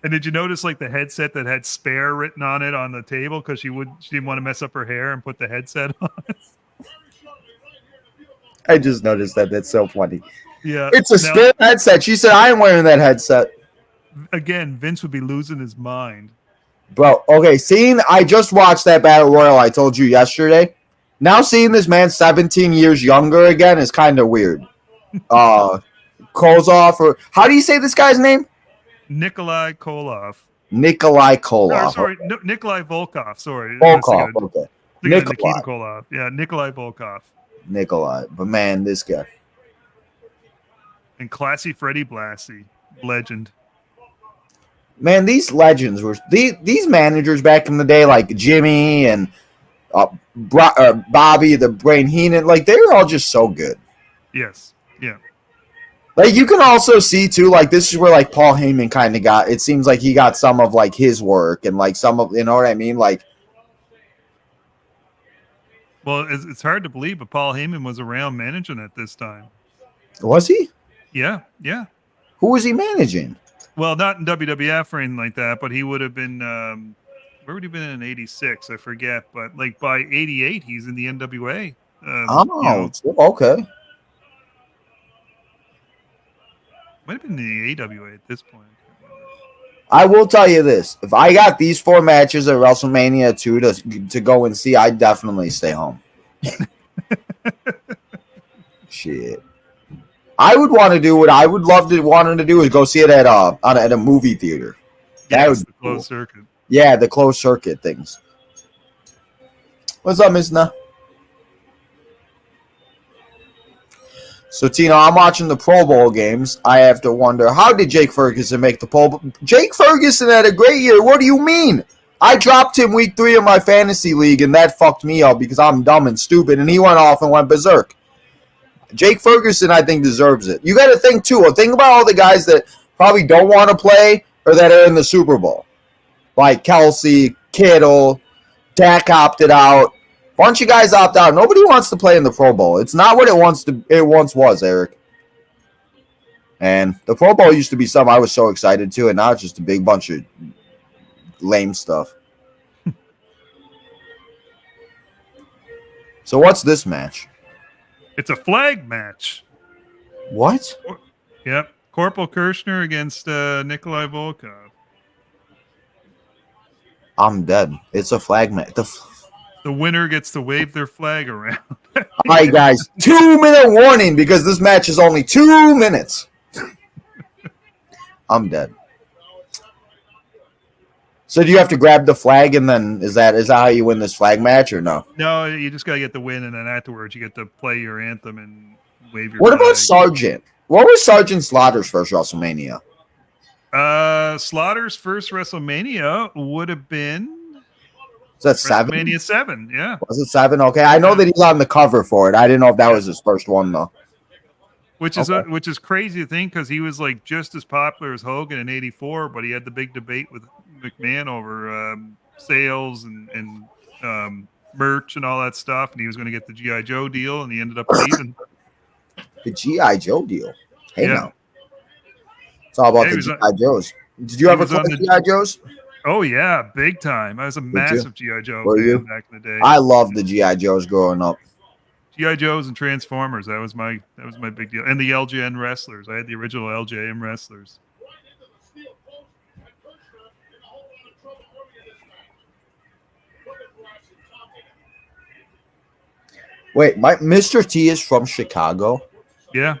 And did you notice like the headset that had spare written on it on the table because she didn't want to mess up her hair and put the headset on? I just noticed that. That's so funny. Yeah. It's a spare headset. She said, I am wearing that headset. Again, Vince would be losing his mind. Bro, okay, I just watched that Battle Royal I told you yesterday. Now seeing this man 17 years younger again is kind of weird. Kozlov, or how do you say this guy's name? Nikolai Koloff. Nikolai Koloff. Oh, sorry, Nikolai Volkov. Sorry. Volkov, okay. Nikolai Koloff. Yeah, Nikolai Volkov. Nikolai. But man, this guy. And Classy Freddie Blassie. Legend. Man, these legends were these managers back in the day, like Jimmy and Bobby, the Brain Heenan, like they were all just so good. Yes. Yeah. Like you can also see too, like this is where like Paul Heyman kind of got. It seems like he got some of like his work and like some of, you know what I mean, like. Well, it's hard to believe, but Paul Heyman was around managing at this time. Was he? Yeah. Yeah. Who was he managing? Well, not in WWF or anything like that, but he would have been. Where would he have been in '86? I forget, but like by '88, he's in the NWA. Okay. Might have been the AWA at this point. I will tell you this: if I got these 4 matches at WrestleMania 2 to go and see, I'd definitely stay home. Shit. I would want to do what I would love to want to do is go see it at a movie theater. That was the closed circuit. Yeah, the closed circuit things. What's up, Miss Na? So, Tino, I'm watching the Pro Bowl games. I have to wonder, how did Jake Ferguson make the Pro Bowl? Jake Ferguson had a great year. What do you mean? I dropped him week 3 of my fantasy league, and that fucked me up because I'm dumb and stupid, and he went off and went berserk. Jake Ferguson, I think, deserves it. You got to think, too. Think about all the guys that probably don't want to play or that are in the Super Bowl. Like Kelsey, Kittle, Dak opted out. Bunch of guys opt out. Nobody wants to play in the Pro Bowl. It's not what it once was, Eric. And the Pro Bowl used to be something I was so excited to, and now it's just a big bunch of lame stuff. So what's this match? It's a flag match. What? Yep. Corporal Kirshner against Nikolai Volkov. I'm dead. It's a flag match. The winner gets to wave their flag around. All right, guys. 2-minute warning because this match is only 2 minutes. I'm dead. So do you have to grab the flag and then is that how you win this flag match or no? No, you just got to get the win, and then afterwards you get to play your anthem and wave your What flag. about Sargent? What was Sergeant Slaughter's first WrestleMania? Slaughter's first WrestleMania would have been Is that 7? WrestleMania 7, yeah. Was it 7? Okay, I know that he's on the cover for it. I didn't know if that was his first one though. Which is crazy to think because he was like just as popular as Hogan in '84, but he had the big debate with McMahon over sales and merch and all that stuff, and he was going to get the GI Joe deal, and he ended up leaving. The GI Joe deal. Hey, Yeah. now it's all about the GI Joes. Did you ever play GI Joes? Oh yeah, big time. I was a massive GI Joe fan back in the day. I loved the GI Joes growing up. GI Joes and Transformers. That was my big deal. And the LJN wrestlers. I had the original LJN wrestlers. Wait, Mr. T is from Chicago? Yeah.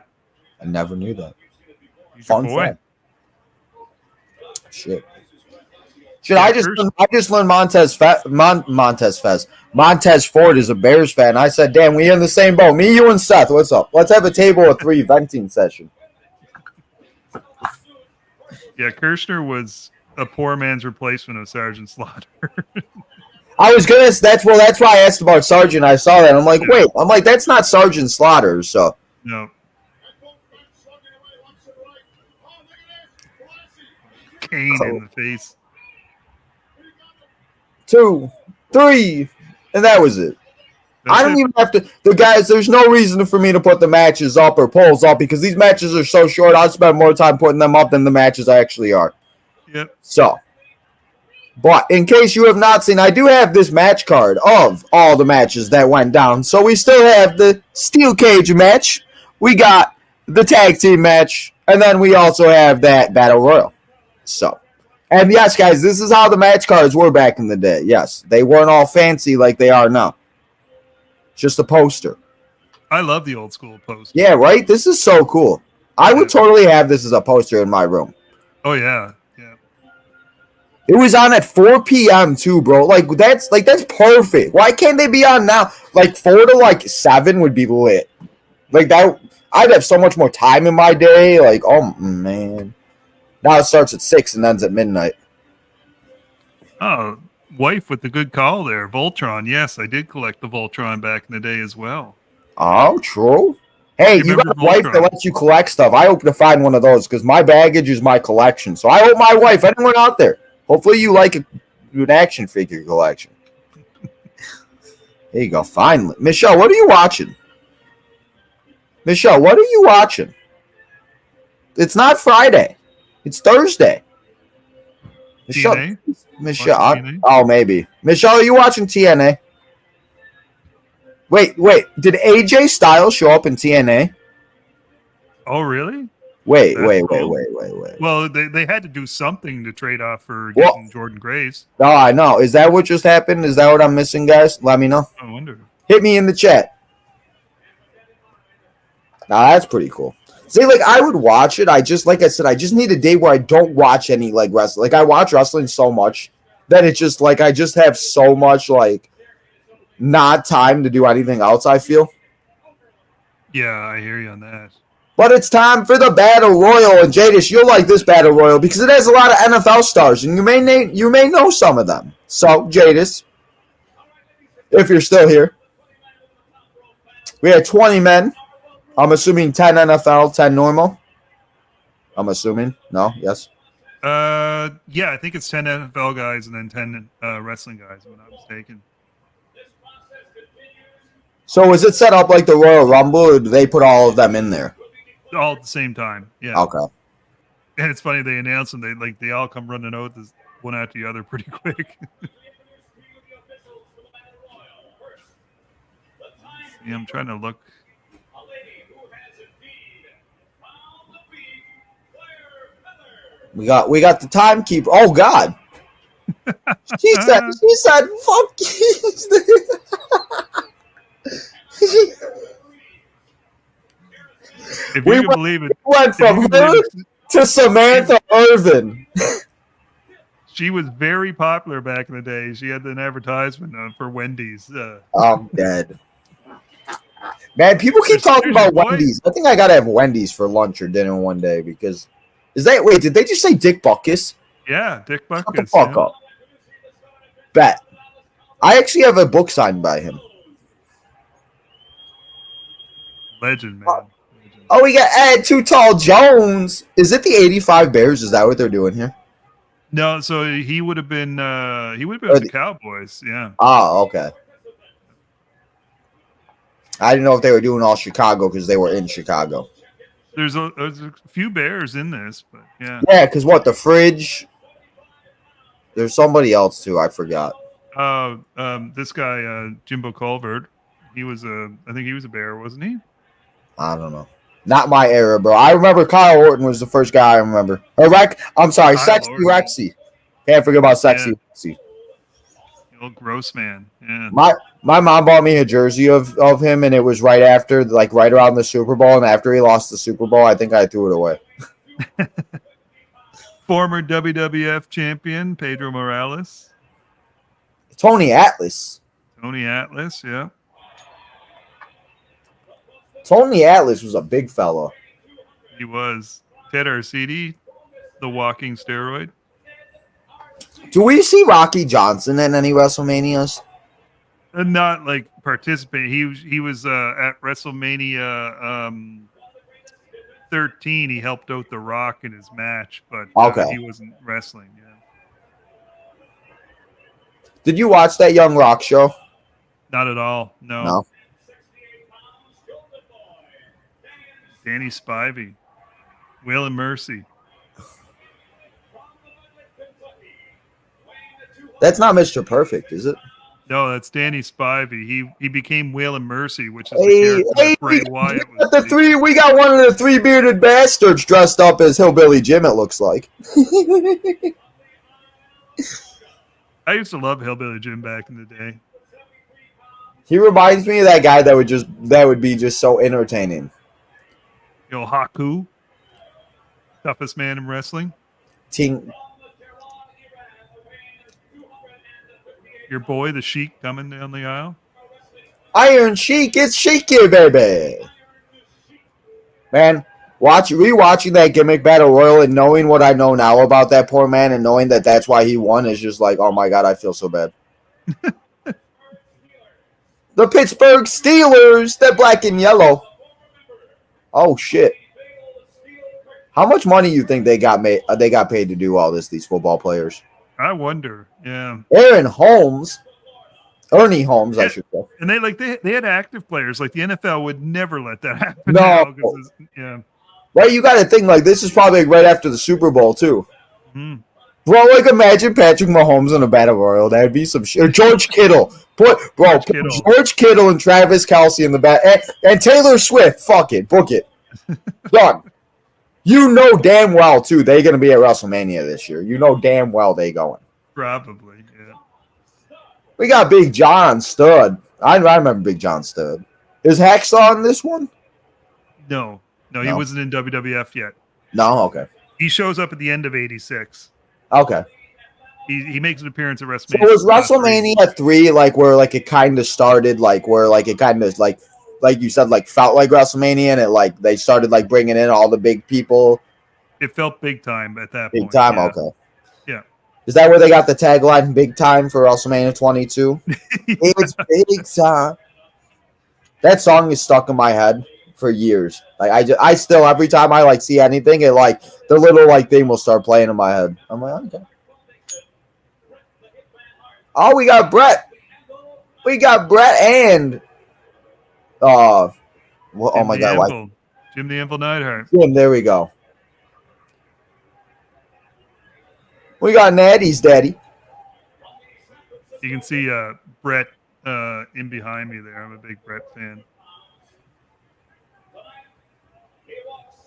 I never knew that. He's Fun your boy. fact. Shit. I just learned Montez Ford is a Bears fan. I said, damn, we in the same boat. Me, you, and Seth. What's up? Let's have a table of 3 venting session. Yeah, Kirshner was a poor man's replacement of Sergeant Slaughter. I was gonna. That's why I asked about Sergeant. I saw that. I'm like, wait. I'm like, that's not Sergeant Slaughter. So no. Cane in the face. 2, 3, and that was it. I don't even have to. The guys, there's no reason for me to put the matches up or polls up because these matches are so short. I'll spend more time putting them up than the matches actually are. Yep. So, but in case you have not seen, I do have this match card of all the matches that went down. So we still have the steel cage match. We got the tag team match, and then we also have that battle royal. So. And yes, guys, this is how the match cards were back in the day. Yes, they weren't all fancy like they are now. Just a poster. I love the old school poster. Yeah, right? This is so cool. I would totally have this as a poster in my room. Oh, yeah. Yeah. It was on at 4 p.m. too, bro. That's perfect. Why can't they be on now? 4 to 7 would be lit. That, I'd have so much more time in my day. Oh, man. Now it starts at 6 and ends at midnight. Oh, wife with the good call there. Voltron. Yes, I did collect the Voltron back in the day as well. Oh, true. Hey, you got a wife that lets you collect stuff. I hope to find one of those because my baggage is my collection. So I hope my wife, anyone out there, hopefully you like an action figure collection. There you go. Finally. Michelle, what are you watching? Michelle, what are you watching? It's not Friday. It's Thursday. TNA? Michelle. Oh, maybe. Michelle, are you watching TNA? Wait. Did AJ Styles show up in TNA? Oh, really? Wait. Well, they had to do something to trade off for getting Jordan Grace. No, I know. Is that what just happened? Is that what I'm missing, guys? Let me know. I wonder. Hit me in the chat. Nah, that's pretty cool. See, I would watch it. Like I said, I just need a day where I don't watch any, wrestling. I watch wrestling so much that it's just, I just have so much, not time to do anything else, I feel. Yeah, I hear you on that. But it's time for the Battle Royal. And, Jadis, you'll like this Battle Royal because it has a lot of NFL stars, and you may know some of them. So, Jadis, if you're still here, we had 20 men. I'm assuming 10 NFL, 10 normal. I'm assuming. No? Yes? Yeah, I think it's 10 NFL guys and then 10 wrestling guys, if I'm not mistaken. So is it set up like the Royal Rumble, or do they put all of them in there? All at the same time, yeah. Okay. And it's funny, they announce them, they all come running out one after the other pretty quick. Yeah, I'm trying to look. We got the timekeeper. Oh God. She said fuck you. If We you can believe it, went if you from can believe her it, to Samantha Irvin. she was very popular back in the day. She had an advertisement for Wendy's. I'm dead. Man, people keep talking There's your about boy. Wendy's. I think I gotta have Wendy's for lunch or dinner one day because did they just say Dick Butkus? Yeah, Dick Shut the Butkus. fuck Yeah. up. Bet. I actually have a book signed by him. Legend, man. Legend. Oh, we got Ed Too Tall Jones. Is it the 85 Bears? Is that what they're doing here? No, so he would have been with the Cowboys. Yeah. Ah, okay. I didn't know if they were doing all Chicago because they were in Chicago. There's a few Bears in this, but yeah. Yeah, because what, the fridge? There's somebody else too. I forgot. This guy, Jimbo Colvert, I think he was a Bear, wasn't he? I don't know. Not my era, bro. I remember Kyle Orton was the first guy I remember. I'm sorry, Kyle Sexy Orton. Rexy. Can't forget about Sexy Rexy. The old gross man. Yeah. My mom bought me a jersey of him, and it was right after, like right around the Super Bowl, and after he lost the Super Bowl, I think I threw it away. Former WWF champion Pedro Morales. Tony Atlas. Tony Atlas, yeah. Tony Atlas was a big fella. He was. Ted Arcidi, the walking steroid. Do we see Rocky Johnson in any WrestleManias? Not like participate. He was at WrestleMania 13. He helped out The Rock in his match, but he wasn't wrestling. Yeah. Did you watch that Young Rock show? Not at all. No. Danny Spivey, Will and Mercy. That's not Mr. Perfect, is it? No, that's Danny Spivey. He became Will and Mercy, which is the character that Bray Wyatt was. We got one of the three bearded bastards dressed up as Hillbilly Jim, it looks like. I used to love Hillbilly Jim back in the day. He reminds me of that guy that would be just so entertaining. You know, Haku, toughest man in wrestling. Ting. Your boy, the Sheik, coming down the aisle. Iron Sheik, it's Sheiky, baby. Man, rewatching that gimmick battle royal and knowing what I know now about that poor man and knowing that that's why he won is just like, oh my God, I feel so bad. The Pittsburgh Steelers, they're black and yellow. Oh shit! How much money you think they got paid to do all this? These football players. I wonder. Yeah. Ernie Holmes, I should say. And they had active players. Like the NFL would never let that happen. No. Yeah. Right, you got to think like this is probably right after the Super Bowl too. Mm-hmm. Bro, like imagine Patrick Mahomes in a battle royal. That'd be some shit. Or George Kittle. Put George Kittle and Travis Kelce in the back. And Taylor Swift. Fuck it. Book it. Done. You know damn well, too, they're going to be at WrestleMania this year. You know damn well they going. Probably, yeah. We got Big John Studd. I remember Big John Studd. Is Hacksaw in this one? No, he wasn't in WWF yet. No? Okay. He shows up at the end of 86. Okay. He makes an appearance at WrestleMania. So was WrestleMania 3 like where like it kind of started, like where like it kind of like you said, like felt like WrestleMania, and it like they started like bringing in all the big people? It felt big time at that big point. Big time, yeah. Okay. Yeah. Is that where they got the tagline "Big Time" for WrestleMania 22? It's big time. That song is stuck in my head for years. Like I still every time I like see anything, it like the little like thing will start playing in my head. I'm like, okay. Oh, we got Brett. We got Brett and oh my God, like Jim the Anvil Neidhart. Jim, there we go. We got Natty's daddy. You can see Brett in behind me there. I'm a big Brett fan.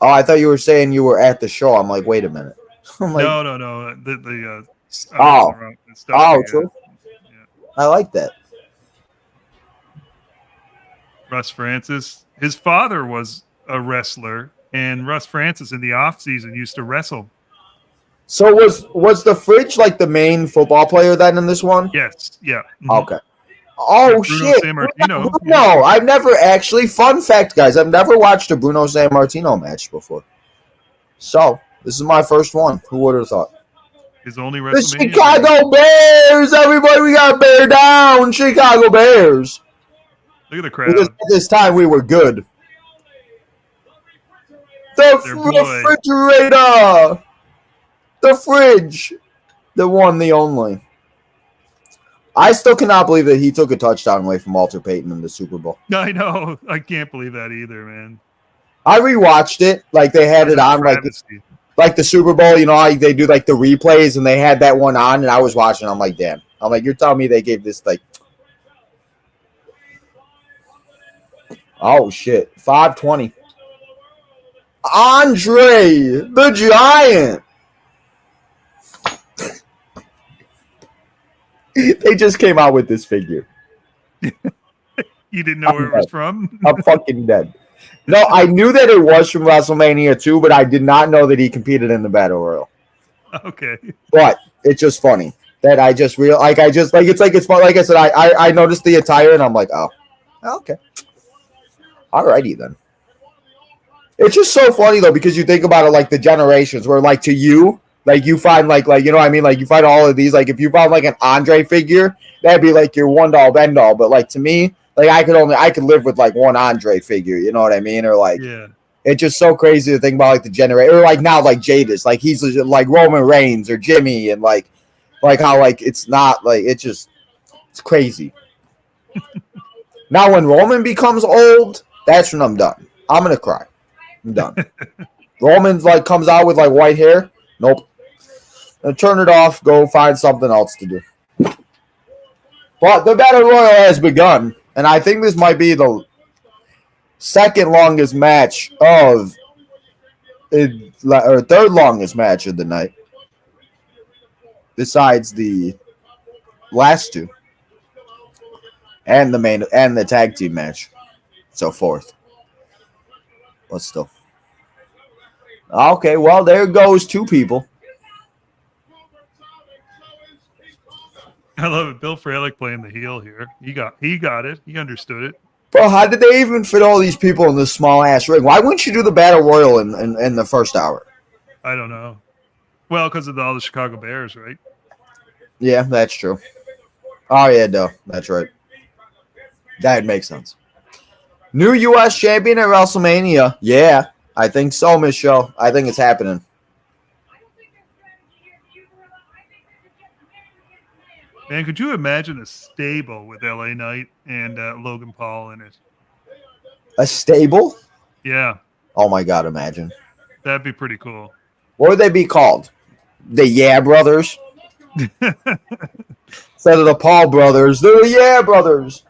Oh, I thought you were saying you were at the show. I'm like, wait a minute. I'm like, No. Oh. the stuffy, True. yeah. I like that. Russ Francis. His father was a wrestler, and Russ Francis in the off season used to wrestle. So was the Fridge like the main football player then in this one? Yes, yeah. Mhm. Okay. Oh Bruno shit! Sammartino. No, I've never actually. Fun fact, guys, I've never watched a Bruno Sammartino match before. So this is my first one. Who would have thought? His only The WrestleMania. Chicago Bears, everybody, we got bear down. Chicago Bears. Look at the crowd. Because at this time we were good. The Their boy. refrigerator. The Fridge. The one, the only. I still cannot believe that he took a touchdown away from Walter Payton in the Super Bowl. I know. I can't believe that either, man. I rewatched it. Like they had it on like the Super Bowl, you know, how they do like the replays and they had that one on and I was watching. I'm like, damn. I'm like, you're telling me they gave this like, oh shit, 520. Andre the Giant. They just came out with this figure. You didn't know where it was from? I'm fucking dead. No, I knew that it was from WrestleMania 2, but I did not know that he competed in the Battle Royal. Okay. But it's just funny that I just it's fun. Like I said, I noticed the attire and I'm like, oh, okay. Alrighty then. It's just so funny though, because you think about it like the generations where like to you, like you find like you know what I mean? Like you find all of these, like if you found like an Andre figure, that'd be like your one all end all. But like to me, like I could live with like one Andre figure, you know what I mean? Or like Yeah. It's just so crazy to think about like the generation, or like now like Jadis, like he's like Roman Reigns or Jimmy, and like how like it's not like it's crazy. Now when Roman becomes old, that's when I'm done. I'm gonna cry. I'm done. Roman's like comes out with like white hair. Nope. Turn it off. Go find something else to do. But the Battle Royal has begun, and I think this might be the second longest match of it, or third longest match of the night, besides the last two, and the main and the tag team match. So fourth, but still. Okay, well there goes two people. I love it. Bill Fralick playing the heel here. He got it. He understood it. Bro, how did they even fit all these people in this small ass ring? Why wouldn't you do the Battle Royal in the first hour? I don't know. Well, because of all the Chicago Bears, right? Yeah, that's true. Oh yeah, no, that's right. That makes sense. New U.S. champion at WrestleMania. Yeah, I think so, Michelle. I think it's happening. Man, could you imagine a stable with LA Knight and Logan Paul in it? A stable? Yeah. Oh my God, imagine. That'd be pretty cool. What would they be called? The Yeah Brothers? Instead of the Paul Brothers, they're the Yeah Brothers.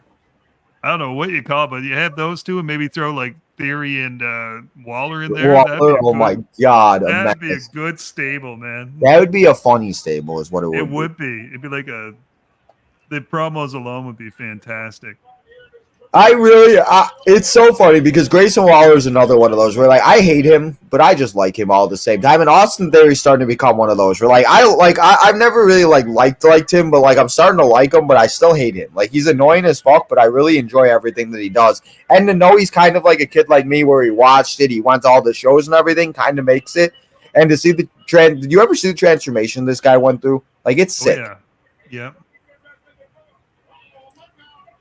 I don't know what you call it, but you have those two and maybe throw like Theory and Waller in there. Waller, oh my God. That'd be a good stable, man. That would be a funny stable is what it would be. It would be. It'd be like the promos alone would be fantastic. It's so funny because Grayson Waller is another one of those where like I hate him, but I just like him all at the same time. And Austin Theory's starting to become one of those where like I've never really liked him, but like I'm starting to like him, but I still hate him. Like he's annoying as fuck, but I really enjoy everything that he does. And to know he's kind of like a kid like me where he watched it, he went to all the shows and everything, kind of makes it. And to see the trend, did you ever see the transformation this guy went through? Like it's sick. Oh, yeah.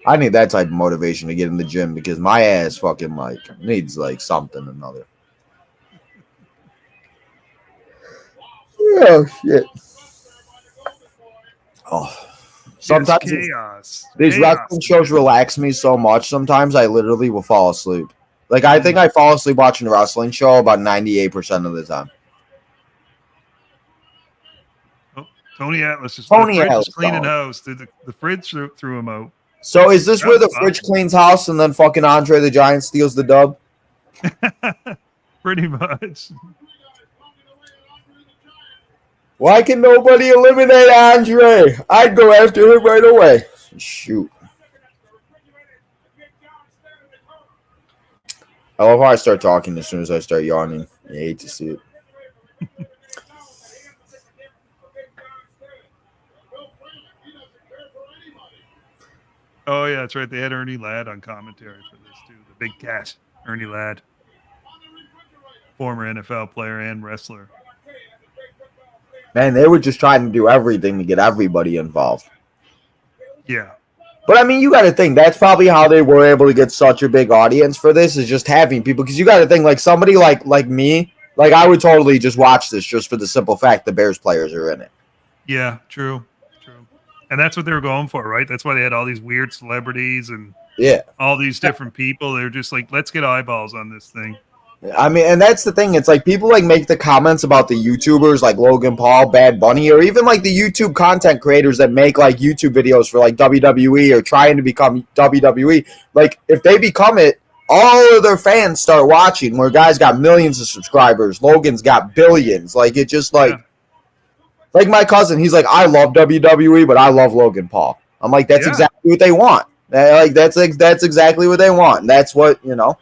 I need that type of motivation to get in the gym because my ass fucking like needs like something or another. Oh shit. Oh. Sometimes chaos. These wrestling shows relax me so much. Sometimes I literally will fall asleep. Like I think I fall asleep watching a wrestling show about 98% of the time. Oh, Tony Atlas is cleaning house. The fridge threw him out. So is this where the fridge cleans house and then fucking Andre the Giant steals the dub? Pretty much. Why can nobody eliminate Andre? I'd go after him right away. Shoot. I love how I start talking as soon as I start yawning. I hate to see it. Oh, yeah, that's right. They had Ernie Ladd on commentary for this, too. The big cat, Ernie Ladd. Former NFL player and wrestler. Man, they were just trying to do everything to get everybody involved. Yeah. But, I mean, you got to think, that's probably how they were able to get such a big audience for this, is just having people. Because you got to think, like, somebody like me, like, I would totally just watch this just for the simple fact the Bears players are in it. Yeah, true. And that's what they were going for, right? That's why they had all these weird celebrities and all these different people. They're just like, let's get eyeballs on this thing. I mean, and that's the thing. It's like people like make the comments about the YouTubers like Logan Paul, Bad Bunny, or even like the YouTube content creators that make like YouTube videos for like WWE or trying to become WWE. Like if they become it, all of their fans start watching. Where guys got millions of subscribers, Logan's got billions. Like it just like. Yeah. Like my cousin, he's like, I love WWE, but I love Logan Paul. I'm like, that's exactly what they want. That's exactly what they want. And that's what, you know.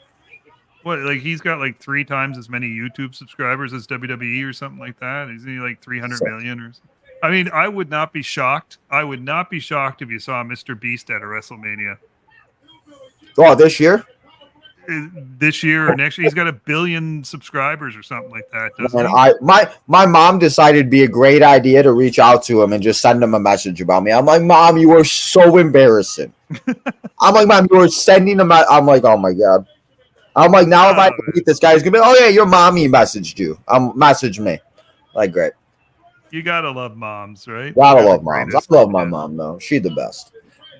What, like he's got like 3 times as many YouTube subscribers as WWE or something like that? Isn't he like 300 million or something? I mean, I would not be shocked. I would not be shocked if you saw Mr. Beast at a WrestleMania. Oh, this year? This year or next year, he's got 1 billion subscribers or something like that. And my mom decided it'd be a great idea to reach out to him and just send him a message about me. I'm like, Mom, you are so embarrassing. I'm like, Mom, you are sending him. I'm like, oh my god. I'm like, now if I meet this guy, he's gonna be, oh yeah, your mommy messaged you. Message me. Like, great. You gotta love moms, right? Gotta love moms. I love my mom though. She's the best.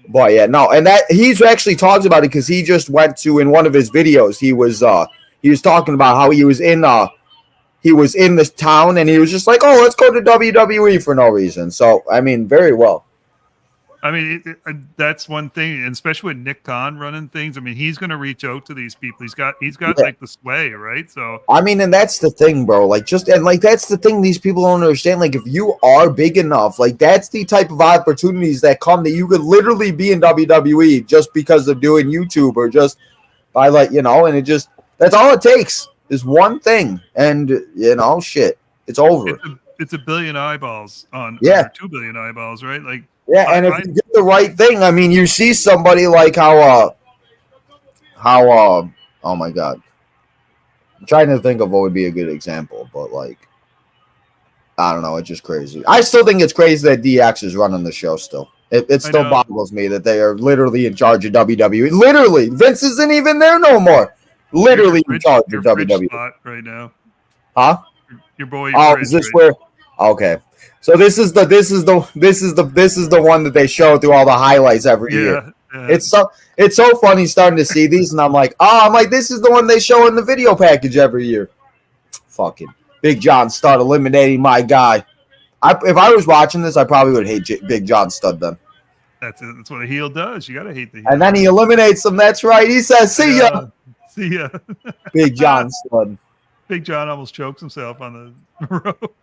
But yeah, no, and that he's actually talks about it because he just went to in one of his videos. He was talking about how he was in this town and he was just like, oh, let's go to WWE for no reason. So I mean, very well. I mean, that's one thing, and especially with Nick Khan running things. I mean, he's going to reach out to these people. He's got like the sway, right? So I mean, and that's the thing, bro. Like, that's the thing. These people don't understand. Like, if you are big enough, like, that's the type of opportunities that come that you could literally be in WWE just because of doing YouTube or just by like, you know, and it just that's all it takes is one thing, and you know, shit, it's over. It's 1 billion eyeballs on 2 billion eyeballs, right? Like. Yeah, and if you get the right thing, I mean, you see somebody like how oh my god, I'm trying to think of what would be a good example, but like, I don't know, it's just crazy. I still think it's crazy that DX is running the show still. It still boggles me that they are literally in charge of WWE. Literally, Vince isn't even there no more. Literally in charge of WWE right now. Huh? Your boy. Is this where? Okay. So this is the one that they show through all the highlights every year. Yeah. It's so funny starting to see these, and I'm like, this is the one they show in the video package every year. Fucking Big John Studd eliminating my guy. If I was watching this, I probably would hate Big John Studd then. That's what a heel does. You gotta hate the heel. And then he eliminates him. That's right. He says, "See ya." See ya. Big John Studd. Big John almost chokes himself on the rope.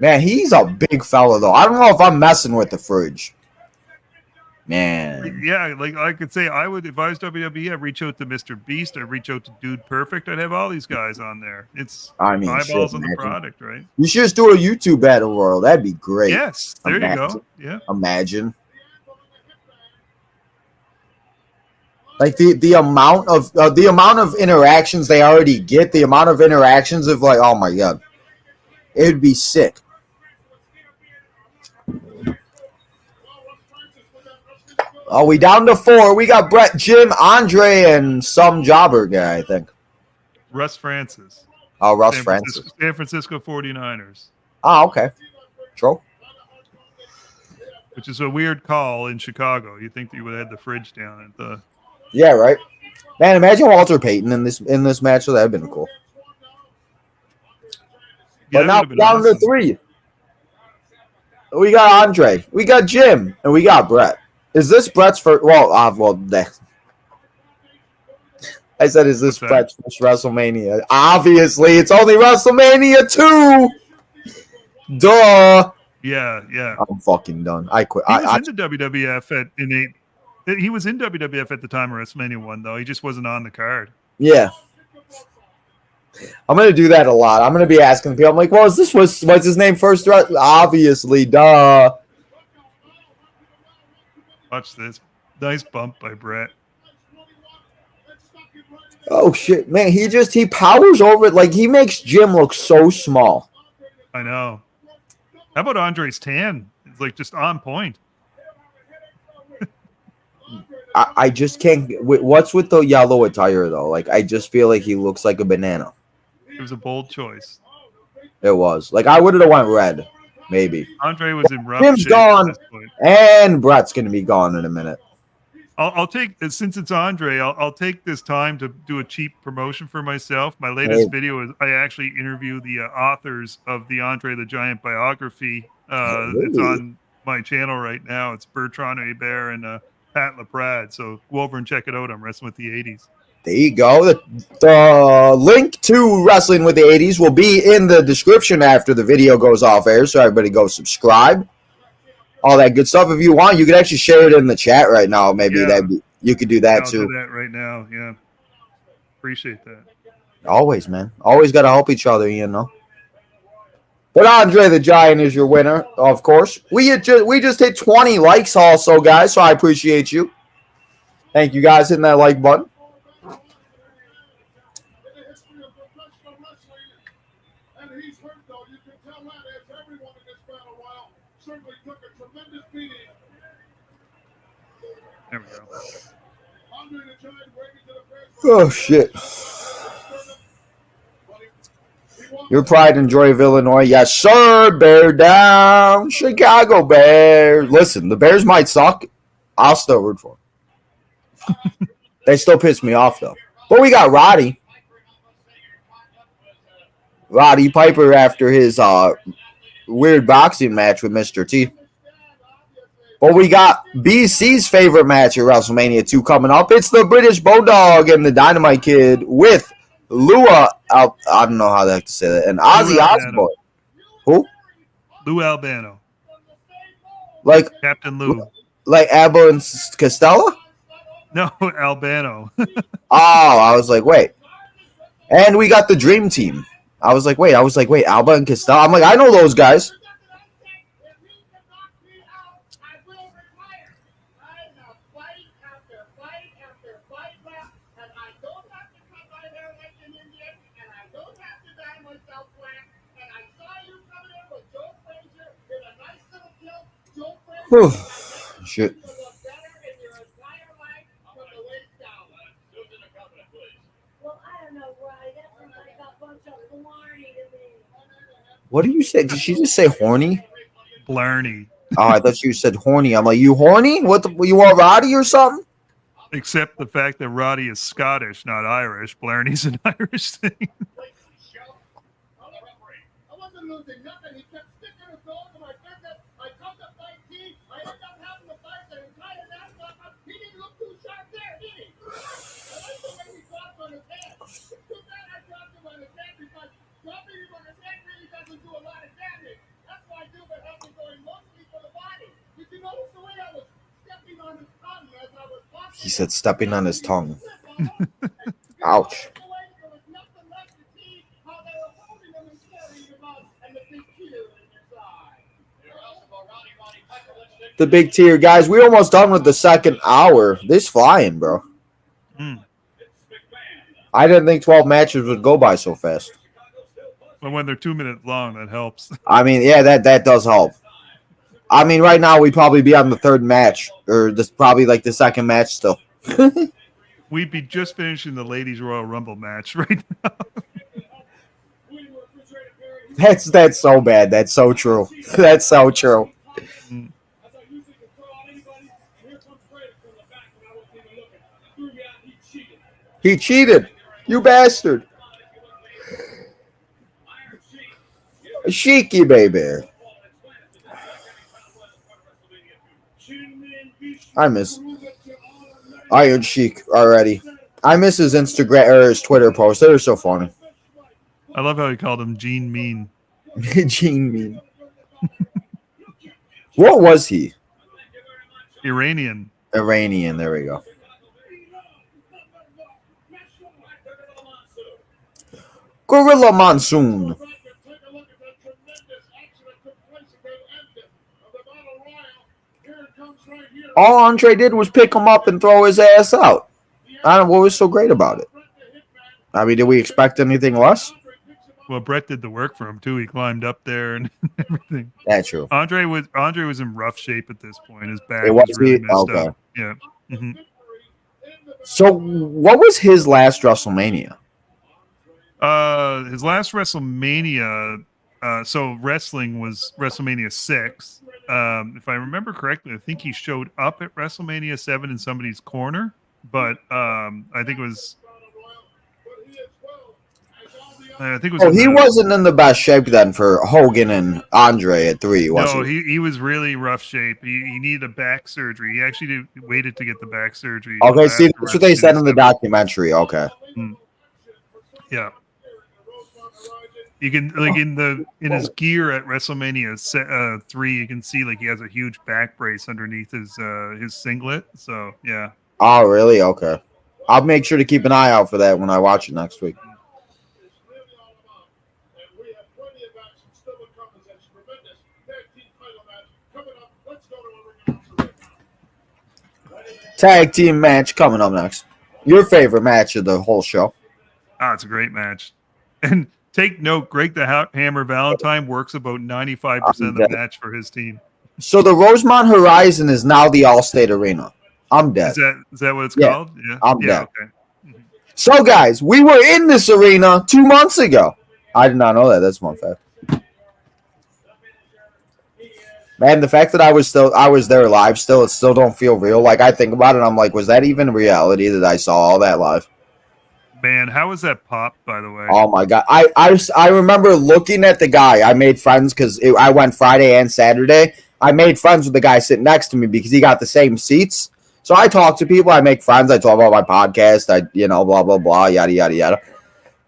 Man, he's a big fella, though. I don't know if I'm messing with the fridge. Man. Yeah, like I could say I would, if I was WWE, I'd reach out to Mr. Beast. I'd reach out to Dude Perfect. I'd have all these guys on there. It's eyeballs on the product, right? You should just do a YouTube battle royal. That'd be great. Yes, there you go. Yeah. Imagine. Like the amount of interactions they already get, the amount of interactions of like, oh my god. It'd be sick. Oh, we down to 4. We got Brett, Jim, Andre, and some jobber guy, I think. Russ Francis. Oh, Russ Francis. San Francisco 49ers. Oh, okay. True. Which is a weird call in Chicago. You think that you would have had the fridge down at the... Yeah, right. Man, imagine Walter Payton in this match. So that'd been cool. But now down to 3. We got Andre, we got Jim, and we got Brett. Is this Brett's first? I said, is this Brett's first WrestleMania? Obviously, it's only WrestleMania 2. Duh. Yeah. I'm fucking done. I quit. He was in the WWF he was in WWF at the time of WrestleMania 1, though. He just wasn't on the card. Yeah. I'm gonna do that a lot. I'm gonna be asking people. I'm like, well, what's his name first? Obviously, duh. Watch this. Nice bump by Brett. Oh shit, man! He powers over it. Like, he makes Jim look so small. I know. How about Andre's tan? It's like just on point. I just can't. What's with the yellow attire though? Like, I just feel like he looks like a banana. It was a bold choice. It was. Like, I would have went red, maybe. Andre was in rough Jim's shape gone, at this point. and Brett's gonna be gone in a minute. I'll take, since it's Andre, I'll take this time to do a cheap promotion for myself. My latest video is I actually interview the authors of the Andre the Giant biography. It's on my channel right now. It's Bertrand Hebert and Pat LaPrade. So go over and check it out. I'm wrestling with the 80s. There you go. The link to Wrestling with the 80s will be in the description after the video goes off air. So everybody go subscribe. All that good stuff. If you want, you could actually share it in the chat right now. Maybe you could do that I'll too. do that right now. Yeah. Appreciate that. Always, man. Always got to help each other, you know. But Andre the Giant is your winner, of course. We just hit 20 likes also, guys, so I appreciate you. Thank you, guys, hitting that like button. There we go. Oh, shit. Your pride and joy of Illinois. Yes, sir. Bear down. Chicago Bears. Listen, the Bears might suck. I'll still root for them. They still piss me off, though. But we got Roddy Piper after his weird boxing match with Mr. T. But we got BC's favorite match at WrestleMania 2 coming up. It's the British Bulldog and the Dynamite Kid with Lua. I don't know how the heck to say that. And Ozzy Osbourne. Who? Lou Albano. Like Captain Lou. Like Abba and Costello? No, Albano. I was like, wait. And we got the Dream Team. I was like, wait, Alba and Costello. I'm like, I know those guys. Whew. Shit. What did you say? Did she just say horny? Blarney. Oh, I thought you said horny. I'm like, you horny? You want Roddy or something? Except the fact that Roddy is Scottish, not Irish. Blarney's an Irish thing. He said stepping on his tongue. Ouch. The big tier, guys. We're almost done with the second hour. This flying, bro. I didn't think 12 matches would go by so fast. But when they're 2 minutes long, that helps. I mean, yeah, that does help. I mean, right now we'd probably be on the third match, or probably like the second match still. We'd be just finishing the Ladies Royal Rumble match right now. That's so bad. That's so true. That's so true. He cheated. You bastard. Sheiky, baby. I miss Iron Sheik already. I miss his Instagram or his Twitter posts. They're so funny. I love how he called him Gene Mean. Gene Mean. What was he? Iranian. Iranian. There we go. Gorilla Monsoon. All Andre did was pick him up and throw his ass out. I don't know what was so great about it. I mean, did we expect anything less? Well, Brett did the work for him too. He climbed up there and everything. That's true. Andre was in rough shape at this point. His back It was was really he? messed Okay. up. Yeah. hmm So, what was his last WrestleMania? His last WrestleMania. So wrestling was WrestleMania 6. If I remember correctly, I think he showed up at WrestleMania 7 in somebody's corner, but I think it was. I think it was. Oh, he wasn't in the best shape then for Hogan and Andre at 3, was No, he? he was really rough shape. He needed a back surgery. He actually waited to get the back surgery. Okay, see, that's afterwards what they to said do in the stuff. documentary. Okay. Yeah. You can in his gear at WrestleMania 3, you can see like he has a huge back brace underneath his singlet. So yeah. Oh, really? Okay. I'll make sure to keep an eye out for that when I watch it next week. Tag team match coming up next. Your favorite match of the whole show? It's a great match. And take note, Greg the Hammer Valentine works about 95% of the match for his team. So the Rosemont Horizon is now the Allstate Arena. I'm dead. Is that what it's Yeah, called? Yeah. I'm dead. Okay. So, guys, we were in this arena 2 months ago. I did not know that. That's one fact. Man, the fact that I was there live still, it still don't feel real. Like, I think about it, I'm like, was that even reality that I saw all that live? Man, how was that pop, by the way? Oh, my God. I remember looking at the guy. I made friends because I went Friday and Saturday. I made friends with the guy sitting next to me because he got the same seats. So I talk to people. I make friends. I talk about my podcast. Blah, blah, blah, yada, yada, yada.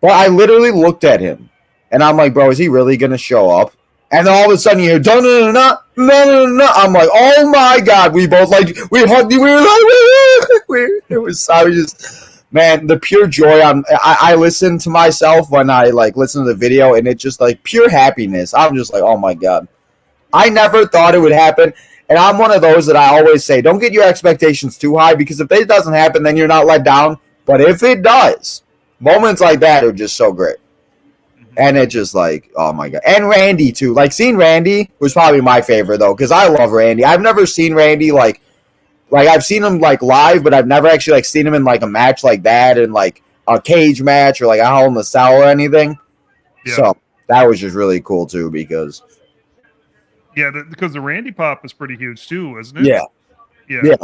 But I literally looked at him, and I'm like, bro, is he really going to show up? And then all of a sudden you hear, no. I'm like, oh, my God. We both we hugged. We were like, I was just, man, the pure joy. I listen to myself when I, listen to the video, and it's just, pure happiness. I'm just like, oh, my God. I never thought it would happen. And I'm one of those that I always say, don't get your expectations too high, because if it doesn't happen, then you're not let down. But if it does, moments like that are just so great. And it just oh my God. And Randy too. Seeing Randy was probably my favorite though, because I love Randy. I've never seen Randy like I've seen him live, but I've never actually seen him in a match like that, and a cage match or a Hell in the Cell or anything. Yeah. So that was just really cool too, because because the Randy pop was pretty huge too, wasn't it? Yeah.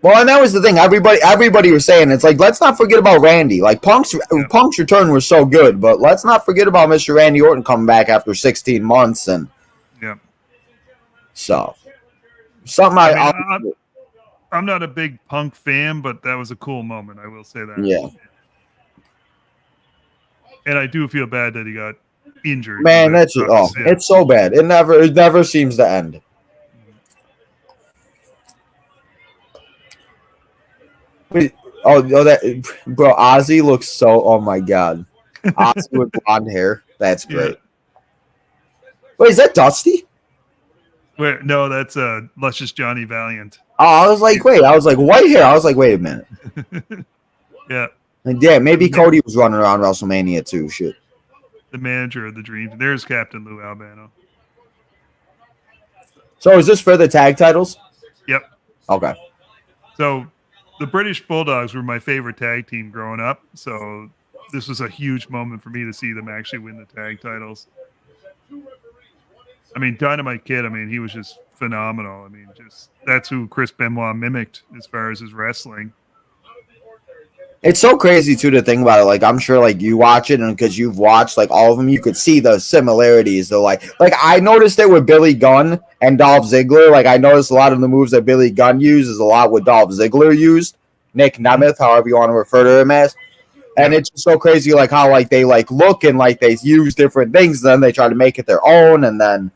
Well, and that was the thing. Everybody was saying, it's let's not forget about Randy. Punk's return was so good, but let's not forget about Mr. Randy Orton coming back after 16 months. And so something I'm not a big Punk fan, but that was a cool moment. I will say that. Yeah. And I do feel bad that he got injured. Man, it's so bad. It never seems to end. Wait, that bro, Ozzy looks so. Oh my God, Ozzy with blonde hair. That's great. Yeah. Wait, is that Dusty? Wait, no, that's Luscious Johnny Valiant. Oh, I was like, wait, white hair. I was like, wait a minute. Yeah, maybe Cody was running around WrestleMania too. Shit. The manager of the Dream. There's Captain Lou Albano. So is this for the tag titles? Yep. Okay. So the British Bulldogs were my favorite tag team growing up. So this was a huge moment for me to see them actually win the tag titles. I mean, Dynamite Kid, he was just phenomenal. That's who Chris Benoit mimicked as far as his wrestling. It's so crazy too to think about it. I'm sure you watch it, and because you've watched all of them, you could see the similarities. Though, I noticed it with Billy Gunn and Dolph Ziggler. I noticed a lot of the moves that Billy Gunn uses a lot what Dolph Ziggler used. Nick Nemeth, however you want to refer to him as. And it's just so crazy how they look and they use different things, and then they try to make it their own, and then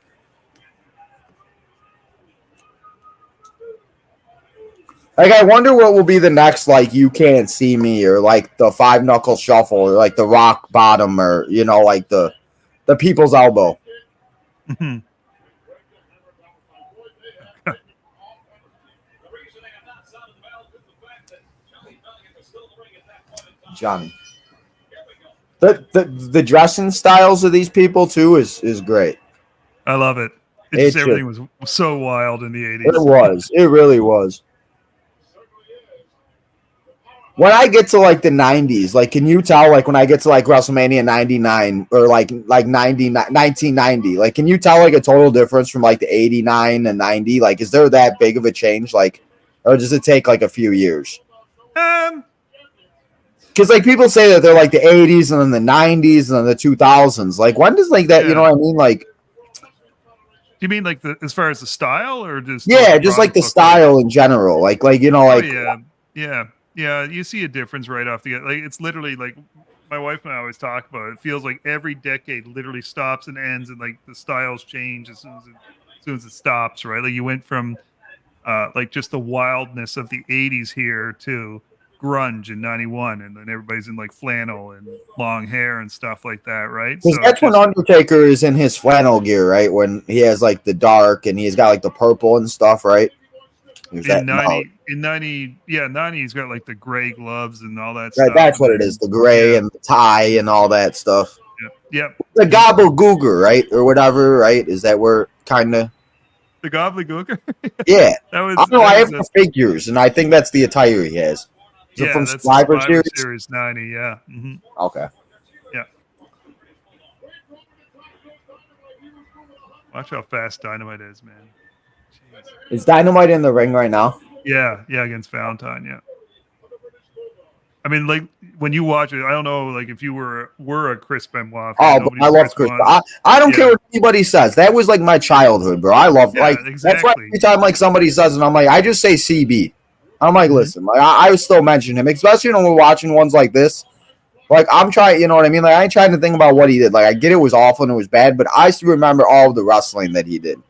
Like, I wonder what will be the next, like, You Can't See Me, or like the Five Knuckle Shuffle, or like the Rock Bottom, or like the People's Elbow. Johnny. The dressing styles of these people too is great. I love it. Everything was so wild in the 80s. It was. It really was. When I get to like the 90s, like, can you tell, like, when I get to like WrestleMania 99 or like 1990, like, can you tell like a total difference from like the 89 and 90? Like, is there that big of a change? Like, or does it take like a few years? Because like people say that they're like the 80s and then the 90s and then the 2000s. Like, when does like that, you know what I mean? Like, you mean like as far as the style, or just just like the style in general? Like like yeah, you see a difference right off the get. Like, it's literally like my wife and I always talk about it. It feels like every decade literally stops and ends, and like the styles change as soon as it stops, right? Like, you went from like just the wildness of the 80s here to grunge in 91, and then everybody's in like flannel and long hair and stuff like that, right? So that's when Undertaker is in his flannel gear, right? When he has like the dark and he's got like the purple and stuff, right? In 90, he's got like the gray gloves and all that right, stuff. That's what it is, the gray and the tie and all that stuff. Yep. The Gobblegooger, right? Or whatever, right? Is that where kind of... The Gobblegooger? Yeah. I don't know, I have the figures, and I think that's the attire he has. Is it from Survivor Series 90, yeah. Mm-hmm. Okay. Yeah. Watch how fast Dynamite is, man. Jeez. Is Dynamite in the ring right now? Yeah, against Valentine, yeah. I mean, like, when you watch it, I don't know, like, if you were a Chris Benoit fan. Oh, but I love Chris. I don't care what anybody says. That was like my childhood, bro. I love exactly. That's why every time like somebody says it, I'm like, I just say CB. I'm like, listen, like, I still mention him, especially when we're watching ones like this. Like, I'm trying, you know what I mean? Like, I ain't trying to think about what he did. Like, I get it was awful and it was bad, but I still remember all of the wrestling that he did.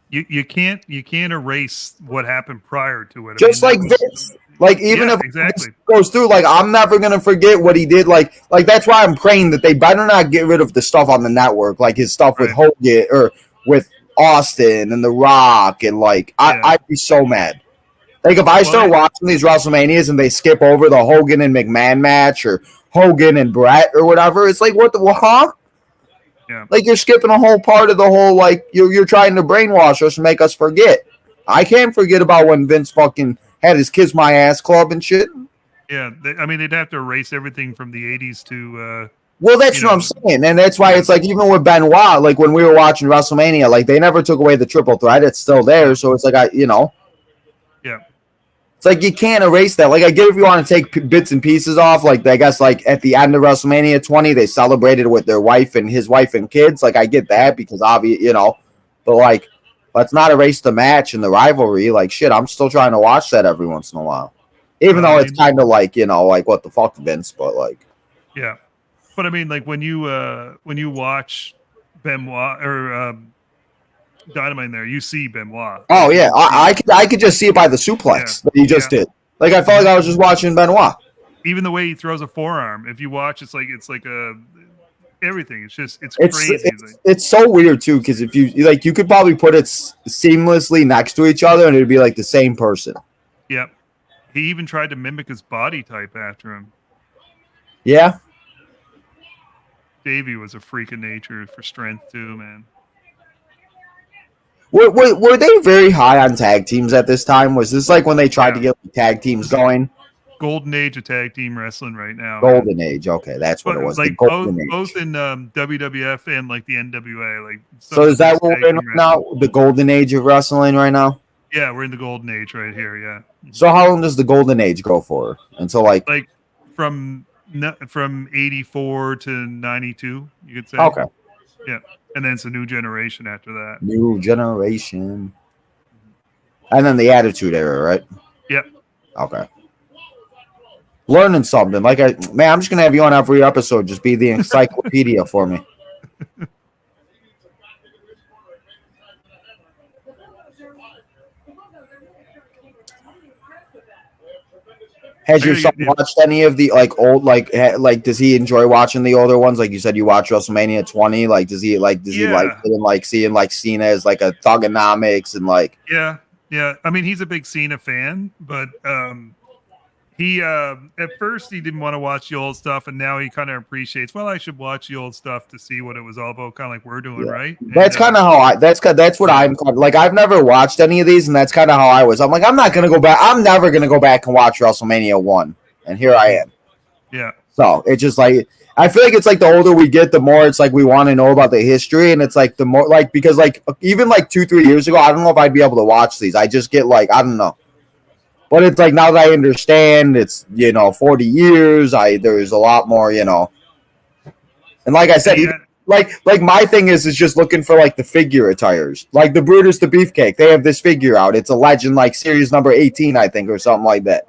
You can't erase what happened prior to it. Just like Vince. Like, even if it goes through, like, I'm never gonna forget what he did. Like that's why I'm praying that they better not get rid of the stuff on the network, like his stuff with Hogan or with Austin and The Rock, and like I'd be so mad. Like, if I start watching these WrestleManias and they skip over the Hogan and McMahon match or Hogan and Brett or whatever, it's like, what the huh? Yeah. Like, you're skipping a whole part of the whole, like, you're trying to brainwash us and make us forget. I can't forget about when Vince fucking had his Kiss My Ass Club and shit. Yeah, I mean, they'd have to erase everything from the 80s to... well, that's what I'm saying, and that's why it's like, even with Benoit, like, when we were watching WrestleMania, like, they never took away the triple threat. It's still there, so it's like, Yeah. It's like, you can't erase that. Like, I get if you want to take bits and pieces off. Like, I guess, like, at the end of WrestleMania 20, they celebrated with their wife and his wife and kids. Like, I get that because, obviously, but, like, let's not erase the match and the rivalry. Like, shit, I'm still trying to watch that every once in a while. Even though it's kind of like, like, what the fuck, Vince, but, like. Yeah. But, I mean, like, when you watch Benoit or Dynamite in there, you see Benoit. Oh, yeah. I could just see it by the suplex that he just did. Like, I felt like I was just watching Benoit. Even the way he throws a forearm, if you watch, it's like a everything. It's crazy. It's so weird too, because if you could probably put it seamlessly next to each other and it'd be like the same person. Yep. He even tried to mimic his body type after him. Yeah. Davey was a freak of nature for strength too, man. Were they very high on tag teams at this time? Was this like when they tried to get tag teams going? Golden age of tag team wrestling right now. Golden age, okay, that's what it was. Like both in WWF and like the NWA. Like, so is that what we're in now? The golden age of wrestling right now? Yeah, we're in the golden age right here. Yeah. So how long does the golden age go for? Until like from 84 to 92, you could say. Okay. Yeah, and then it's a new generation after that. New generation. And then the Attitude Era, right? Yep. Okay. Learning something. Like, I'm just gonna have you on every episode. Just be the encyclopedia for me. Has your son watched any of the like old like does he enjoy watching the older ones? Like you said, you watch WrestleMania 20. Like does he like it and like seeing like Cena as like a Thugonomics and like yeah. I mean, he's a big Cena fan, but he at first he didn't want to watch the old stuff, and now he kind of appreciates. Well, I should watch the old stuff to see what it was all about, kind of like we're doing, right? That's kind of how that's what I'm like. I've never watched any of these, and that's kind of how I was. I'm like, I'm not gonna go back. I'm never gonna go back and watch WrestleMania 1, and here I am. Yeah. So it's just like I feel like it's like the older we get, the more it's like we want to know about the history, and it's like the more like because like even like 2-3 years ago, I don't know if I'd be able to watch these. I just get like I don't know. But it's like now that I understand, it's 40 years. There's a lot more, and like I said, like my thing is just looking for like the figure attires, like the Brutus the Beefcake. They have this figure out. It's a legend, like series number 18, I think, or something like that.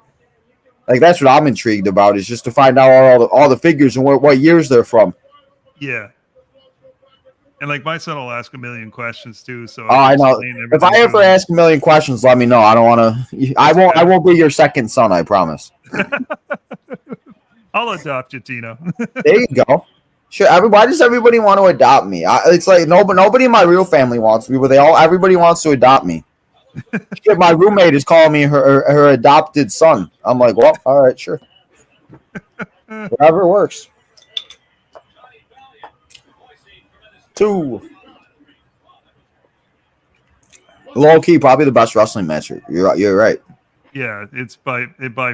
Like that's what I'm intrigued about is just to find out all the figures and what years they're from. Yeah. And like my son will ask a million questions too. So I know. If I ever ask a million questions, let me know. I don't want to. I won't be your second son. I promise. I'll adopt you, Tino. There you go. Sure. Why does everybody want to adopt me? It's like nobody in my real family wants me, but everybody wants to adopt me. Shit, my roommate is calling me her adopted son. I'm like, well, all right, sure. Whatever works. 2. Low key, probably the best wrestling match. You're right. Yeah, it's by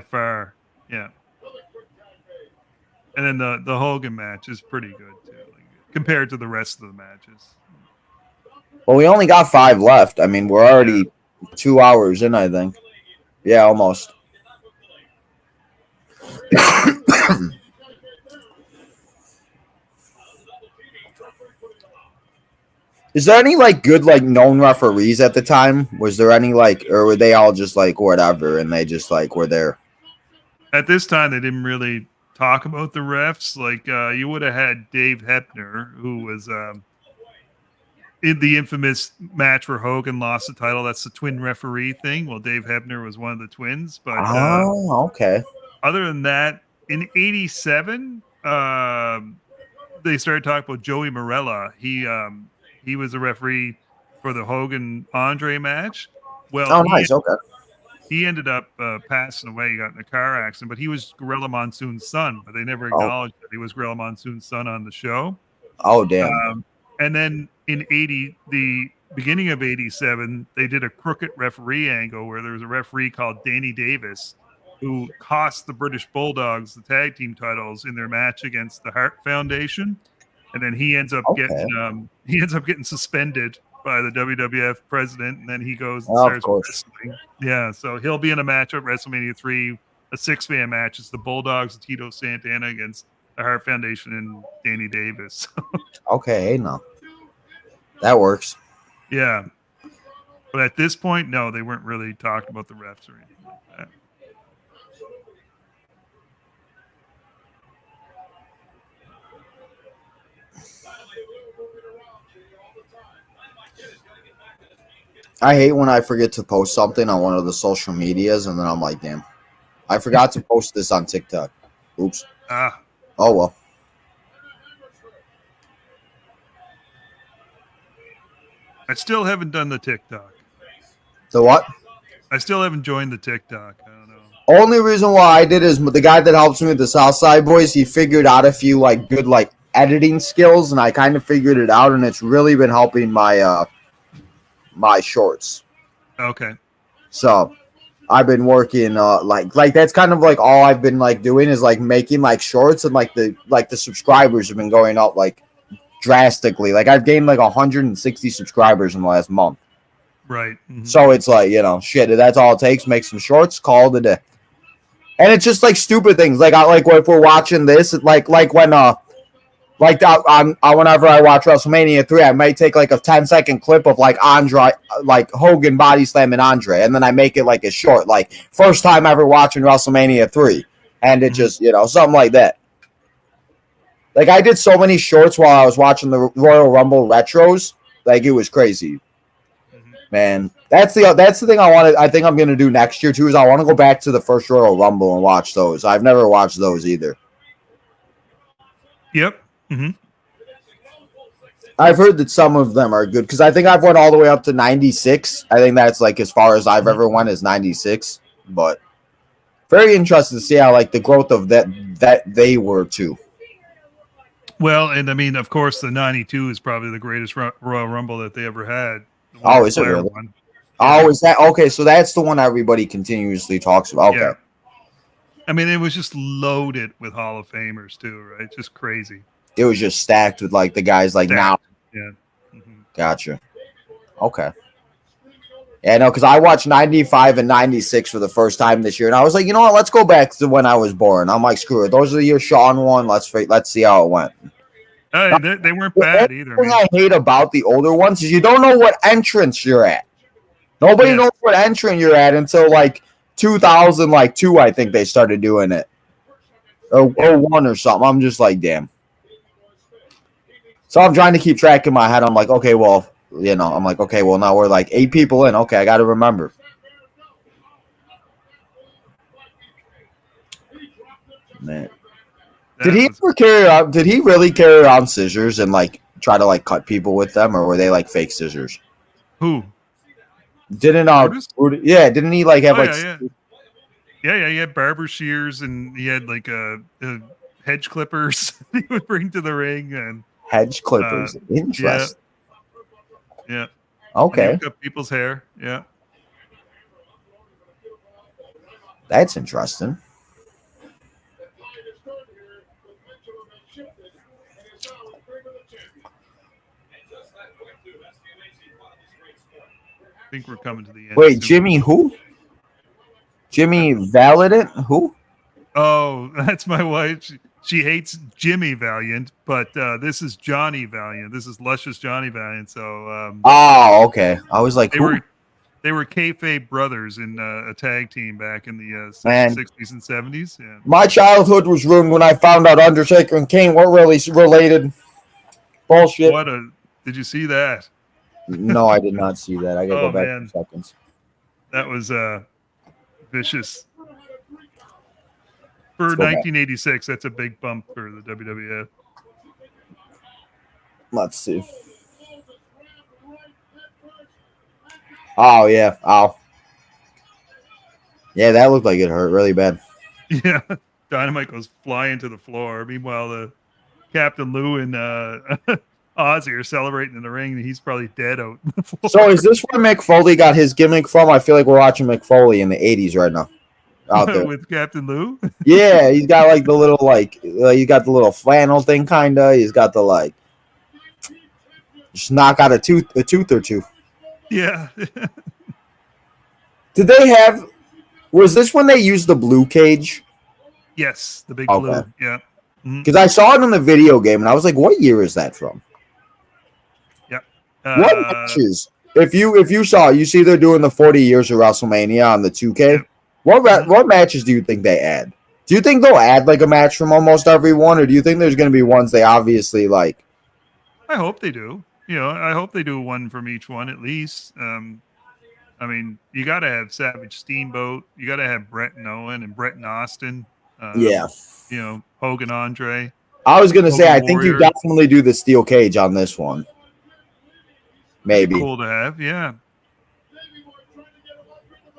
far. Yeah. And then the Hogan match is pretty good too, compared to the rest of the matches. Well, we only got 5 left. I mean, we're already 2 hours in, I think. Yeah, almost. Is there any like good like known referees at the time? Was there any like, or were they all just like whatever and they just like were there? At this time, they didn't really talk about the refs. Like you would have had Dave Hebner, who was in the infamous match where Hogan lost the title. That's the twin referee thing. Well, Dave Hebner was one of the twins, but okay. Other than that, in '87, they started talking about Joey Marella. He was a referee for the Hogan Andre match. Well, nice. Okay. He ended up passing away. He got in a car accident, but he was Gorilla Monsoon's son. But they never acknowledged that he was Gorilla Monsoon's son on the show. Oh, damn. And then in the beginning of '87, they did a crooked referee angle where there was a referee called Danny Davis who cost the British Bulldogs the tag team titles in their match against the Hart Foundation. And then he ends up getting suspended by the WWF president, and then he goes and starts wrestling. Yeah, so he'll be in a match at WrestleMania 3, a 6-man match. It's the Bulldogs, Tito Santana against the Hart Foundation and Danny Davis. Okay, no, that works. Yeah, but at this point, no, they weren't really talking about the refs or anything like that. I hate when I forget to post something on one of the social medias, and then I'm like, damn, I forgot to post this on TikTok. Oops. Oh, well. I still haven't done the TikTok. The what? I still haven't joined the TikTok. I don't know. Only reason why I did is the guy that helps me with the Southside Boys, he figured out a few like good like editing skills, and I kind of figured it out, and it's really been helping my my shorts. Okay. So I've been working like that's kind of like all I've been like doing is like making like shorts, and like the subscribers have been going up like drastically. Like I've gained like 160 subscribers in the last month. Right. Mm-hmm. So it's like, shit, that's all it takes. Make some shorts, call it a day. And it's just like stupid things. Like if we're watching this, like when whenever I watch WrestleMania 3, I might take like a 10-second clip of like Andre, like Hogan body slamming Andre, and then I make it like a short, like first time ever watching WrestleMania 3, and it just something like that. Like I did so many shorts while I was watching the Royal Rumble retros, like it was crazy, man. That's the thing I want to. I think I'm going to do next year too. Is I want to go back to the first Royal Rumble and watch those. I've never watched those either. Yep. Mm-hmm. I've heard that some of them are good because I think I've went all the way up to 96. I think that's like as far as I've ever went is 96. But very interested to see how like the growth of that they were too. Well, and I mean, of course, the 92 is probably the greatest Royal Rumble that they ever had. Oh, is it really? One. Oh, is that okay? So that's the one everybody continuously talks about. Okay. Yeah. I mean, it was just loaded with Hall of Famers too, right? Just crazy. It was just stacked with like the guys like now. Yeah. Mm-hmm. Gotcha. Okay. Yeah, no, because I watched 95 and 96 for the first time this year, and I was like, you know what? Let's go back to when I was born. I'm like, screw it. Those are the years Sean won. Let's see how it went. They weren't bad either. The thing I hate about the older ones is you don't know what entrance you're at. Nobody knows what entrance you're at until like 2002. I think they started doing it, or 01 or something. I'm just like, damn. So I'm trying to keep track in my head. I'm like, okay, well, you know, I'm like, okay, well, now we're like 8 people in. Okay, I got to remember. Man. Did he ever carry around? Did he really carry around scissors and like try to like cut people with them, or were they like fake scissors? Who? Didn't yeah? Didn't he like have yeah? He had barber shears and he had like hedge clippers he would bring to the ring and hedge clippers. Interesting. Yeah. Okay. And cut people's hair. Yeah. That's interesting. I think we're coming to the end. Wait, Jimmy who? Jimmy Valiant? Who? Oh, that's my wife. She hates Jimmy Valiant, but this is Johnny Valiant. This is Luscious Johnny Valiant. So. Oh, okay. I was like, they were kayfabe brothers in a tag team back in the 60s and 70s. Yeah. My childhood was ruined when I found out Undertaker and Kane weren't really related. Bullshit. Did you see that? No, I did not see that. I gotta go back 2 seconds. That was vicious. For 1986, that's a big bump for the WWF. Let's see. Oh, yeah. Oh. Yeah, that looked like it hurt really bad. Yeah. Dynamite goes flying to the floor. Meanwhile, the Captain Lou and Ozzy are celebrating in the ring, and he's probably dead out on the floor. So is this where Mick Foley got his gimmick from? I feel like we're watching Mick Foley in the 80s right now. Out there. With Captain Lou? Yeah, he's got like the little you got the little flannel thing kinda. He's got the just knock out a tooth or two. Yeah. Did they have was this when they used the blue cage? Yes, the big blue. Yeah. Because I saw it in the video game and I was like, what year is that from? Yeah. What matches? If you saw it, you see they're doing the 40 years of WrestleMania on the 2K. Yeah. What matches do you think they add? Do you think they'll add like a match from almost everyone, or do you think there's going to be ones they obviously like? I hope they do. I hope they do one from each one at least. I mean, you got to have Savage Steamboat. You got to have Bret and Owen and Bret and Austin. Yeah. Hogan Andre. I was going to say, I think you definitely do the steel cage on this one. Maybe. Cool to have, yeah.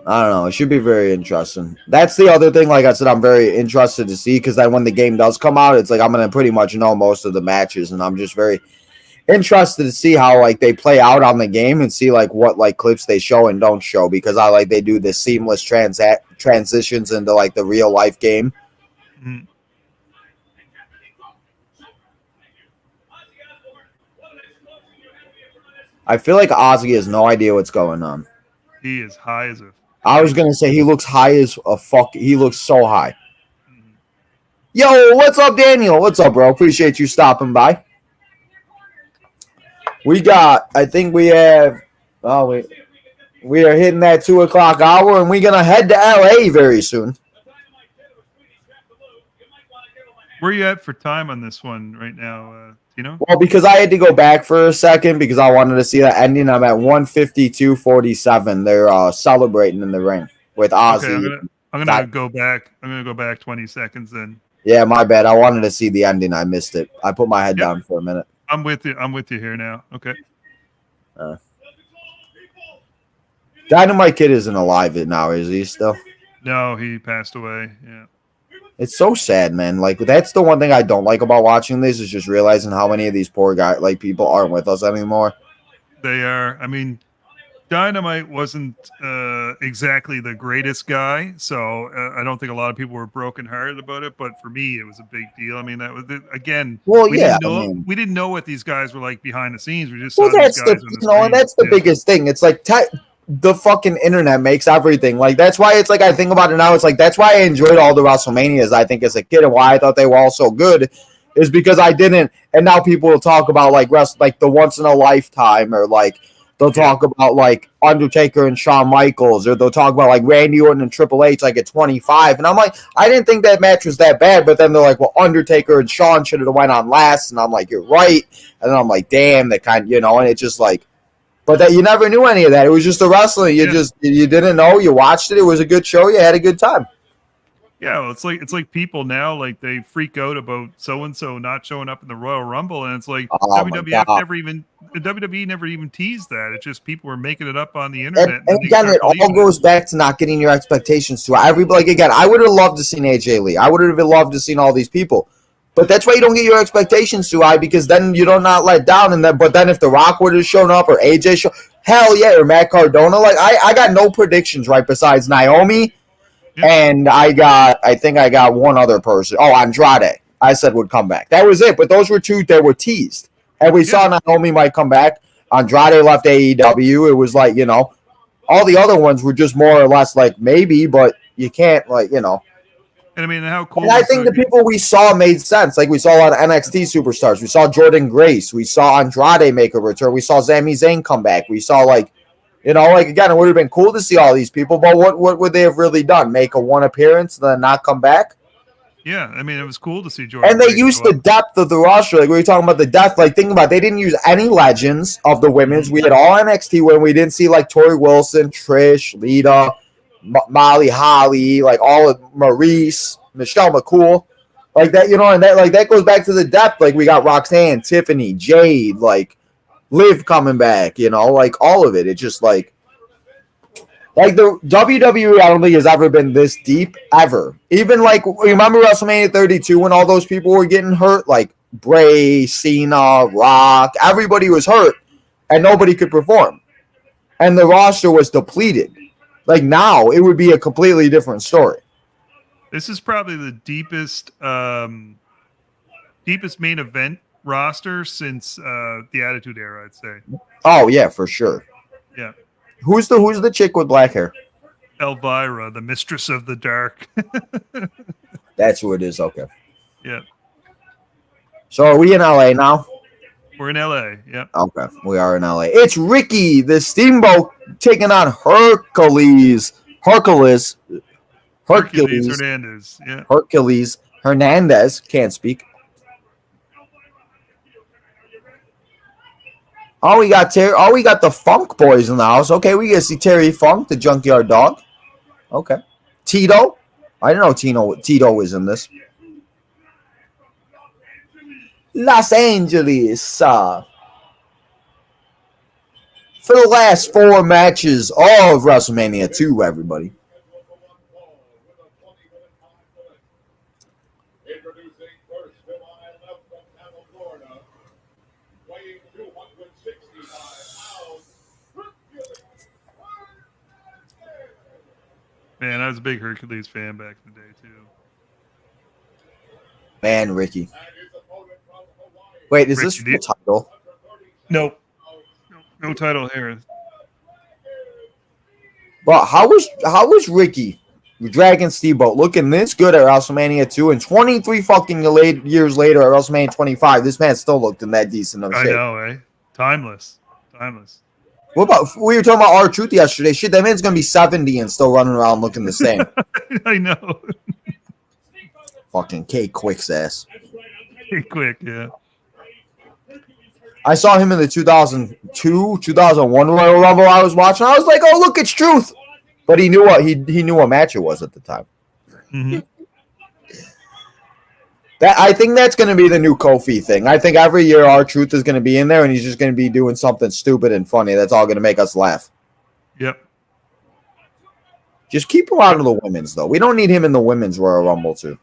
I don't know. It should be very interesting. That's the other thing. Like I said, I'm very interested to see because then when the game does come out, it's like I'm going to pretty much know most of the matches, and I'm just very interested to see how like they play out on the game and see like what like clips they show and don't show because I like they do the seamless transitions into like the real life game. Mm-hmm. I feel like Ozzy has no idea what's going on. He is high as a. I was gonna say he looks high as a fuck. He looks so high. Mm-hmm. Yo, what's up, Daniel? What's up, bro? Appreciate you stopping by. I think we have. Oh, we are hitting that 2:00 hour, and we're gonna head to LA very soon. Where are you at for time on this one right now, You know? Well, because I had to go back for a second because I wanted to see that ending. I'm at 152.47. They're celebrating in the ring with Okay, Ozzy. I'm gonna go back. I'm gonna go back 20 seconds then. Yeah, my bad. I wanted to see the ending. I missed it. I put my head Yep. down for a minute. I'm with you. I'm with you here now. Okay. Dynamite Kid isn't alive now, is he still? No, he passed away. Yeah. It's so sad, man. Like, that's the one thing I don't like about watching this is just realizing how many of these poor guys, like, people aren't with us anymore. They are. I mean, Dynamite wasn't exactly the greatest guy, so I don't think a lot of people were brokenhearted about it. But for me, it was a big deal. I mean, that was again. Well, we yeah, didn't know I mean, we didn't know what these guys were like behind the scenes. We just well, saw these that's guys the on the you know, and screen. that's the Yeah. biggest thing. It's like the fucking internet makes everything. Like, that's why it's like I think about it now. It's like that's why I enjoyed all the WrestleManias. I think as a kid, and why I thought they were all so good is because I didn't. And now people will talk about like like the once in a lifetime, or like they'll talk about like Undertaker and Shawn Michaels, or they'll talk about like Randy Orton and Triple H like at 25. And I'm like, I didn't think that match was that bad. But then they're like, well, Undertaker and Shawn should have went on last. And I'm like, you're right. And then I'm like, damn, that kind, you know. And it's just like. But that you never knew any of that. It was just the wrestling. You didn't know. You watched it. It was a good show. You had a good time. Yeah, well, it's like people now like they freak out about so and so not showing up in the Royal Rumble, and it's like Oh, my WWF God. WWE never even teased that. It's just people were making it up on the internet. And then they again, start it all believing goes back to not getting your expectations to everybody. Like, again, I would have loved to seen AJ Lee. I would have loved to seen all these people. But that's why you don't get your expectations too high, because then you don't not let down. And then, but then if The Rock would have shown up, or AJ show, hell yeah, or Matt Cardona, like I got no predictions right besides Naomi, and I think I got one other person. Oh, Andrade, I said would come back. That was it. But those were two that were teased, and we saw Naomi might come back. Andrade left AEW. It was like, you know, all the other ones were just more or less like maybe, but you can't, like, you know. And I mean, how cool. And I think the people we saw made sense. Like, we saw a lot of NXT superstars. We saw Jordan Grace. We saw Andrade make a return. We saw Sami Zayn come back. We saw, like, you know, like, again, it would have been cool to see all these people, but what would they have really done? Make a one appearance and then not come back? Yeah, I mean, it was cool to see Jordan. And they used the depth of the roster. Like, we were talking about the depth. Like, think about it. They didn't use any legends of the women's. We had all NXT when we didn't see, like, Tori Wilson, Trish, Lita, Molly Holly, like all of Maurice, Michelle McCool, like that, you know, and that, like, that goes back to the depth. Like, we got Roxanne, Tiffany, Jade, like Liv coming back, you know, like all of it. It's just like the WWE, I don't think has ever been this deep ever. Even like, remember WrestleMania 32 when all those people were getting hurt, like Bray, Cena, Rock, everybody was hurt and nobody could perform, and the roster was depleted. Like, now, it would be a completely different story. This is probably the deepest main event roster since the Attitude Era, I'd say. Oh, yeah, for sure. Yeah. Who's the chick with black hair? Elvira, the Mistress of the Dark. That's who it is. Okay. Yeah. So are we in LA now? We're in LA. Yeah. Okay, we are in LA. It's Ricky the Steamboat taking on Hercules Hernandez. Yeah. Hercules Hernandez. Can't speak. Oh, we got the Funk Boys in the house. Okay, we get to see Terry Funk, the Junkyard Dog. Okay. Tito. I didn't know Tito was in this. Los Angeles. For the last 4 matches of WrestleMania 2, everybody. Man, I was a big Hercules fan back in the day, too. Man, Ricky. Wait, is this the title? Nope. No title here. Well, how was Ricky, Dragon Steamboat, looking this good at WrestleMania 2, and 23 fucking years later at WrestleMania 25, this man still looked in that decent of shape. I know, eh? Timeless. What about, we were talking about R-Truth yesterday. Shit, that man's going to be 70 and still running around looking the same. I know. Fucking K-Quick's ass. Quick, yeah. I saw him in the 2002, 2001 Royal Rumble I was watching. I was like, oh, look, it's Truth. But he knew what match it was at the time. Mm-hmm. I think that's going to be the new Kofi thing. I think every year R-Truth is going to be in there, and he's just going to be doing something stupid and funny. That's all going to make us laugh. Yep. Just keep him out of the women's, though. We don't need him in the women's Royal Rumble, too.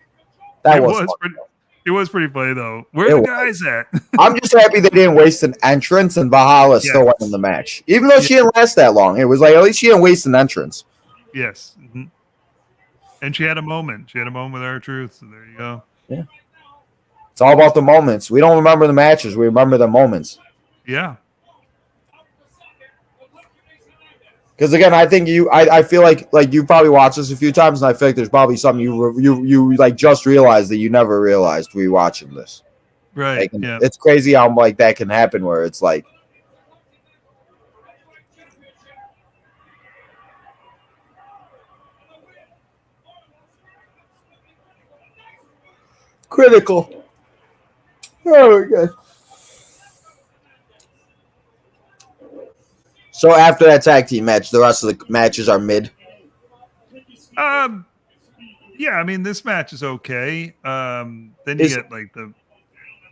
It was pretty funny, though. Where are the guys at? I'm just happy they didn't waste an entrance, and Valhalla still went in the match. Even though she didn't last that long. It was like, at least she didn't waste an entrance. Yes. Mm-hmm. And she had a moment. She had a moment with R-Truth, so there you go. Yeah. It's all about the moments. We don't remember the matches. We remember the moments. Yeah. Because again, I think I feel like you probably watched this a few times, and I feel like there's probably something you like just realized that you never realized rewatching this. Right. Like, yeah. It's crazy how like that can happen, where it's like critical. Oh my god. So after that tag team match, the rest of the matches are mid. Yeah, I mean this match is okay. Then you get like the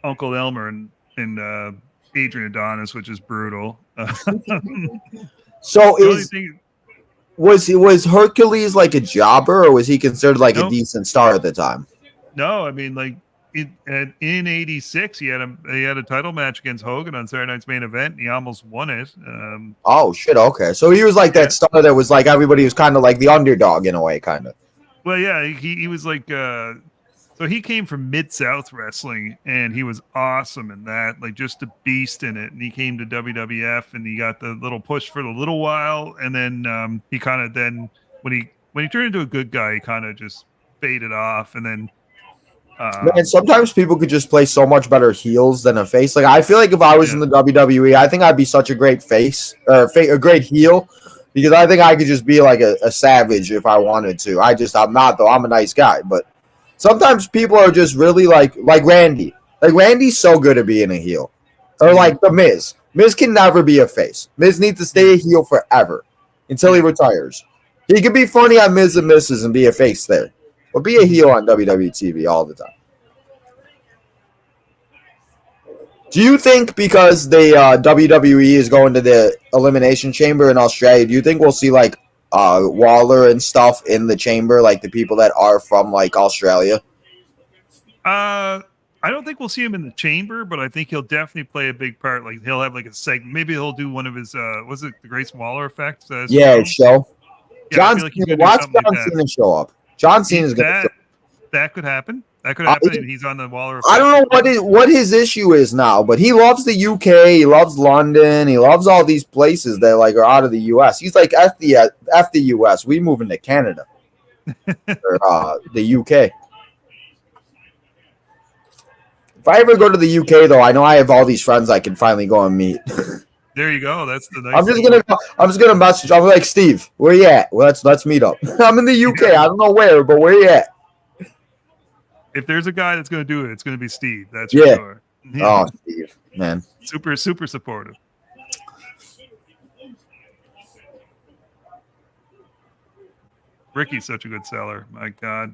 Uncle Elmer and Adrian Adonis, which is brutal. So was Hercules like a jobber, or was he considered like a decent star at the time? No, I mean like in '86 he had a title match against Hogan on Saturday Night's Main Event, and he almost won it. Oh shit! Okay, so he was like that star that was like everybody was kind of like the underdog in a way, kind of. Well, yeah, he was like so he came from Mid-South Wrestling, and he was awesome in that, like just a beast in it. And he came to WWF, and he got the little push for a little while, and then he kind of when he turned into a good guy, he kind of just faded off, and then. Man, sometimes people could just play so much better heels than a face. Like I feel like if I was in the WWE, I think I'd be such a great face or a great heel, because I think I could just be like a savage if I wanted to. I'm not though. I'm a nice guy, but sometimes people are just really like Randy. Like Randy's so good at being a heel, or like the Miz. Miz can never be a face. Miz needs to stay a heel forever until he retires. He could be funny on Miz and Mrs. and be a face there. Or be a heel on WWE TV all the time. Do you think because the WWE is going to the Elimination Chamber in Australia, do you think we'll see like Waller and stuff in the chamber, like the people that are from like Australia? I don't think we'll see him in the chamber, but I think he'll definitely play a big part. Like he'll have like a segment. Maybe he'll do one of his was it the Grayson Waller effect? Show. Yeah, John Cena, watch John Cena show up. John Cena's going to. That could happen. That could happen. He's on the Waller effect. I don't know what his issue is now, but he loves the UK. He loves London. He loves all these places that like are out of the US. He's like, F the US. We moving to Canada or the UK. If I ever go to the UK, though, I know I have all these friends I can finally go and meet. There you go. That's the nice. I'm just gonna message. I'm like, Steve, where you at? Well, let's meet up. I'm in the UK. I don't know where, but where you at? If there's a guy that's gonna do it, it's gonna be Steve. That's for sure. Yeah. Oh, Steve, man, super supportive. Ricky's such a good seller. My God.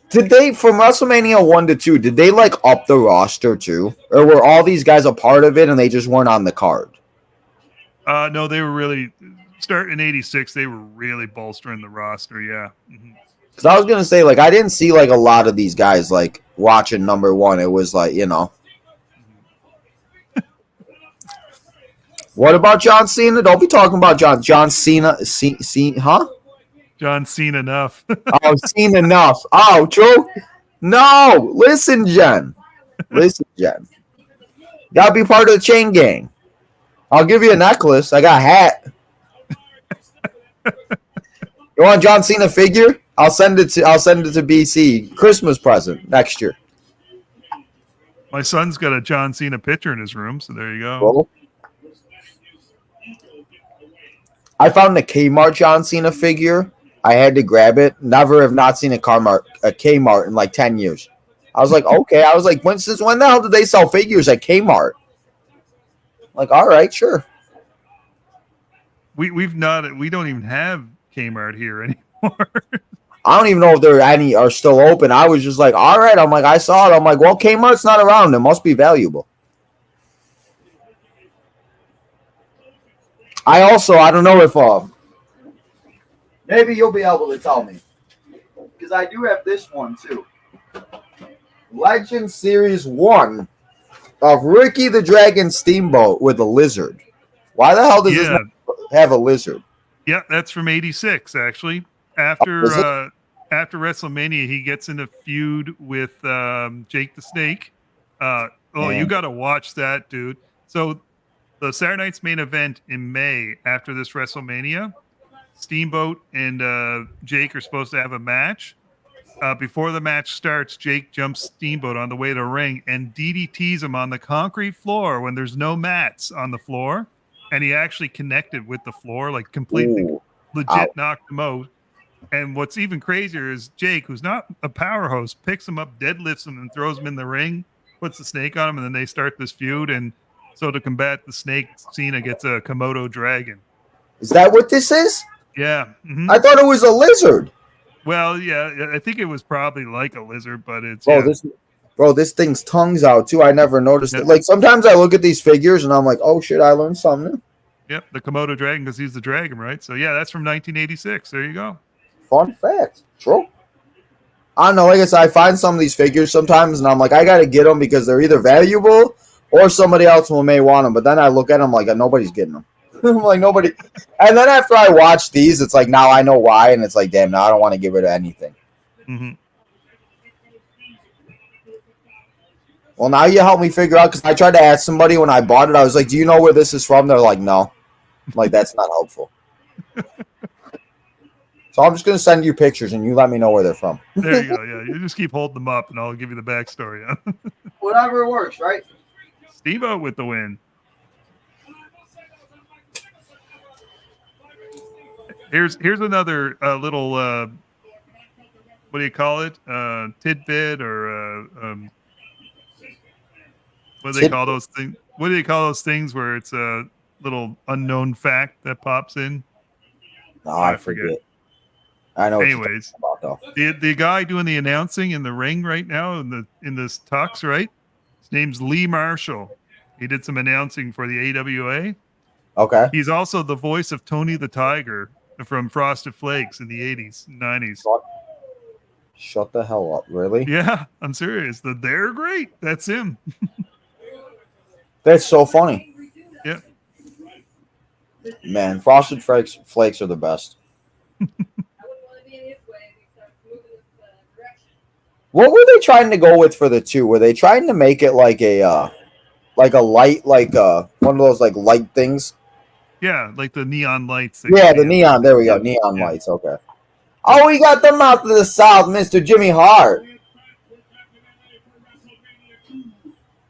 Did they, from WrestleMania 1 to 2, did they like up the roster too? Or were all these guys a part of it and they just weren't on the card? No, they were really, starting in '86, they were really bolstering the roster, yeah. Because I was going to say, like, I didn't see like a lot of these guys like watching number one. It was like, you know. What about John Cena? Don't be talking about John Cena. Huh? John Cena enough. Oh, seen enough. Oh, true. No, listen, Jen. Gotta be part of the chain gang. I'll give you a necklace. I got a hat. You want a John Cena figure? I'll send it to BC. Christmas present next year. My son's got a John Cena picture in his room, so there you go. Cool. I found a Kmart John Cena figure. I had to grab it. Never have not seen a Kmart in like 10 years. I was like, okay. I was like, since when the hell did they sell figures at Kmart? Like, all right, sure. We don't even have Kmart here anymore. I don't even know if any are still open. I was just like, all right. I'm like, I saw it. I'm like, well, Kmart's not around. It must be valuable. I don't know if maybe you'll be able to tell me, because I do have this one too. Legend Series 1 of Ricky the Dragon Steamboat with a lizard. Why the hell does this have a lizard? Yeah, that's from '86 actually. After WrestleMania, he gets in a feud with Jake the Snake. You got to watch that, dude. So the Saturday Night's main event in May after this WrestleMania, Steamboat and Jake are supposed to have a match. Before the match starts, Jake jumps Steamboat on the way to the ring and DDTs him on the concrete floor when there's no mats on the floor. And he actually connected with the floor, like completely legit knocked him out. And what's even crazier is Jake, who's not a powerhouse, picks him up, deadlifts him, and throws him in the ring, puts the snake on him, and then they start this feud. And so to combat the snake, Cena gets a Komodo dragon. Is that what this is? Yeah. Mm-hmm. I thought it was a lizard. Well, yeah, I think it was probably like a lizard, but it's this thing's tongue's out too. I never noticed it. Like sometimes I look at these figures and I'm like, oh shit, I learned something new. Yep, the Komodo dragon, because he's the dragon, right? So yeah, that's from 1986. There you go. Fun fact. True. I don't know. Like I said, I find some of these figures sometimes and I'm like, I gotta get them because they're either valuable or somebody else may want them. But then I look at them like nobody's getting them. I'm like, nobody. And then after I watch these, it's like, now I know why. And it's like, damn, now I don't want to get rid of anything. Mm-hmm. Well, now you help me figure out, because I tried to ask somebody when I bought it. I was like, do you know where this is from? They're like, no. I'm like, that's not helpful. So I'm just going to send you pictures and you let me know where they're from. There you go. Yeah, you just keep holding them up and I'll give you the backstory. Whatever works, right? Steve-O with the win. Here's another little what do you call it? Tidbit or what do they call those things? What do they call those things where it's a little unknown fact that pops in? Oh, I forget. I know. Anyways, the guy doing the announcing in the ring right now in this tux, right? His name's Lee Marshall. He did some announcing for the AWA. Okay. He's also the voice of Tony the Tiger from Frosted Flakes in the 80s and 90s. Shut the hell up. Really? Yeah, I'm serious. They're great. That's him. That's so funny. Yeah. Man, Frosted Flakes are the best. What were they trying to go with for the 2? Were they trying to make it like a light, like one of those like light things? Yeah, like the neon lights. Yeah, the neon. There we go. Neon lights. Okay. Oh, we got them out to the south, Mr. Jimmy Hart.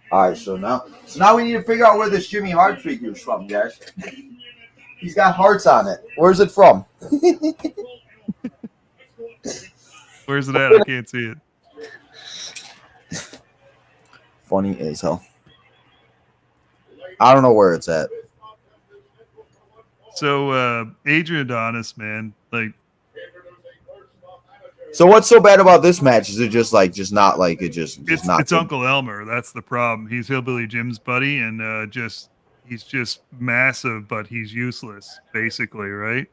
All right, so now we need to figure out where this Jimmy Hart figure is from, guys. He's got hearts on it. Where's it from? Where's it at? I can't see it. Funny as hell. I don't know where it's at. So Adrian Adonis, man, like. So what's so bad about this match? Is it just not like it just not? It's Uncle Elmer. That's the problem. He's Hillbilly Jim's buddy, and he's just massive, but he's useless, basically, right?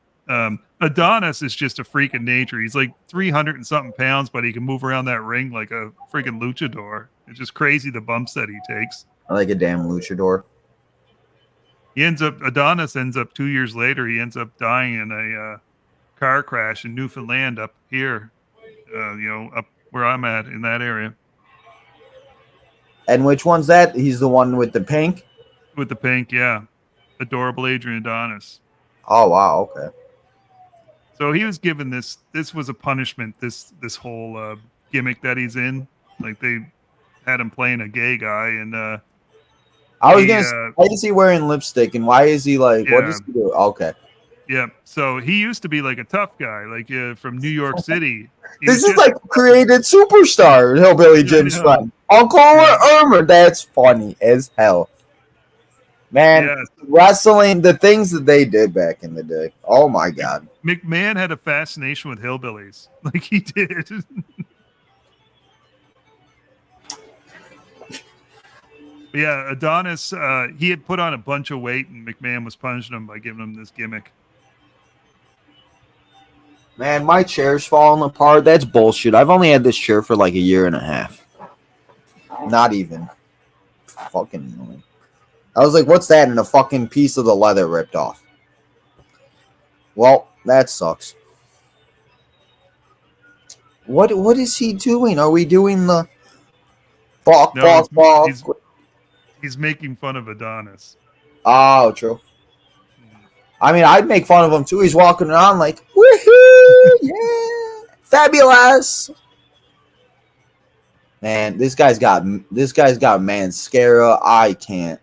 Adonis is just a freak of nature. He's like 300 and something pounds, but he can move around that ring like a freaking luchador. It's just crazy the bumps that he takes. I like a damn luchador. Adonis ends up 2 years later. He ends up dying in a car crash in Newfoundland up here, up where I'm at in that area. And which one's that? He's the one with the pink? With the pink, yeah. Adorable Adrian Adonis. Oh, wow. Okay. So he was given this was a punishment, this whole gimmick that he's in. Like they had him playing a gay guy, and I was gonna say, why is he wearing lipstick and why is he like, yeah. what does he do? Okay. Yeah. So he used to be like a tough guy, like from New York City. This is like created superstar, Hillbilly Jim's friend. Uncle Irma. That's funny as hell. Man, yes. wrestling, the things that they did back in the day. Oh my God. McMahon had a fascination with hillbillies. Like he did. Yeah, Adonis, he had put on a bunch of weight, and McMahon was punishing him by giving him this gimmick. Man, my chair's falling apart. That's bullshit. I've only had this chair for like a year and a half. Not even. Fucking annoying. I was like, what's that? And a fucking piece of the leather ripped off. Well, that sucks. What is he doing? Are we doing the balk? He's making fun of Adonis. Oh, true. I mean, I'd make fun of him too. He's walking around like, woohoo, yeah, fabulous. Man, this guy's got mascara. I can't.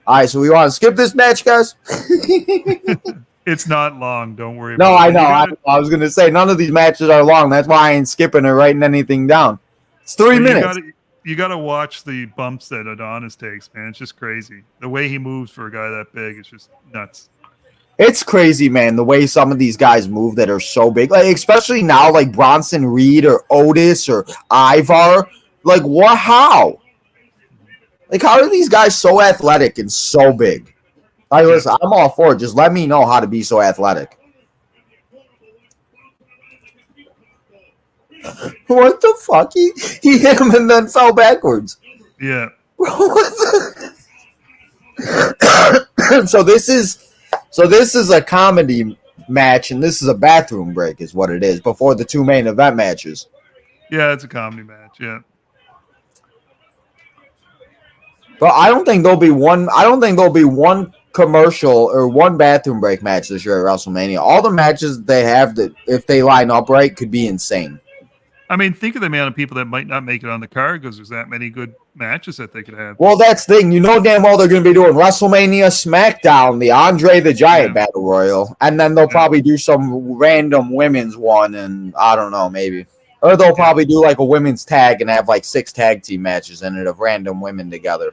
All right, so we want to skip this match, guys. It's not long. Don't worry. No, I know. I was gonna say none of these matches are long. That's why I ain't skipping or writing anything down. It's 3 minutes. You gotta watch the bumps that Adonis takes, man. It's just crazy. The way he moves for a guy that big, it's just nuts. It's crazy, man, the way some of these guys move that are so big. Like, especially now, like Bronson Reed or Otis or Ivar. Like, what? How? Like, how are these guys so athletic and so big? Like, listen, I'm all for it. Just let me know how to be so athletic. What the fuck? He hit him and then fell backwards. Yeah. So this is a comedy match, and this is a bathroom break, is what it is, before the two main event matches. Yeah, it's a comedy match. Yeah. But I don't think there'll be one commercial or one bathroom break match this year at WrestleMania. All the matches they have, that if they line up right, could be insane. I mean, think of the amount of people that might not make it on the card because there's that many good matches that they could have. Well, that's the thing. You know damn well they're going to be doing WrestleMania, SmackDown, the Andre the Giant Battle Royal, and then they'll probably do some random women's one, and I don't know, maybe. Or they'll probably do like a women's tag and have like 6 tag team matches in it of random women together.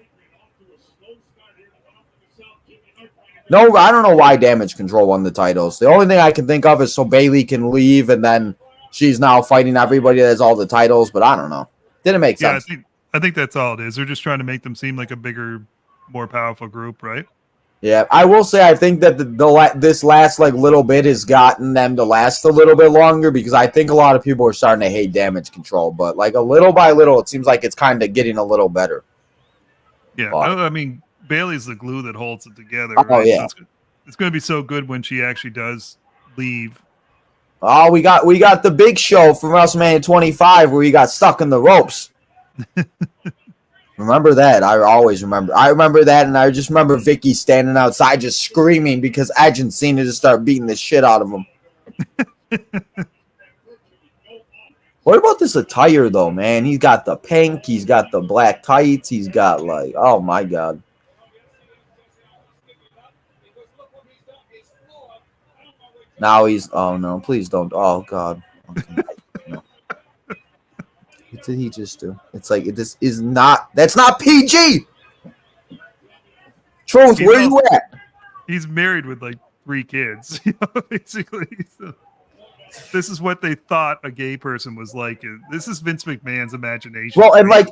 No, I don't know why Damage Control won the titles. The only thing I can think of is so Bayley can leave, and then she's now fighting everybody that has all the titles, but I don't know. Didn't make sense. Yeah, I think that's all it is. They're just trying to make them seem like a bigger, more powerful group, right? Yeah, I will say I think that this last like little bit has gotten them to last a little bit longer, because I think a lot of people are starting to hate Damage Control, but like a little by little, it seems like it's kind of getting a little better. Yeah, but I mean, Bayley's the glue that holds it together. Oh, right? yeah. So it's going to be so good when she actually does leave. Oh, we got the big show from WrestleMania 25 where he got stuck in the ropes. Remember that? I always remember. I remember that, and I just remember Vicky standing outside just screaming because Edge and Cena just start beating the shit out of him. What about this attire, though, man? He's got the pink. He's got the black tights. He's got, like, oh, my God. Now he's, oh, no, please don't. Oh, God. Okay. No. What did he just do? It's like, this is not, that's not PG. Truth, where you at? He's married with like 3 kids, basically. So this is what they thought a gay person was like. This is Vince McMahon's imagination. Well, and like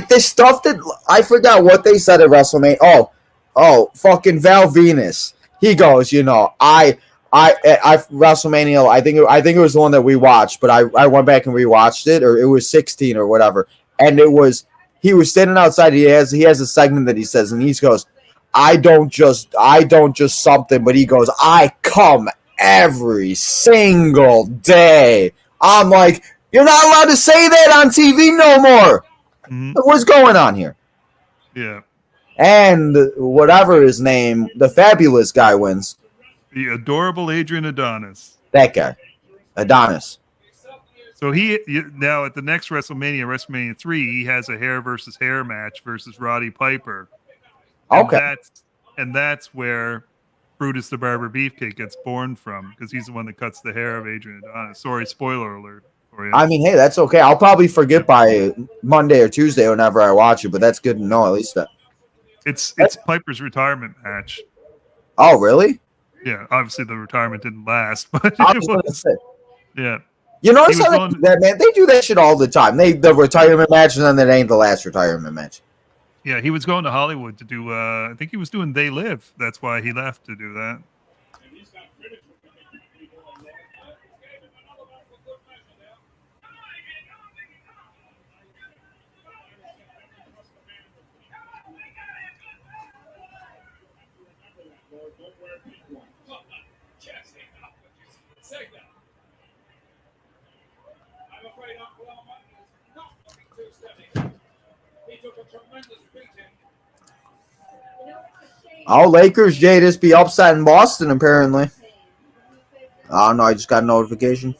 this stuff that I forgot what they said at WrestleMania. Oh, fucking Val Venus. He goes, I WrestleMania. I think it was the one that we watched, but I went back and rewatched it, or it was 16 or whatever, and he was standing outside. He has a segment that he says, and he goes, I don't just something, but he goes, I come every single day. I'm like, you're not allowed to say that on TV no more. Mm-hmm. What's going on here? Yeah. And whatever his name, the fabulous guy wins. The adorable Adrian Adonis. That guy. Adonis. So now at the next WrestleMania 3, he has a hair versus hair match versus Roddy Piper. And okay. That's where Brutus the Barber Beefcake gets born from, because he's the one that cuts the hair of Adrian Adonis. Sorry, spoiler alert for you. I mean, hey, that's okay. I'll probably forget by Monday or Tuesday whenever I watch it, but that's good to know at least that. It's Piper's retirement match. Oh, really? Yeah, obviously the retirement didn't last, but I it was gonna was. say. Yeah, You notice He was how they going- do that, man? They do that shit all the time. The retirement match, and then that ain't the last retirement match. yeah, he was going to Hollywood to do. I think he was doing They Live. That's why he left to do that. Oh, Lakers, Jadis be upset in Boston, apparently. I don't know. I just got a notification.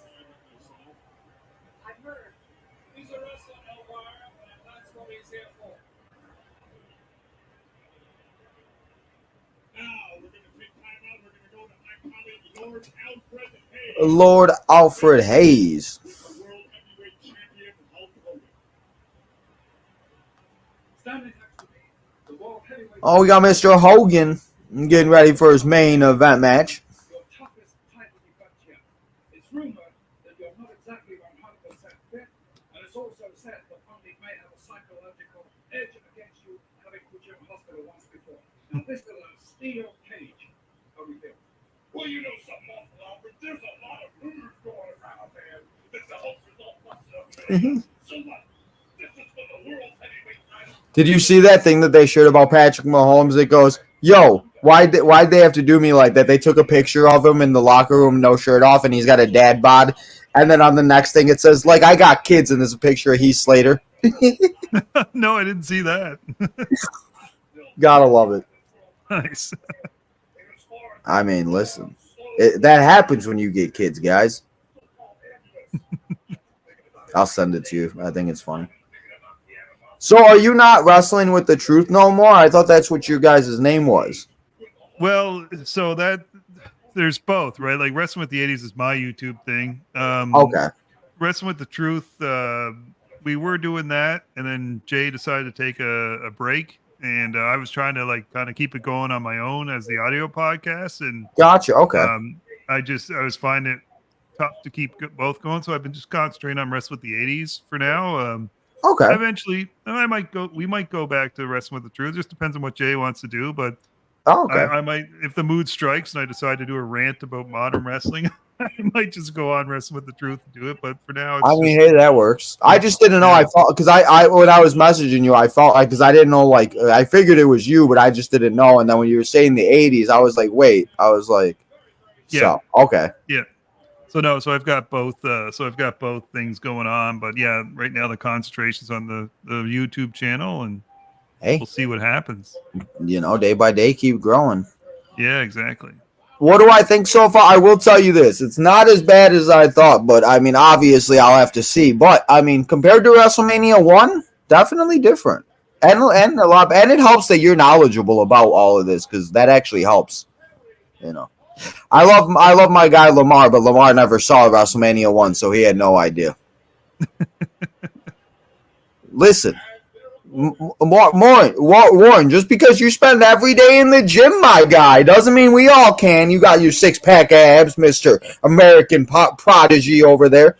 Lord Alfred Hayes. Oh, we got Mr. Hogan getting ready for his main event match. It's rumored that you're not exactly 100% fit, and it's also said the pundit may have a psychological edge against you, having put you in hospital once before. Now, this is a steel cage. How do you feel? Well, you know something awful, Albert. There's a lot of rumors going around there that the host is all busted up. So what? This is for the world heavyweight title. Did you see that thing that they showed about Patrick Mahomes? It goes, yo, why'd they have to do me like that? They took a picture of him in the locker room, no shirt off, and he's got a dad bod. And then on the next thing it says, like, I got kids, and there's a picture of Heath Slater. No, I didn't see that. Gotta love it. Nice. I mean, listen, that happens when you get kids, guys. I'll send it to you. I think it's funny. So are you not wrestling with the Truth no more? I thought that's what your guys' name was. Well, so that there's both, right? Like Wrestling with the 80s is my YouTube thing. Okay. Wrestling with the Truth, we were doing that, and then Jay decided to take a break, and I was trying to like kind of keep it going on my own as the audio podcast, and Gotcha. Okay. I was finding it tough to keep both going, so I've been just concentrating on Wrestling with the 80s for now. Okay. Eventually, we might go back to Wrestling with the Truth. It just depends on what Jay wants to do, but Okay. I might, if the mood strikes and I decide to do a rant about modern wrestling, I might just go on Wrestling with the Truth and do it. But for now, it's I mean, just, hey, that works. I just didn't know. I thought because I when I was messaging you, I felt like because I didn't know. Like I figured it was you, but I just didn't know. And then when you were saying the '80s, I was like, wait. I was like, so okay. So I've got both. So I've got both things going on. But yeah, right now the concentration's on the YouTube channel, and Hey, we'll see what happens. you know, day by day, keep growing. Yeah, exactly. What do I think so far? I will tell you this: it's not as bad as I thought. But I mean, obviously, I'll have to see. But I mean, compared to WrestleMania 1, definitely different, and a lot. And it helps that you're knowledgeable about all of this because that actually helps. You know. I love my guy Lamar, but Lamar never saw WrestleMania 1, so he had no idea. Listen, Warren, just because you spend every day in the gym, my guy, doesn't mean we all can. You got your six-pack abs, Mr. American Prodigy over there,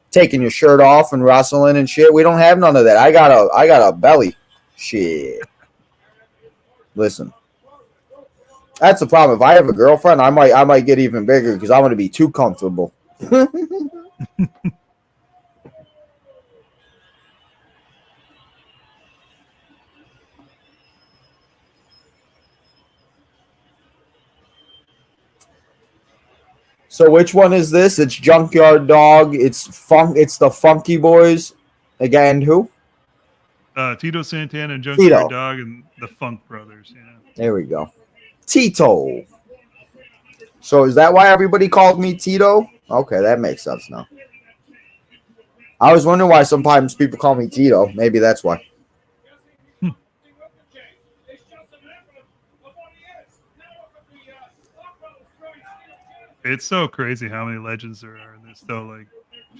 taking your shirt off and wrestling and shit. We don't have none of that. I got a belly. Shit. Listen. That's the problem. If I have a girlfriend, I might get even bigger because I'm going to be too comfortable. So which one is this? It's Junkyard Dog. It's the Funky Boys. Again, who? Tito Santana and Tito. Junkyard Dog and the Funk Brothers. Yeah. There we go. Tito. So is that why everybody called me Tito? Okay, that makes sense now. I was wondering why sometimes people call me Tito. Maybe that's why. It's so crazy how many legends there are in this, though. Like,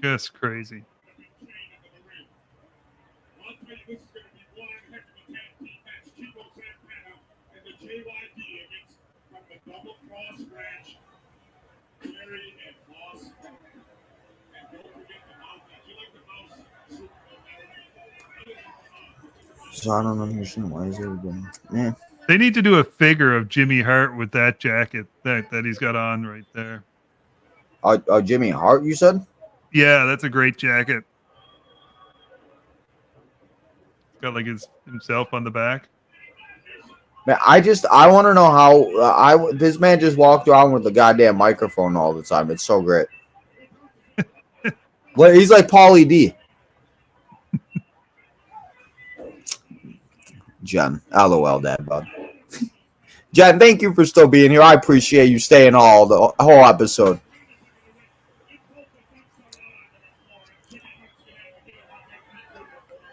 just crazy. I'll tell you, this is going to be one heck of a tag team match. Chico Santana and the JYD against from the Double Cross Ranch, Jerry and Boss. And don't forget the mouse. Did you like the mouse? So I don't understand why is everybody. Yeah. They need to do a figure of Jimmy Hart with that jacket that he's got on right there. Jimmy Hart, you said? Yeah, that's a great jacket. Got like himself on the back. Man, I want to know how this man just walked around with the goddamn microphone all the time. It's so great. Well, he's like Paulie D. Jen, LOL, Dad, bud. Jen, thank you for still being here. I appreciate you staying all the whole episode.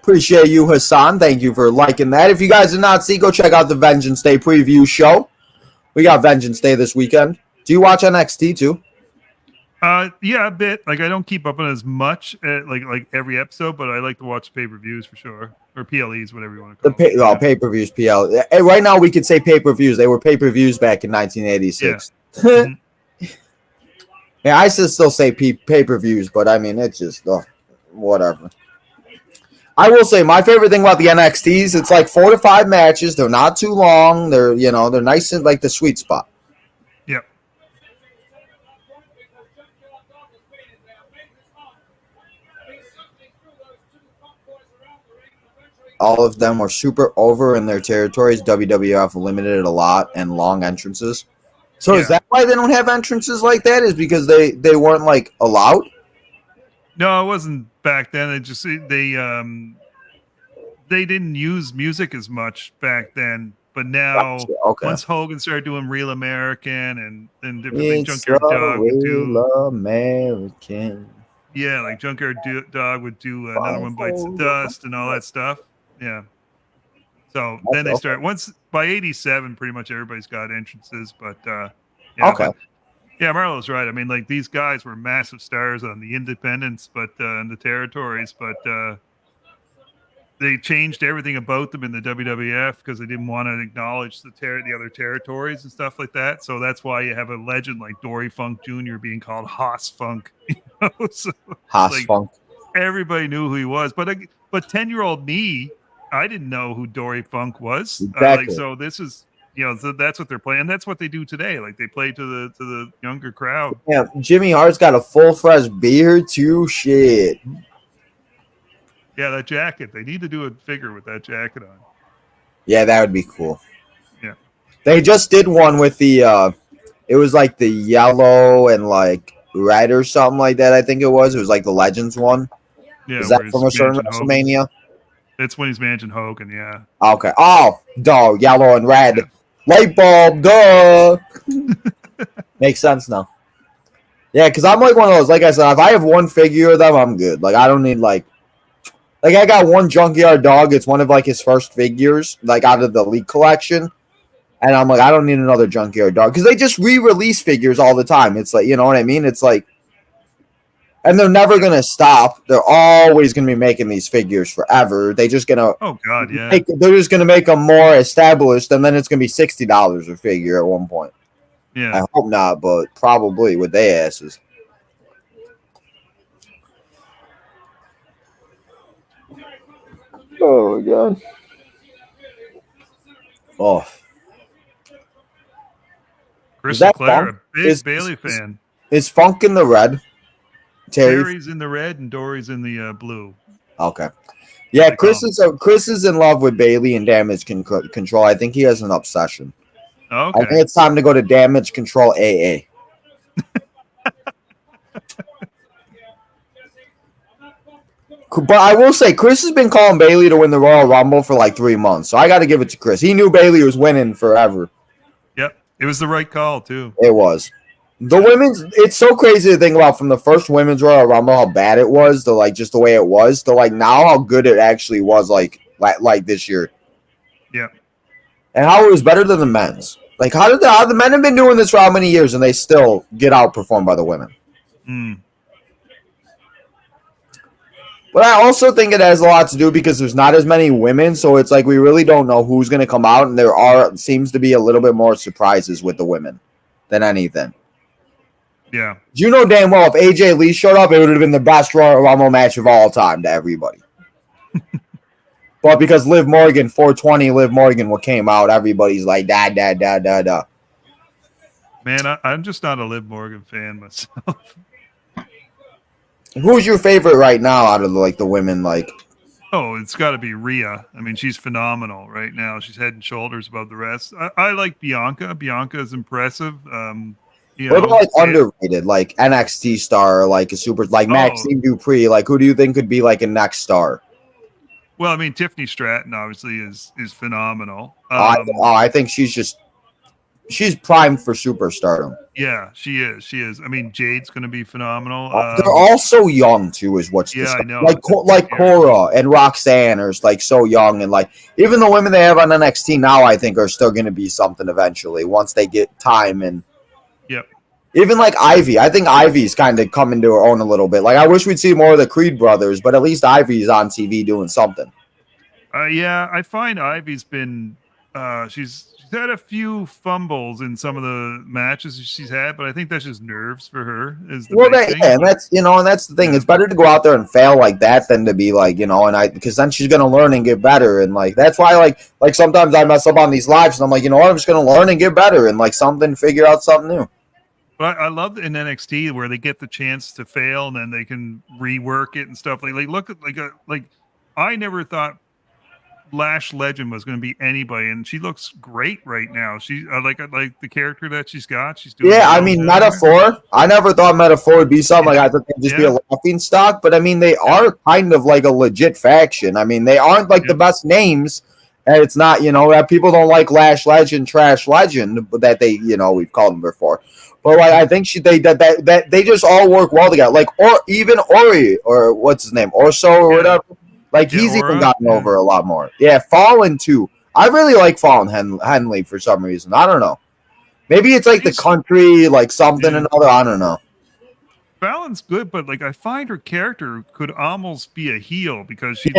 Appreciate you, Hassan. Thank you for liking that. If you guys did not see, go check out the Vengeance Day preview show. We got Vengeance Day this weekend. Do you watch NXT too? Yeah, a bit. Like, I don't keep up on as much like every episode, but I like to watch pay-per-views for sure, or PLEs, whatever you want to call them. Pay-per-views, PL. Right now, we could say pay-per-views. They were pay-per-views back in 1986. Yeah. Yeah, I still say pay-per-views, but I mean, it's just whatever. I will say my favorite thing about the NXTs, it's like 4 to 5 matches. They're not too long. They're nice and like the sweet spot. Yep. All of them were super over in their territories. WWF limited it a lot and long entrances. So is that why they don't have entrances like that? Is because they weren't like allowed? No, it wasn't back then. They didn't use music as much back then. But now, once Hogan started doing Real American and different things, Junkyard Dog would do Real American. Yeah, like Junkyard Dog would do Another One Bites the Dust and all that stuff. Yeah. So then they start by 87, pretty much everybody's got entrances. But yeah, Marlo's right. I mean, like these guys were massive stars on the independents, but in the territories, but they changed everything about them in the WWF because they didn't want to acknowledge the other territories and stuff like that. So that's why you have a legend like Dory Funk Jr. being called Haas Funk. So, Haas Funk. Everybody knew who he was, but 10-year-old me, I didn't know who Dory Funk was. Exactly. So this is, so that's what they're playing. And that's what they do today. Like they play to the younger crowd. Yeah, Jimmy Hart's got a full fresh beard too. Shit. Yeah, that jacket. They need to do a figure with that jacket on. Yeah, that would be cool. Yeah. They just did one with the it was like the yellow and like red or something like that, I think it was. It was like the Legends one. Yeah. Is that from a certain WrestleMania? That's when he's managing Hogan, yeah. Okay. Oh, dog, yellow and red. Yeah. Light bulb, duh. Makes sense now. Yeah, because I'm like one of those, like I said, if I have one figure of them, I'm good. Like, I don't need, like I got one Junkyard Dog. It's one of, like, his first figures, like, out of the Elite collection. And I'm like, I don't need another Junkyard Dog. Because they just re-release figures all the time. It's like, you know what I mean? It's like, and they're never going to stop. They're always going to be making these figures forever. They just going to. Oh, God, yeah. They're just going to make them more established, and then it's going to be $60 a figure at one point. Yeah. I hope not, but probably with their asses. Oh, my God. Oh. Chris Sinclair, a big Bailey fan. Is Funk in the red? Terry's in the red and Dory's in the blue. Okay. Yeah, Chris is in love with Bailey and Damage Control. I think he has an obsession. Okay. I think it's time to go to Damage Control AA. But I will say, Chris has been calling Bailey to win the Royal Rumble for like 3 months. So I got to give it to Chris. He knew Bailey was winning forever. Yep. It was the right call, too. It was. The women's, it's so crazy to think about from the first women's Royal Rumble, how bad it was, to like just the way it was, to like now how good it actually was like this year. Yeah. And how it was better than the men's. Like, how the men have been doing this for how many years and they still get outperformed by the women? Mm. But I also think it has a lot to do because there's not as many women, so it's like we really don't know who's going to come out, and seems to be a little bit more surprises with the women than anything. Yeah. You know damn well if AJ Lee showed up, it would have been the best Royal Rumble match of all time to everybody. But because Liv Morgan, 420 Liv Morgan, what came out, everybody's like, da. Man, I'm just not a Liv Morgan fan myself. Who's your favorite right now out of the women? Like, Oh, it's got to be Rhea. I mean, she's phenomenal right now. She's head and shoulders above the rest. I like Bianca. Bianca is impressive. What about like underrated, like NXT star, like a super, like Maxine Dupree? Like, who do you think could be like a next star? Well, I mean, Tiffany Stratton obviously is phenomenal. I think she's primed for superstardom. Yeah, she is. She is. I mean, Jade's going to be phenomenal. They're all so young too, is what's I know. Like Cora and Roxanne are like so young, and like even the women they have on NXT now, I think are still going to be something eventually once they get time. And yep. Even like Ivy, I think Ivy's kind of coming to her own a little bit. Like I wish we'd see more of the Creed brothers, but at least Ivy's on TV doing something. Yeah, I find Ivy's been she's had a few fumbles in some of the matches she's had, but I think that's just nerves for her. And that's and that's the thing. It's better to go out there and fail like that than to be like, because then she's gonna learn and get better. And like that's why like sometimes I mess up on these lives and I'm like, I'm just gonna learn and get better and like figure out something new. But I love in NXT where they get the chance to fail and then they can rework it and stuff. Like look at like I never thought Lash Legend was going to be anybody, and she looks great right now. She I like the character that she's got. She's doing. Yeah, I mean, Metaphor. I never thought Metaphor would be something like I thought they'd just be a laughing stock. But I mean, they are kind of like a legit faction. I mean, they aren't like the best names, and it's not that people don't like Lash Legend, Trash Legend, but that they we've called them before. But like I think that they just all work well together. Like or even Ori or what's his name Orso or whatever. Like he's even gotten over a lot more. Yeah, Fallen too. I really like Fallen Henley for some reason. I don't know. Maybe it's like the country, like something another. I don't know. Fallon's good, but like I find her character could almost be a heel because she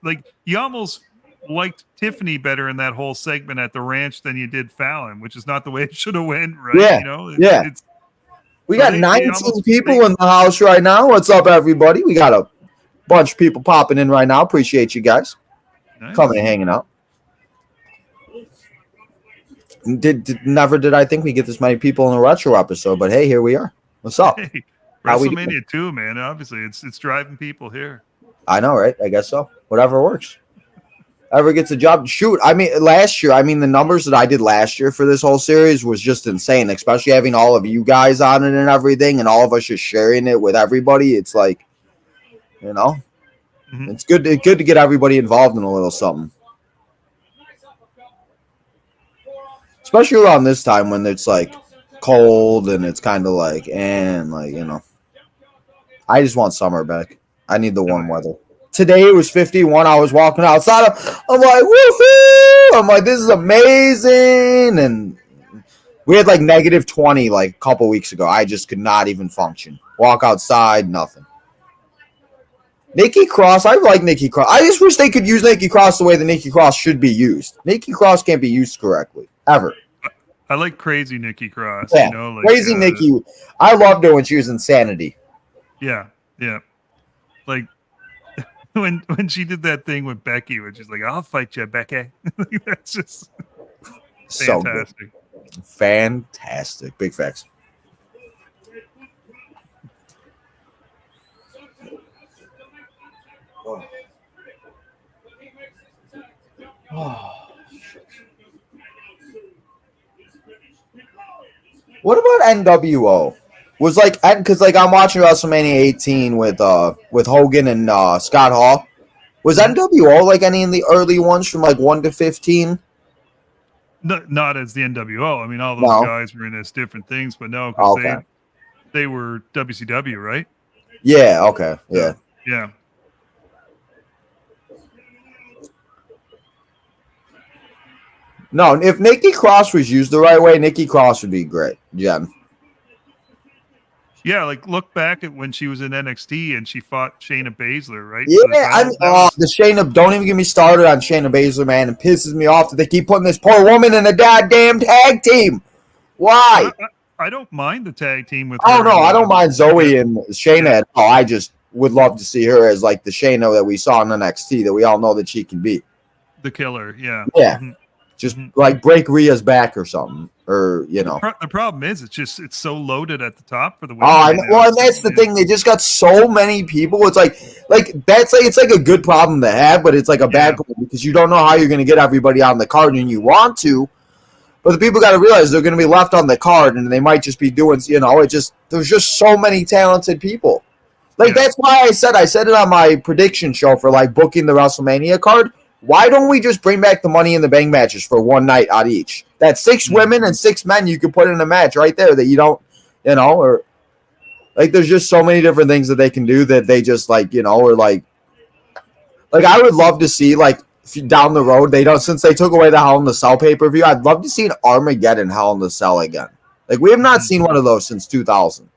like you almost liked Tiffany better in that whole segment at the ranch than you did Fallon, which is not the way it should have went, right? Yeah, we got 19 people in the house right now. What's up, everybody? We got a bunch of people popping in right now. Appreciate you guys coming and hanging out. Never did I think we get this many people in a retro episode, but hey, here we are. What's up? Hey, WrestleMania 2, man. Obviously, it's driving people here. I know, right? I guess so. Whatever works. Ever gets a job. Shoot, I mean, the numbers that I did last year for this whole series was just insane, especially having all of you guys on it and everything, and all of us just sharing it with everybody. It's like, it's good to get everybody involved in a little something. Especially around this time when it's like cold and it's kind of like, I just want summer back. I need the warm weather. Today it was 51. I was walking outside. I'm like, woohoo! I'm like, this is amazing. And we had like negative 20 like a couple weeks ago. I just could not even function. Walk outside, nothing. Nikki Cross, I like Nikki Cross. I just wish they could use Nikki Cross the way that Nikki Cross should be used. Nikki Cross can't be used correctly, ever. I like crazy Nikki Cross. Yeah, crazy Nikki. I loved her when she was Insanity. Yeah. Like when she did that thing with Becky, when she's like, "I'll fight you, Becky." That's just fantastic. So fantastic. Big facts. What about NWO? Was like because like I'm watching WrestleMania 18 with Hogan and Scott Hall. Was NWO like any of the early ones from like 1 to 15? No, not as the NWO. I mean, all those guys were in as different things, but no, because they were WCW, right? Yeah. Okay. Yeah. Yeah. No, if Nikki Cross was used the right way, Nikki Cross would be great. Yeah. Yeah, like look back at when she was in NXT and she fought Shayna Baszler, right? Yeah, For the title. the Shayna. Don't even get me started on Shayna Baszler, man. It pisses me off that they keep putting this poor woman in a goddamn tag team. Why? I don't mind the tag team with. Oh her no, and, I don't mind Zoe yeah. and Shayna at all. I just would love to see her as like the Shayna that we saw in NXT that we all know that she can be. The killer, yeah. Yeah. Mhm. Just like break Rhea's back or something, or you know. The problem is it's so loaded at the top for the Oh, women. I right know. now. Well, and that's the thing. They just got so many people. It's like it's like a good problem to have, but it's like a bad problem because you don't know how you're going to get everybody on the card, and you want to, but the people got to realize they're going to be left on the card, and they might just be doing. There's just so many talented people. Like that's why I said it on my prediction show for like booking the WrestleMania card. Why don't we just bring back the Money in the Bank matches for one night on each? That's 6 women and 6 men you could put in a match right there that you don't, or like there's just so many different things that they can do that they just like, or like I would love to see like down the road since they took away the Hell in the Cell pay-per-view, I'd love to see an Armageddon Hell in the Cell again. Like we have not seen one of those since 2000.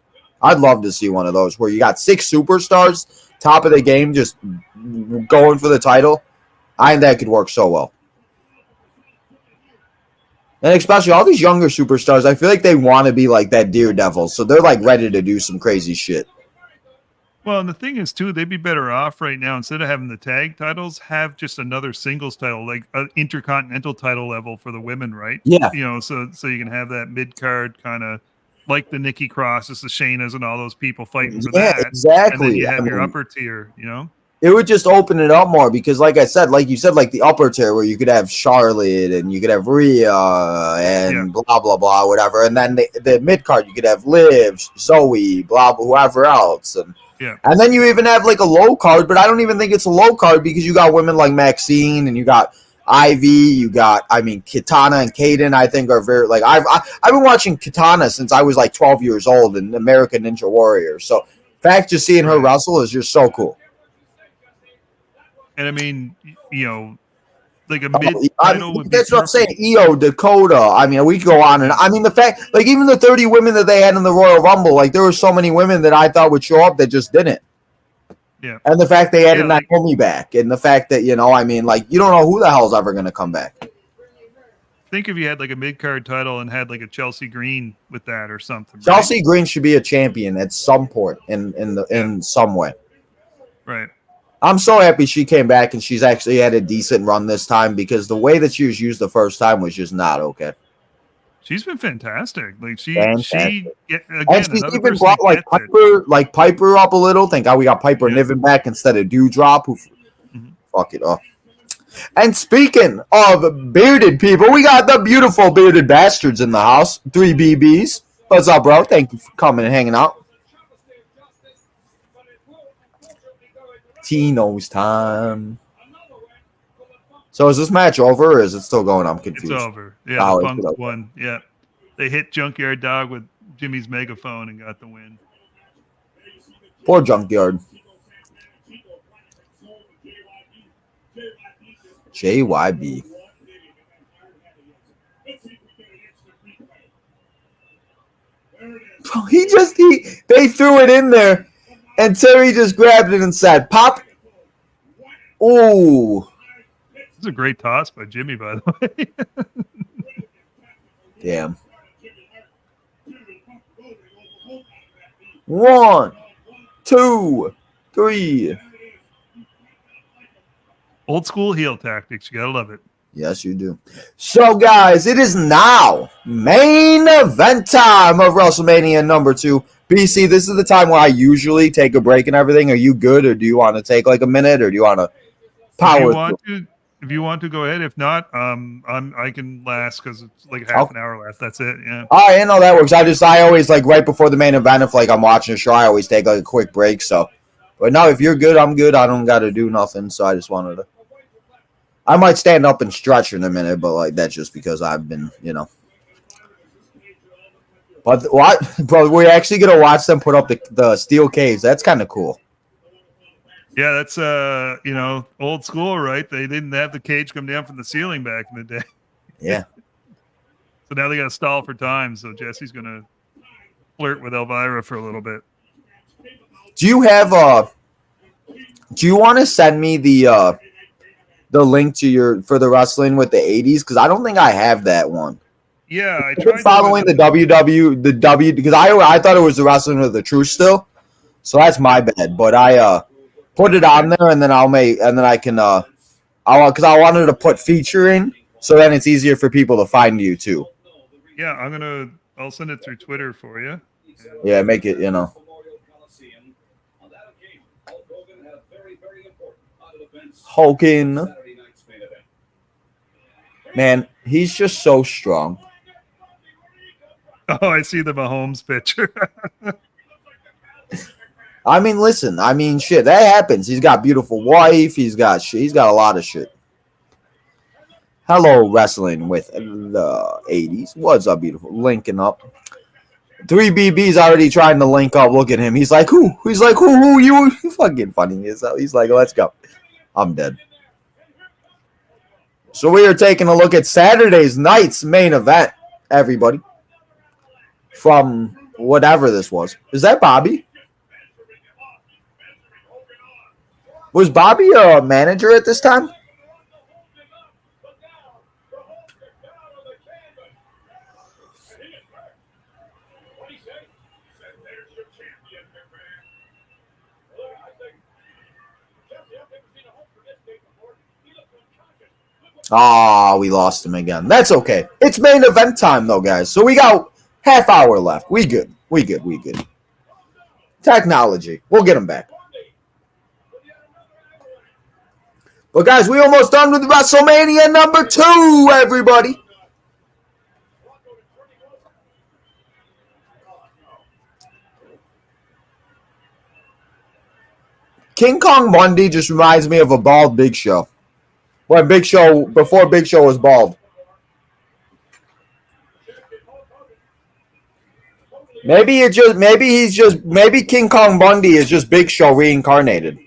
I'd love to see one of those where you got 6 superstars, top of the game, just going for the title. I think that could work so well. And especially all these younger superstars, I feel like they want to be like that Daredevil. So they're like ready to do some crazy shit. Well, and the thing is, too, they'd be better off right now, instead of having the tag titles, have just another singles title, like an intercontinental title level for the women, right? Yeah. So you can have that mid-card kind of like the Nikki Crosses, the Shaynas, and all those people fighting for that. Exactly. And then you have your upper tier, It would just open it up more because, like I said, like you said, like the upper tier where you could have Charlotte and you could have Rhea and blah, blah, blah, whatever. And then the mid card, you could have Liv, Zoe, blah, blah, whoever else. And then you even have like a low card, but I don't even think it's a low card because you got women like Maxine and you got Ivy, you got, Katana and Kaden, I think are very, like, I've been watching Katana since I was like 12 years old in American Ninja Warrior. So, the fact just seeing her wrestle is just so cool. And like a mid-title would be that's what I'm saying. Io, Dakota. We could go on. And the fact, like, even the 30 women that they had in the Royal Rumble, like, there were so many women that I thought would show up that just didn't. Yeah. And the fact they added Naomi back, and the fact that, you don't know who the hell's ever going to come back. Think if you had like a mid-card title and had like a Chelsea Green with that or something. Chelsea Green should be a champion at some point in some way. Right. I'm so happy she came back and she's actually had a decent run this time because the way that she was used the first time was just not okay. She's been fantastic. Like and she's even brought Piper up a little. Thank God we got Piper Niven back instead of Dewdrop. Fuck it up. And speaking of bearded people, we got the beautiful bearded bastards in the house. 3 BBs. What's up, bro? Thank you for coming and hanging out. Tino's time. So is this match over or is it still going? I'm confused. It's over. Yeah, the Punk won. Yeah. They hit Junkyard Dog with Jimmy's megaphone and got the win. Poor Junkyard. JYB. They threw it in there and Terry just grabbed it and said, "Pop." Ooh. This is a great toss by Jimmy, by the way. Damn. 1, 2, 3. Old school heel tactics. You gotta love it. Yes, you do. So, guys, it is now main event time of WrestleMania number 2. BC, this is the time where I usually take a break and everything. Are you good, or do you want to take like a minute, or do you want to power? If you want to, go ahead. If not, I can last because it's like half an hour left. That's it. Yeah. Oh, I know that works. I always like right before the main event. If like I'm watching a show, I always take like a quick break. So, but no, if you're good, I'm good. I don't got to do nothing. So I just wanted to. I might stand up and stretch in a minute, but like that's just because I've been, But what, bro? We're actually gonna watch them put up the steel caves. That's kind of cool. Yeah, that's old school, right? They didn't have the cage come down from the ceiling back in the day. Yeah. So now they got to stall for time. So Jesse's going to flirt with Elvira for a little bit. Do you have do you want to send me the link to for the wrestling with the 80s? Because I don't think I have that one. Yeah, I I've been tried following the WW because I thought it was the wrestling with the truth still. So that's my bad. But I put it on there and then I can because I wanted to put featuring so then it's easier for people to find you too. Yeah, I'll send it through Twitter for you. Yeah, make it, Hogan. Man, he's just so strong. Oh, I see the Mahomes picture. I mean, listen. I mean, shit. That happens. He's got a beautiful wife. He's got shit. He's got a lot of shit. Hello, wrestling with the 80s. What's up, beautiful? Linking up. 3BB's already trying to link up. Look at him. He's like, who? He's like, who? You fucking funny as hell. He's like, let's go. I'm dead. So we are taking a look at Saturday's night's main event, everybody. From whatever this was. Is that Bobby? Was Bobby a manager at this time? Ah, we lost him again. That's okay. It's main event time, though, guys. So we got half hour left. We good. Technology. We'll get him back. But, guys, we almost done with WrestleMania number 2, everybody. King Kong Bundy just reminds me of a bald Big Show. Before Big Show was bald. Maybe King Kong Bundy is just Big Show reincarnated.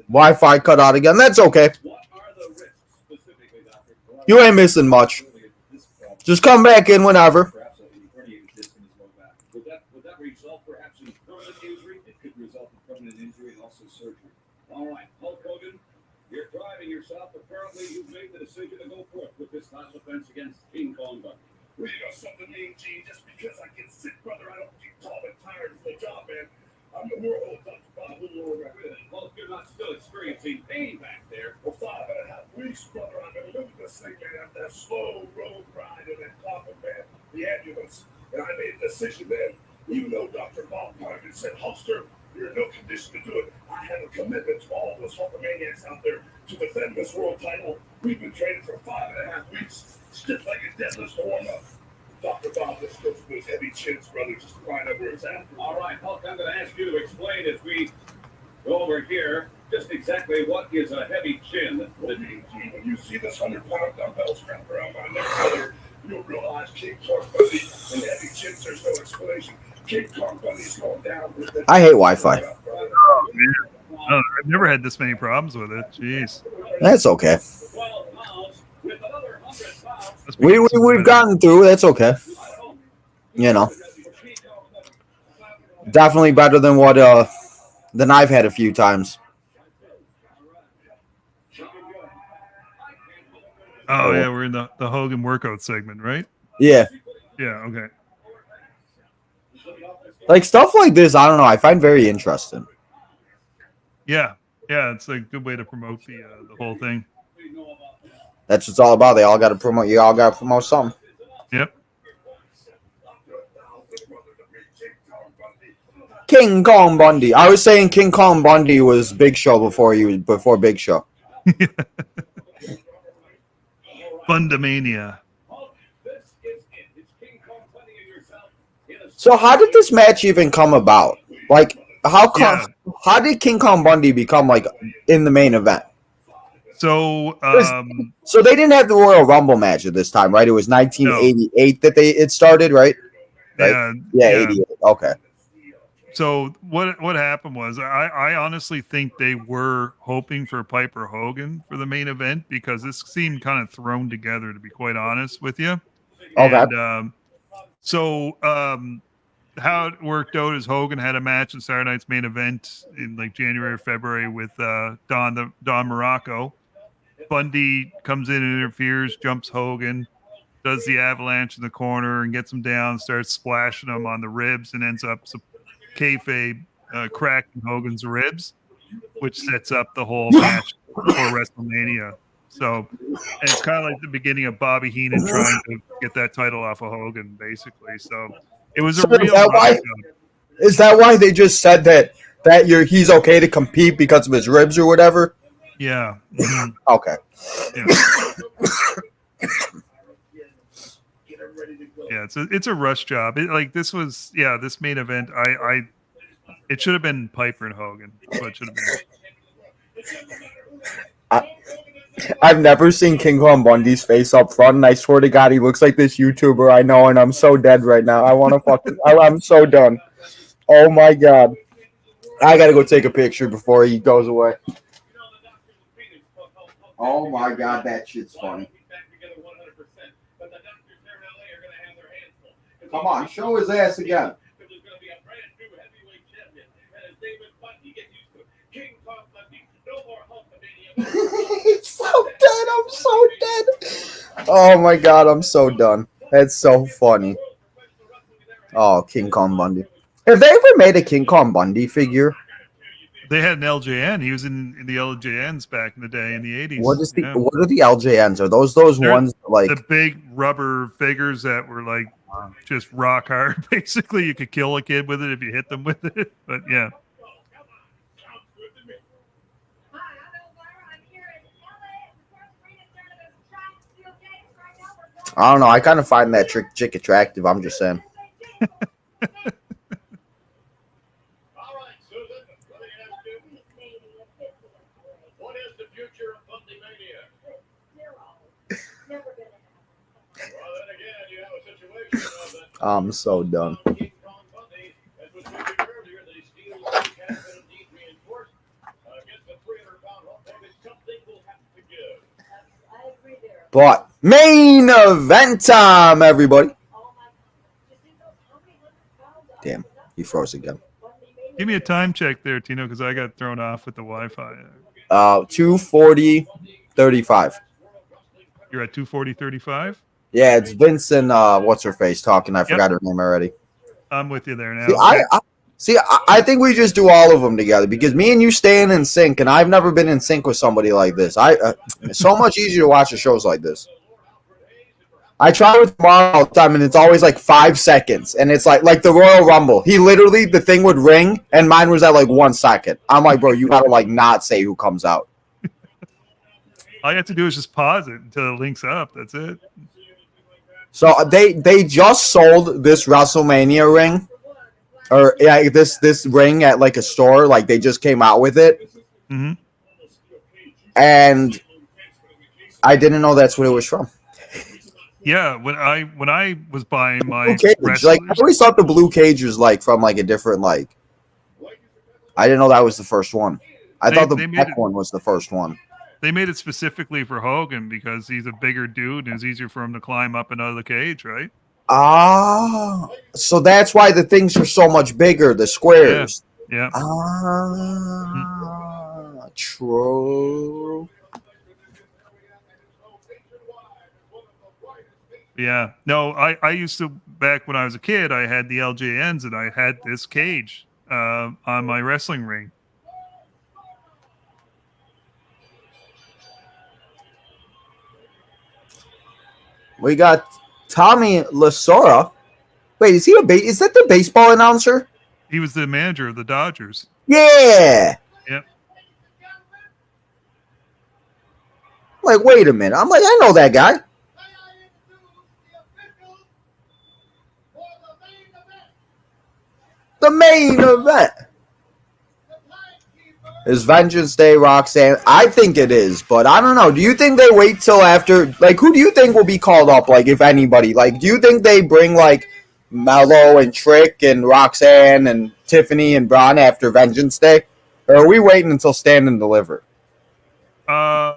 Wi-Fi cut out again. That's okay. You ain't missing much. Just come back in whenever. All right, Hulk Hogan, you're driving yourself. Apparently, you've made the decision to go forth with this title defense against King Kong Bundy. Well, you know something, Mean Gene? Just because I get sick, brother, I don't get tall and tired of the job, man. I'm the world Dr. Bob Woodward. Well, if you're not still experiencing pain back there, for 5.5 weeks, brother, I've been living this thing, man. After that slow road ride in that coffin, man, the ambulance. And I made a decision then, even though Dr. Bob Parkin said, Hulkster, you're in no condition to do it. I have a commitment to all those Hulkamaniacs out there to defend this world title. We've been training for 5.5 weeks, stiff like a deadlifts to warm up. Dr. Bob, let's go through those heavy chins, brother, just to find out where it's at. All right, Hulk, I'm going to ask you to explain as we go over here just exactly what is a heavy chin. When you see this 100-pound dumbbell strapped around my neck, brother, you'll realize King Kong Bundy and heavy chins, there's no explanation. King Kong Bundy's going down. I hate Wi-Fi. Oh, I've never had this many problems with it. Jeez. That's okay. We've gotten through. That's okay. You know. Definitely better than what than I've had a few times. Oh yeah, we're in the Hogan workout segment, right? Yeah. Yeah, okay. Like stuff like this, I don't know. I find very interesting. Yeah, it's a good way to promote the whole thing. That's what it's all about. They all got to promote. You all got to promote something. Yep. King Kong Bundy. I was saying King Kong Bundy was Big Show before Big Show. Fundamania. So how did this match even come about? Like, Yeah. How did King Kong Bundy become like in the main event? So So they didn't have the Royal Rumble match at this time, right? It was 1988 that it started, right? Right? Yeah, 88. Okay. So what happened was I honestly think they were hoping for Piper Hogan for the main event because this seemed kind of thrown together, to be quite honest with you. Okay. And how it worked out is Hogan had a match in Saturday Night's Main Event in like January or February with Don Morocco. Bundy comes in and interferes, jumps Hogan, does the avalanche in the corner and gets him down, starts splashing him on the ribs, and ends up kayfabe cracking Hogan's ribs, which sets up the whole match for WrestleMania. So it's kind of like the beginning of Bobby Heenan trying to get that title off of Hogan, basically. So it was a real. Is that why they just said that he's okay to compete because of his ribs or whatever? Yeah. Okay. Yeah. Yeah, it's a rush job. This main event. It should have been Piper and Hogan. That's what it should have been. I've never seen King Kong Bundy's face up front, and I swear to God, he looks like this YouTuber I know, and I'm so dead right now. I'm so done. Oh my God. I gotta go take a picture before he goes away. Oh my God, that shit's funny. Come on, show his ass again. He's so dead. I'm so dead. Oh my God, I'm so done. That's so funny. Oh, King Kong Bundy. Have they ever made a King Kong Bundy figure? They had an LJN. He was in the LJNs back in the day in the 80s. What are the LJNs? Are those ones like the big rubber figures that were like just rock hard? Basically, you could kill a kid with it if you hit them with it. But yeah. I don't know. I kind of find that chick attractive. I'm just saying. I'm so done. But main event time, everybody. Damn, he froze again. Give me a time check there, Tino, because I got thrown off with the Wi-Fi. 2:40:35. You're at 2:40:35? Yeah, it's Vince and what's her face talking. I forgot her name already. I'm with you there now. I think we just do all of them together because me and you staying in sync, and I've never been in sync with somebody like this. It's so much easier to watch the shows like this. I try with Mark all the time, and it's always like 5 seconds, and it's like the Royal Rumble. He literally, the thing would ring, and mine was at like 1 second. I'm like, bro, you gotta like not say who comes out. All you have to do is just pause it until it links up. That's it. So they just sold this WrestleMania ring, or this ring at like a store. Like they just came out with it, and I didn't know that's what it was from. Yeah, when I was buying my cage, like I always thought the blue cage was like from like a different like. I didn't know that was the first one. I thought the black one was the first one. They made it specifically for Hogan because he's a bigger dude and it's easier for him to climb up and out of the cage, right? Ah, so that's why the things are so much bigger, the squares. Yeah. True. Yeah. No, I used to, back when I was a kid, I had the LJNs and I had this cage on my wrestling ring. We got Tommy Lasorda. Wait, is he is that the baseball announcer? He was the manager of the Dodgers. Yeah. Yep. Like, wait a minute. I'm like, I know that guy. The main event. Is Vengeance Day Roxanne? I think it is, but I don't know. Do you think they wait till after? Like, who do you think will be called up? Like, if anybody? Like, do you think they bring like Mello and Trick and Roxanne and Tiffany and Braun after Vengeance Day, or are we waiting until Stand and Deliver? I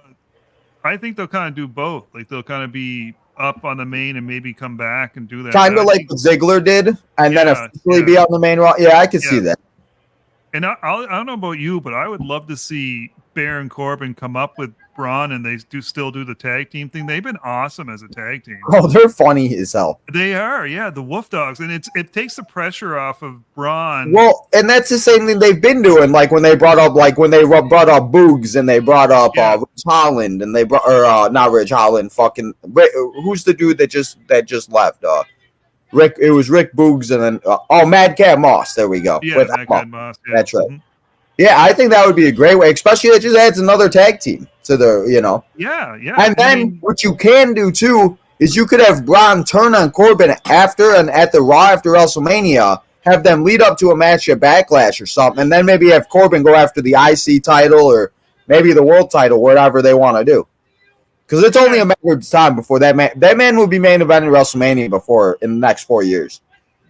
think they'll kind of do both. Like they'll kind of be up on the main and maybe come back and do that. Kind of like what Ziggler did, and then officially be on the main. Yeah, I could see that. And I don't know about you, but I would love to see Baron Corbin come up with Braun, and they still do the tag team thing. They've been awesome as a tag team. Oh, they're funny as hell. They are, yeah, the Wolf Dogs, and it takes the pressure off of Braun. Well, and that's the same thing they've been doing. Like when they brought up Boogs, and they brought up Rich Holland, and they brought not Rich Holland, fucking who's the dude that just left? Rick. It was Rick Boogs, and then Madcap Moss. There we go. Yeah, Madcap Moss. Yeah. That's right. Mm-hmm. Yeah, I think that would be a great way, especially it just adds another tag team to the, Yeah. And then what you can do too is you could have Braun turn on Corbin after and at the Raw after WrestleMania, have them lead up to a match at Backlash or something, and then maybe have Corbin go after the IC title or maybe the world title, whatever they want to do. Because it's only a matter of time before that man will be main eventing WrestleMania before in the next 4 years.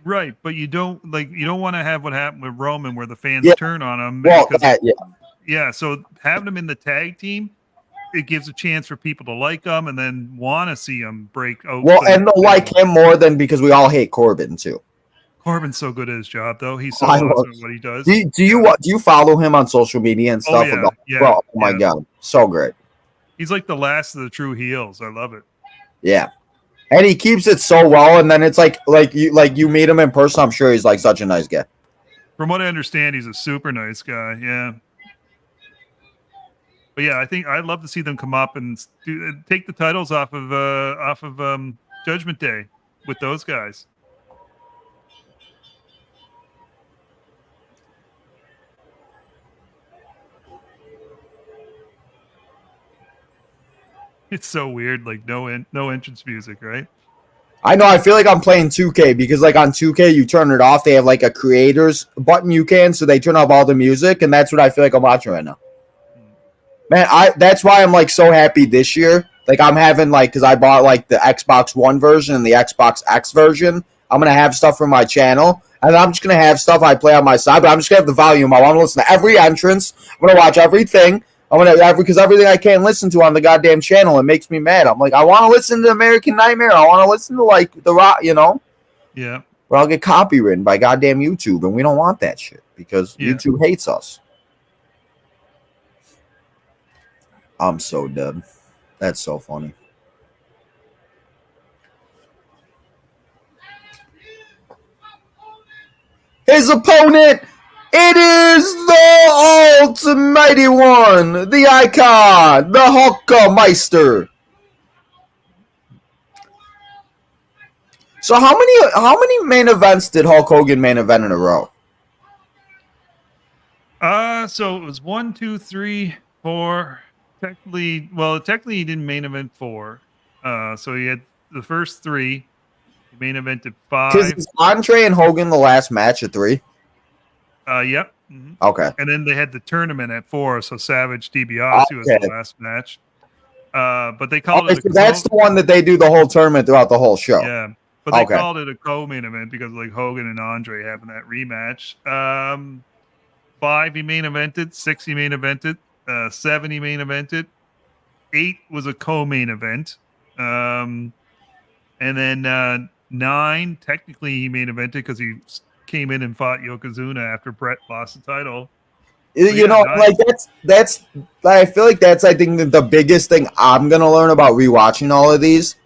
Right, but you don't want to have what happened with Roman, where the fans turn on him. Well, so having him in the tag team, it gives a chance for people to like him and then want to see him break out. Well, and they'll like him more than because we all hate Corbin too. Corbin's so good at his job, though. He's so awesome at what he does. Do you follow him on social media and stuff? Oh my god, so great. He's like the last of the true heels. I love it. Yeah. And he keeps it so well, and then it's like you meet him in person. I'm sure he's like such a nice guy. From what I understand, he's a super nice guy. Yeah, but yeah, I think I'd love to see them come up and take the titles off of Judgment Day with those guys. It's so weird, like no entrance music, right? I know. I feel like I'm playing 2K because, like, on 2K, you turn it off. They have like a creators button you can, so they turn off all the music, and that's what I feel like I'm watching right now. Man, that's why I'm like so happy this year. Like I'm having because I bought like the Xbox One version and the Xbox X version. I'm gonna have stuff for my channel, and I'm just gonna have stuff I play on my side. But I'm just gonna have the volume. I want to listen to every entrance. I'm gonna watch everything. Because everything I can't listen to on the goddamn channel, it makes me mad. I'm like, I want to listen to American Nightmare. I want to listen to like The Rock, Yeah. But I'll get copywritten by goddamn YouTube, and we don't want that shit because YouTube hates us. I'm so dead. That's so funny. His opponent. It is the Almighty One, the Icon, the Hulkameister. So how many main events did Hulk Hogan main event in a row? So it was 1, 2, 3, 4. Technically he didn't main event 4. So he had the first 3. He main evented 5. Is Andre and Hogan the last match at 3? Yep. Mm-hmm. Okay. And then they had the tournament at 4, so Savage DiBiase was the last match. But they called it. That's the one that they do the whole tournament throughout the whole show. Yeah, but they called it a co-main event because like Hogan and Andre having that rematch. 5 he main evented, 6 he main evented, 7 he main evented, 8 was a co-main event, and then 9 technically he main evented because he came in and fought Yokozuna after Brett lost the title. That's I feel like that's I think the biggest thing I'm gonna learn about rewatching all of these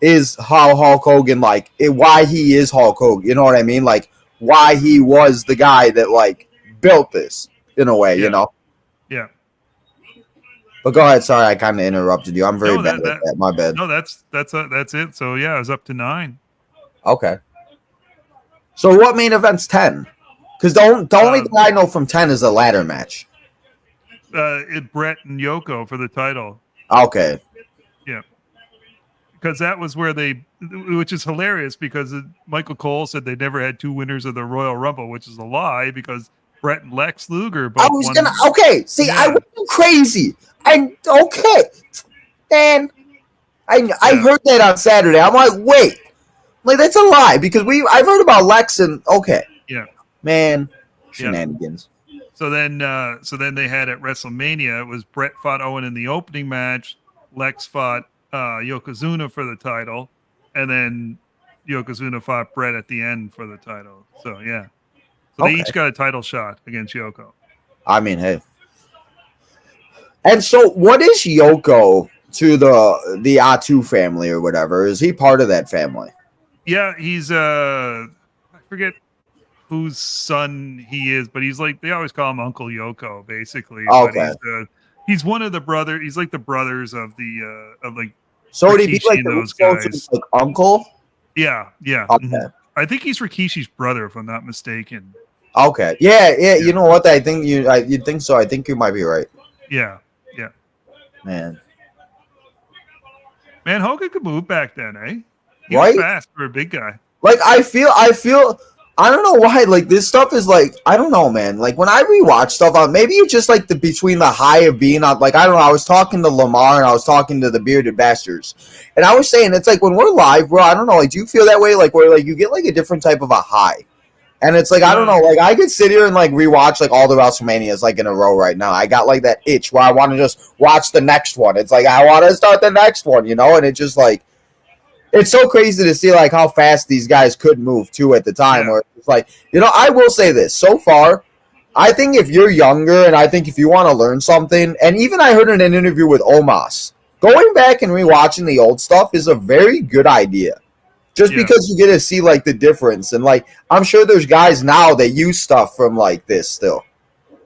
is how Hulk Hogan why he is Hulk Hogan. You know what I mean? Like why he was the guy that like built this in a way. You know? Yeah. But go ahead. Sorry, I kind of interrupted you. I'm very bad at that. My bad. No, that's it. So yeah, I was up to 9. Okay. So what main event's 10? Because the only thing I know from 10 is a ladder match. Brett and Yoko for the title. Okay. Yeah. Because that was where which is hilarious because Michael Cole said they never had 2 winners of the Royal Rumble, which is a lie because Brett and Lex Luger I both was won. gonna. Okay, see, I Yeah. went crazy. Okay, and I heard that on Saturday. I'm like, wait, like that's a lie because I've heard about Lex and okay, Yeah. man, Yeah. shenanigans. So then they had at WrestleMania, it was Brett fought Owen in the opening match. Lex fought Yokozuna for the title, and then Yokozuna fought Brett at the end for the title. So yeah, so they Okay. each got a title shot against Yoko. I mean, hey. And so, what is Yoko to the Atu family or whatever? Is he part of that family? Yeah, he's I forget whose son he is, but he's like they always call him Uncle Yoko, basically. Okay. But he's one of the brother. He's like the brothers of the of like So would he be Rikishi like and the those Usos' guys. like uncle? Yeah. Okay. Mhm. I think he's Rikishi's brother, if I'm not mistaken. Okay. Yeah. You know what? I think you'd think so. I think you might be right, Yeah. man. Man, Hogan could move back then, eh? He Right? was fast for a big guy. Like I feel. I don't know why. Like this stuff is like I don't know, man. Like when I rewatch stuff, maybe it's just like between the high of being on. Like I don't know. I was talking to Lamar and I was talking to the Bearded Bastards, and I was saying it's like when we're live, bro. I don't know. Like, do you feel that way? Like where like you get like a different type of a high, and it's like I don't know. Like I could sit here and like rewatch like all the WrestleManias like in a row right now. I got like that itch where I want to just watch the next one. It's like I want to start the next one, and it just like. It's so crazy to see like how fast these guys could move too at the time. Yeah. Where it's like, I will say this so far. I think if you're younger and I think if you want to learn something, and even I heard in an interview with Omos, going back and rewatching the old stuff is a very good idea. Just because you get to see like the difference, and like I'm sure there's guys now that use stuff from like this still.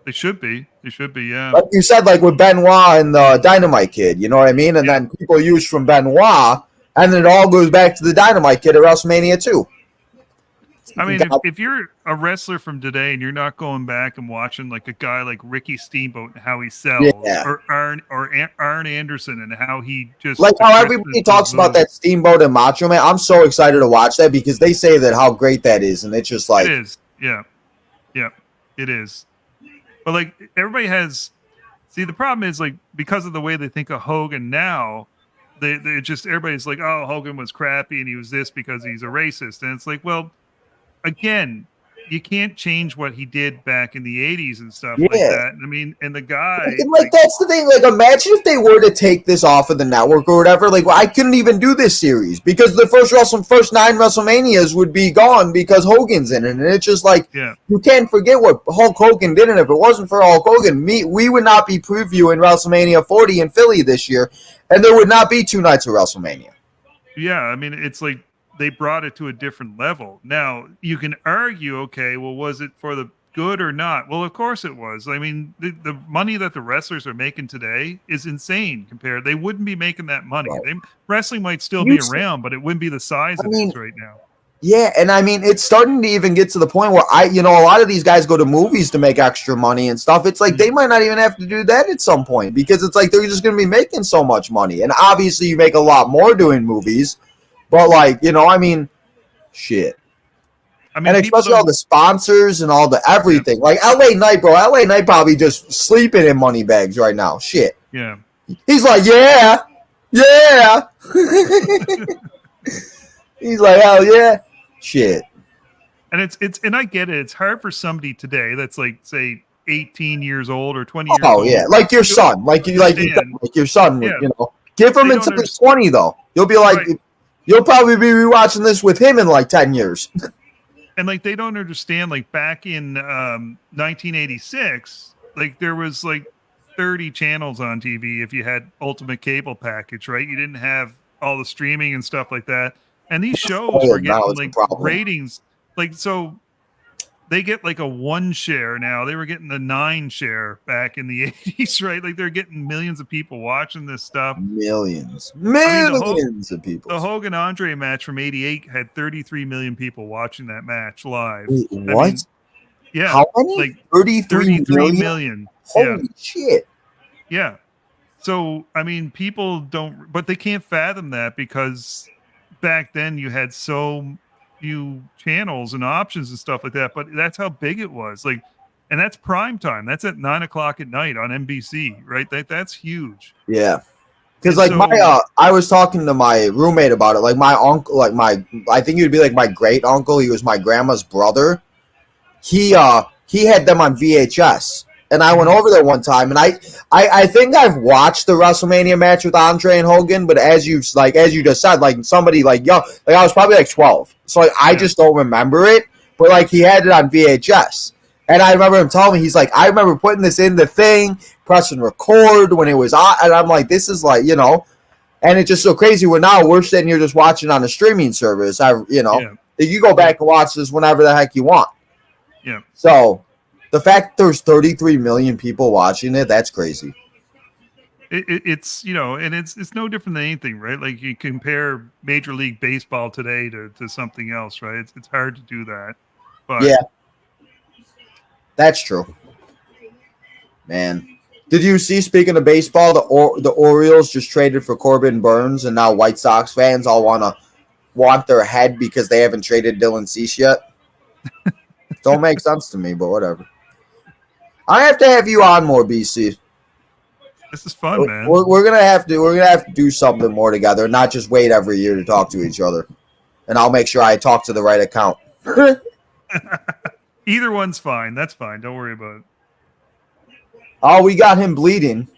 They should be. Yeah. Like you said, like with Benoit and the Dynamite Kid, you know what I mean? And then people use from Benoit. And then it all goes back to the Dynamite Kid at WrestleMania 2. I mean, if you're a wrestler from today and you're not going back and watching like a guy like Ricky Steamboat and how he sells, or Arn Anderson and how he just like how everybody talks about that Steamboat and Macho Man, I'm so excited to watch that because they say that how great that is, and it's just like it is, yeah, it is. But like everybody has, see, the problem is like because of the way they think of Hogan now. They just everybody's like, oh, Hogan was crappy and he was this because he's a racist, and it's like, well, again, you can't change what he did back in the 80s and stuff like that. I mean, and the guy, like that's the thing. Like, imagine if they were to take this off of the network or whatever. Like, I couldn't even do this series because the first 9 WrestleManias would be gone because Hogan's in it, and it's just like you can't forget what Hulk Hogan did. And if it wasn't for Hulk Hogan, we would not be previewing WrestleMania 40 in Philly this year. And there would not be 2 nights of WrestleMania. Yeah, I mean, it's like they brought it to a different level. Now, you can argue, okay, well, was it for the good or not? Well, of course it was. I mean, the money that the wrestlers are making today is insane compared. They wouldn't be making that money. Right. Wrestling might still be around, but it wouldn't be the size it is right now. Yeah, and I mean, it's starting to even get to the point where a lot of these guys go to movies to make extra money and stuff. It's like they might not even have to do that at some point because it's like they're just going to be making so much money. And obviously, you make a lot more doing movies, but like, I mean, shit. I mean, and especially all the sponsors and all the everything. Like LA Knight, bro. LA Knight probably just sleeping in money bags right now. Shit. Yeah. He's like, yeah. He's like, hell yeah. Shit. And it's and I get it. It's hard for somebody today that's like, say, 18 years old or 20 years old. Oh yeah, like your son, like your son. Yeah. Give him until he's 20 though. You'll be like, you'll probably be rewatching this with him in like 10 years. And like they don't understand. Like back in 1986, like there was like 30 channels on TV if you had Ultimate Cable package, right? You didn't have all the streaming and stuff like that. And these shows were getting like ratings, like so they get like a 1 share now. They were getting a 9 share back in the 80s, right? Like they're getting millions of people watching this stuff. Millions of people. The Hogan Andre match from '88 had 33 million people watching that match live. Wait, what? I mean, yeah, how many? Like 33 million. Holy shit! Yeah. So I mean, people don't, but they can't fathom that because back then you had so few channels and options and stuff like that. But that's how big it was. Like and that's prime time. That's at 9:00 at night on NBC, right? That's huge. Yeah. Because And like so- I was talking to my roommate about it. Like my uncle, I think he'd be like my great uncle. He was my grandma's brother. He had them on VHS, and I went over there one time, and I think I've watched the WrestleMania match with Andre and Hogan, but as you just said, like somebody like yo, like I was probably like 12, so like I just don't remember it. But like he had it on VHS, and I remember him telling me, he's like, I remember putting this in the thing, pressing record when it was on, and I'm like, this is like, and it's just so crazy. When now we're sitting here just watching on a streaming service. You go back and watch this whenever the heck you want. Yeah. So the fact there's 33 million people watching it, that's crazy. It's and it's no different than anything, right? Like you compare Major League Baseball today to something else, right? It's hard to do that. But Yeah. That's true. Man. Did you see, speaking of baseball, the Orioles just traded for Corbin Burns, and now White Sox fans all want their head because they haven't traded Dylan Cease yet? Don't make sense to me, but whatever. I have to have you on more, BC. This is fun, man. We're gonna have to do something more together, and not just wait every year to talk to each other. And I'll make sure I talk to the right account. Either one's fine. That's fine. Don't worry about it. Oh, we got him bleeding.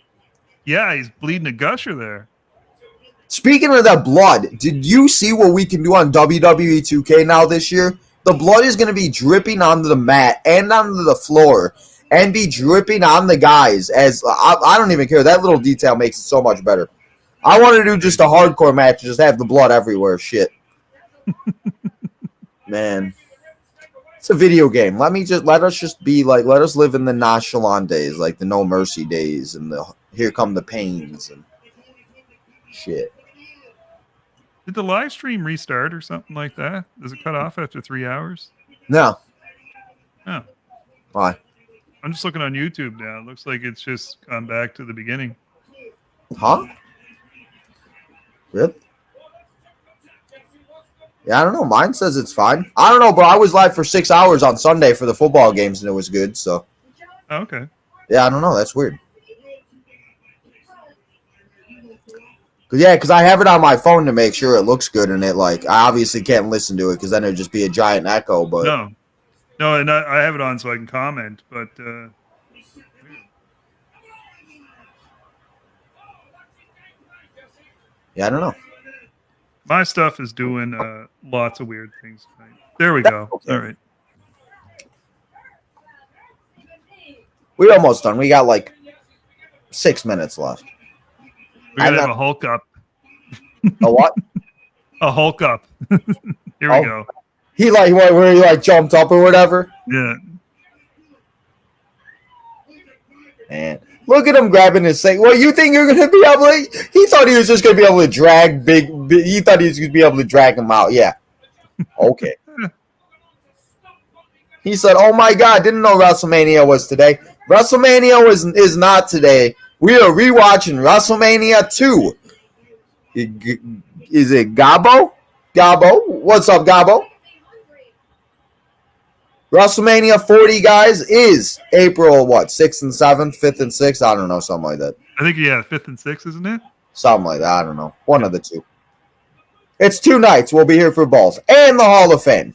Yeah, he's bleeding a gusher there. Speaking of that blood, did you see what we can do on WWE 2K now this year? The blood is going to be dripping onto the mat and onto the floor and be dripping on the guys. I don't even care. That little detail makes it so much better. I want to do just a hardcore match and just have the blood everywhere. Shit. Man. It's a video game. Let us live in the nonchalant days, like the No Mercy days and the Here Come the Pains and shit. Did the live stream restart or something like that? Does it cut off after 3 hours? No. Oh. Why? I'm just looking on YouTube now. It looks like it's just gone back to the beginning. Huh? Really? Yeah, I don't know. Mine says it's fine. I don't know, bro. I was live for 6 hours on Sunday for the football games, and it was good. So, Oh, okay. yeah, I don't know. That's weird. Because I have it on my phone to make sure it looks good, and I obviously can't listen to it because then it'd just be a giant echo. But No, and I have it on so I can comment, but yeah, I don't know. my stuff is doing lots of weird things tonight. There we go. Okay. All right. We're almost done. We got like 6 minutes left. We're going to have a Hulk up. A what? A Hulk up. Here Oh. we go. He where he jumped up or whatever. Yeah. Man, look at him grabbing his thing. Well, you think you're gonna be able to? He thought he was just gonna be able to drag big. He thought he was gonna be able to drag him out. Yeah. Okay. He said, "Oh my God, didn't know WrestleMania was today. WrestleMania is not today. We are rewatching WrestleMania 2. Is it Gabo? Gabo, what's up, Gabo? WrestleMania 40, guys, is April 6th and 7th, 5th and 6th. I don't know, something like that. I think, 5th and 6th, isn't it? Something like that. I don't know. One of the two. It's 2 nights. We'll be here for both. And the Hall of Fame.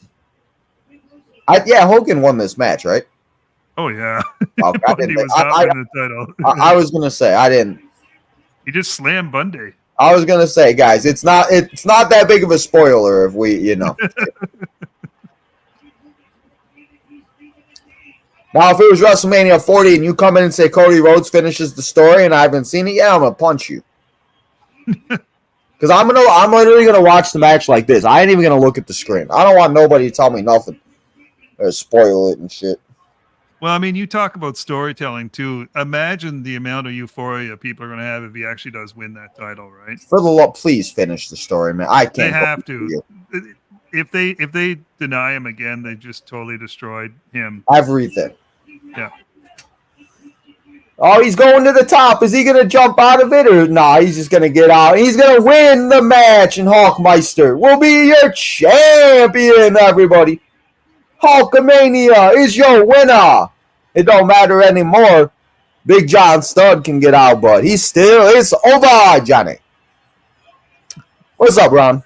Hogan won this match, right? Oh, yeah. Okay, Bundy was up in the title. I was going to say, I didn't. He just slammed Bundy. I was going to say, guys, it's not that big of a spoiler if we. Now, if it was WrestleMania 40 and you come in and say Cody Rhodes finishes the story and I haven't seen it yet, I'm gonna punch you. Because I'm literally gonna watch the match like this. I ain't even gonna look at the screen. I don't want nobody to tell me nothing or spoil it and shit. Well, I mean, you talk about storytelling too. Imagine the amount of euphoria people are gonna have if he actually does win that title, right? For the love, please finish the story, man. I can't. They have believe to. you. If they deny him again, they just totally destroyed him. Everything. Yeah. Oh, he's going to the top. Is he going to jump out of it or nah? He's just going to get out. He's going to win the match, and Hulkmeister will be your champion, everybody. Hulkamania is your winner. it don't matter anymore. Big John Studd can get out, but it's over, Johnny. What's up, Ron?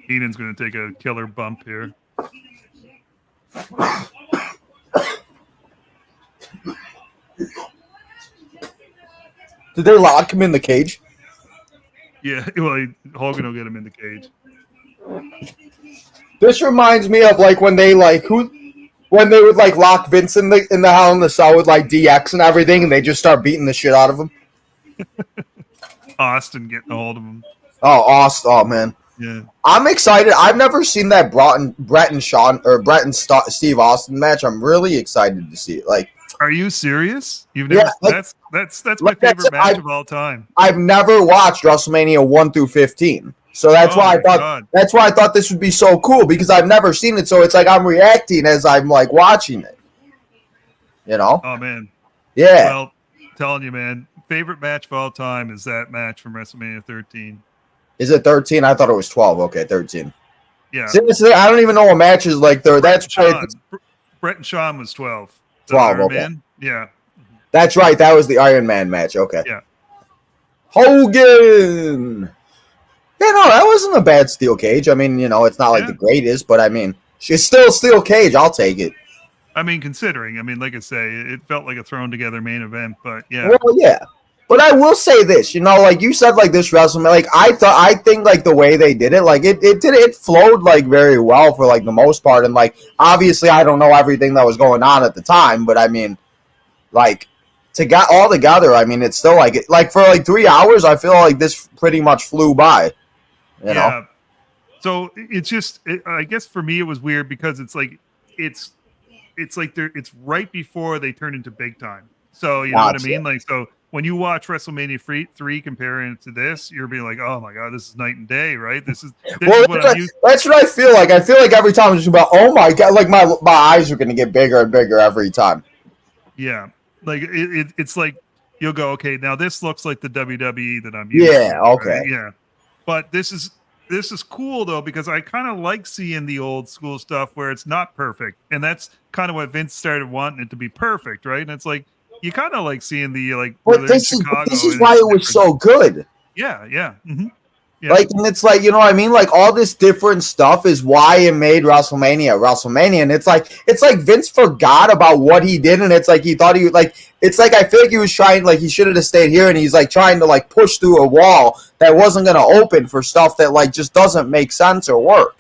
Heenan's going to take a killer bump here. Did they lock him in the cage? Yeah, well, Hogan will get him in the cage. This reminds me of like when they when they would like lock Vince in the Hell in the Cell with like DX and everything, and they just start beating the shit out of him. Austin getting a hold of him. Oh, Austin! Oh man, Yeah, I'm excited. I've never seen that Brett and Steve Austin match. I'm really excited to see it. Like, are you serious? You've never? Yeah, that's my favorite match of all time. I've never watched WrestleMania 1 through 15. So that's why I thought God. that's why I thought this would be so cool, because I've never seen it. So it's like I'm reacting as I'm like watching it. You know? Oh man. Yeah. Well, telling you, man, favorite match of all time is that match from WrestleMania 13. Is it 13? I thought it was 12. Okay, 13. Yeah. Seriously, I don't even know what matches like there. That's Brett and Shawn was 12. 12, Iron okay. Man? Yeah. That's right. That was the Iron Man match. Okay. Yeah. Hogan. Yeah, no, that wasn't a bad steel cage. I mean, you know, it's not like the greatest, but I mean, she's still steel cage. I'll take it. I mean, considering, like I say, it felt like a thrown together main event, but yeah. Well, yeah. But I will say this, you know, like you said, like this WrestleMania, like I think like the way they did it, like it flowed like very well for like the most part, and like obviously I don't know everything that was going on at the time, but I mean, like to get all together, I mean, it's still like for like 3 hours, I feel like this pretty much flew by. You know? So it's just, I guess for me it was weird because it's like it's right before they turn into big time. So you know what I mean? Like, so when you watch WrestleMania 3 comparing it to this, you're being like, oh my god, this is night and day, right? This is what I'm used to. That's what I feel like. I feel like every time it's just about, oh my god, like my eyes are gonna get bigger and bigger every time. Yeah, like it's like you'll go, okay, now this looks like the WWE that I'm used to. Yeah, okay. Right? Yeah. But this is cool though, because I kind of like seeing the old school stuff where it's not perfect, and that's kind of what Vince started wanting it to be perfect, right? And it's like you kind of like seeing the like. But this is why it was so good. Yeah, yeah. Mm-hmm. Yeah. Like, and it's like, you know what I mean? Like, all this different stuff is why it made WrestleMania. And it's like Vince forgot about what he did, and it's like he thought it's like I feel like he was trying, like he should have stayed here, and he's like trying to like push through a wall that wasn't going to open for stuff that like just doesn't make sense or work.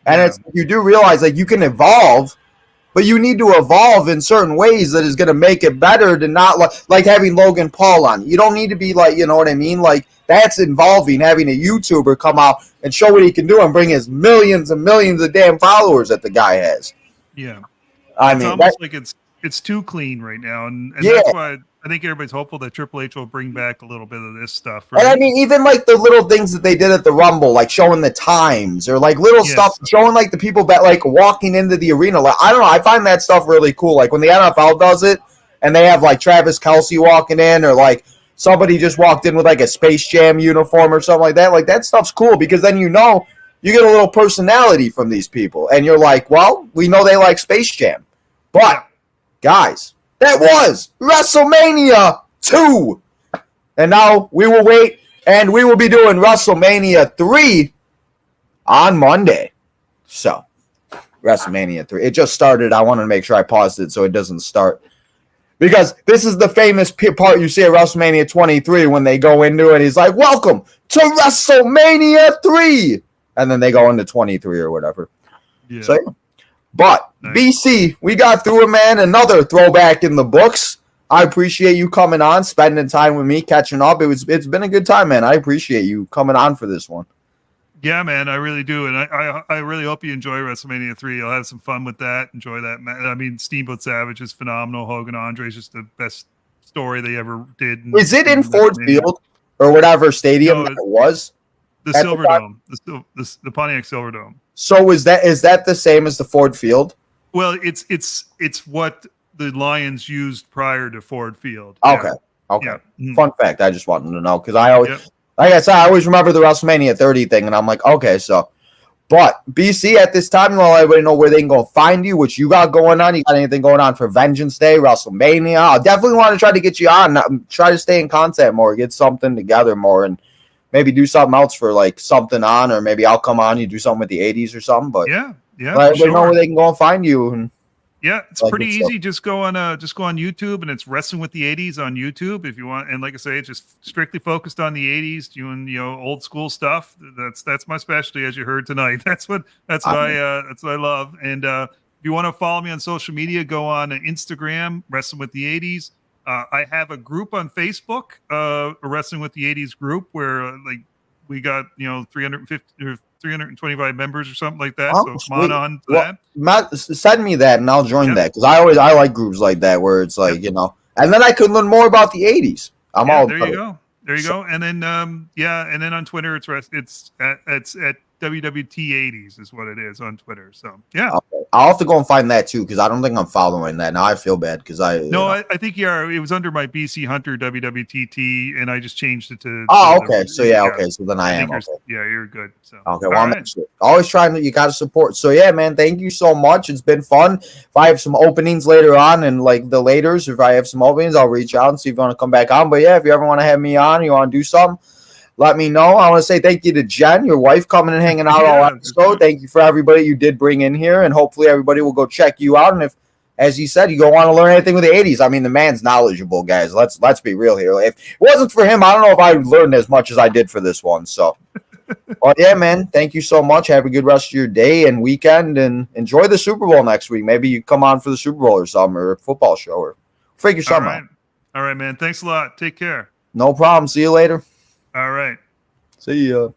And it's, you do realize like you can evolve, but you need to evolve in certain ways that is going to make it better than not like having Logan Paul on. You don't need to be like, you know what I mean? Like, that's involving having a YouTuber come out and show what he can do and bring his millions and millions of damn followers that the guy has. Yeah. It's almost like it's too clean right now. And that's why I think everybody's hopeful that Triple H will bring back a little bit of this stuff. Right? And I mean, even like the little things that they did at the Rumble, like showing the times or like little stuff, showing like the people that like walking into the arena. Like, I don't know. I find that stuff really cool. Like when the NFL does it and they have like Travis Kelce walking in, or like somebody just walked in with like a Space Jam uniform or something like that. Like that stuff's cool, because then you know you get a little personality from these people, and you're like, well, we know they like Space Jam. But guys, that was WrestleMania 2. And now we will wait, and we will be doing WrestleMania 3 on Monday. So, WrestleMania 3. It just started. I want to make sure I paused it so it doesn't start. Because this is the famous part you see at WrestleMania 23 when they go into it. He's like, welcome to WrestleMania 3. And then they go into 23 or whatever. Yeah. So, but, nice. BC, we got through it, man. Another throwback in the books. I appreciate you coming on, spending time with me, catching up. It's been a good time, man. I appreciate you coming on for this one. Yeah, man, I really do, and I really hope you enjoy WrestleMania 3. You'll have some fun with that. Enjoy that. I mean, Steamboat Savage is phenomenal. Hogan Andre is just the best story they ever did. Is it in Ford Field or whatever stadium that it was? The Silverdome, the Pontiac Silverdome. So is that the same as the Ford Field? Well, it's what the Lions used prior to Ford Field. Okay. Yeah. Okay. Yeah. Mm-hmm. Fun fact. I just wanted to know, because I always, like I said, I always remember the WrestleMania 30 thing, and I'm like, okay, so. But BC, at this time, you want to let everybody know where they can go find you, what you got going on. You got anything going on for Vengeance Day, WrestleMania? I definitely want to try to get you on. Try to stay in contact more, get something together more, and maybe do something else for like something on, or maybe I'll come on, you do something with the 80s or something. But yeah, let everybody know where they can go and find you. And yeah, it's pretty easy. Just go on YouTube, and it's Wrestling with the 80s on YouTube if you want. And like I say, it's just strictly focused on the 80s, doing old school stuff. That's my specialty, as you heard tonight. That's what I love. And if you want to follow me on social media, go on Instagram, Wrestling with the 80s. I have a group on Facebook, a Wrestling with the 80s group, where we got 350 or 325 members or something like that. So come on to that. Send me that and I'll join that, because I like groups like that where it's like and then I could learn more about the 80s. There you go. And then and then on Twitter it's at WWT80s is what it is on Twitter. So yeah. Okay. I'll have to go and find that too, because I don't think I'm following that. Now I feel bad because I think it was under my BC Hunter WWTT, and I just changed it to okay. So okay. So then I am okay. Yeah, you're good. So okay, well, right. Always trying to, you gotta support. So yeah, man, thank you so much. It's been fun. If I have some openings later on and like the laters, if I have some openings, I'll reach out and see if you want to come back on. But yeah, if you ever want to have me on, you want to do something, let me know. I want to say thank you to Jen, your wife, coming and hanging out all episode. Thank you for everybody you did bring in here, and hopefully everybody will go check you out. And if, as you said, you don't want to learn anything with the 80s, I mean, the man's knowledgeable, guys. Let's be real here. If it wasn't for him, I don't know if I would learn as much as I did for this one. So, well, yeah, man, thank you so much. Have a good rest of your day and weekend, and enjoy the Super Bowl next week. Maybe you come on for the Super Bowl or something, or a football show, or figure something out. All right, man. Thanks a lot. Take care. No problem. See you later. All right. See ya.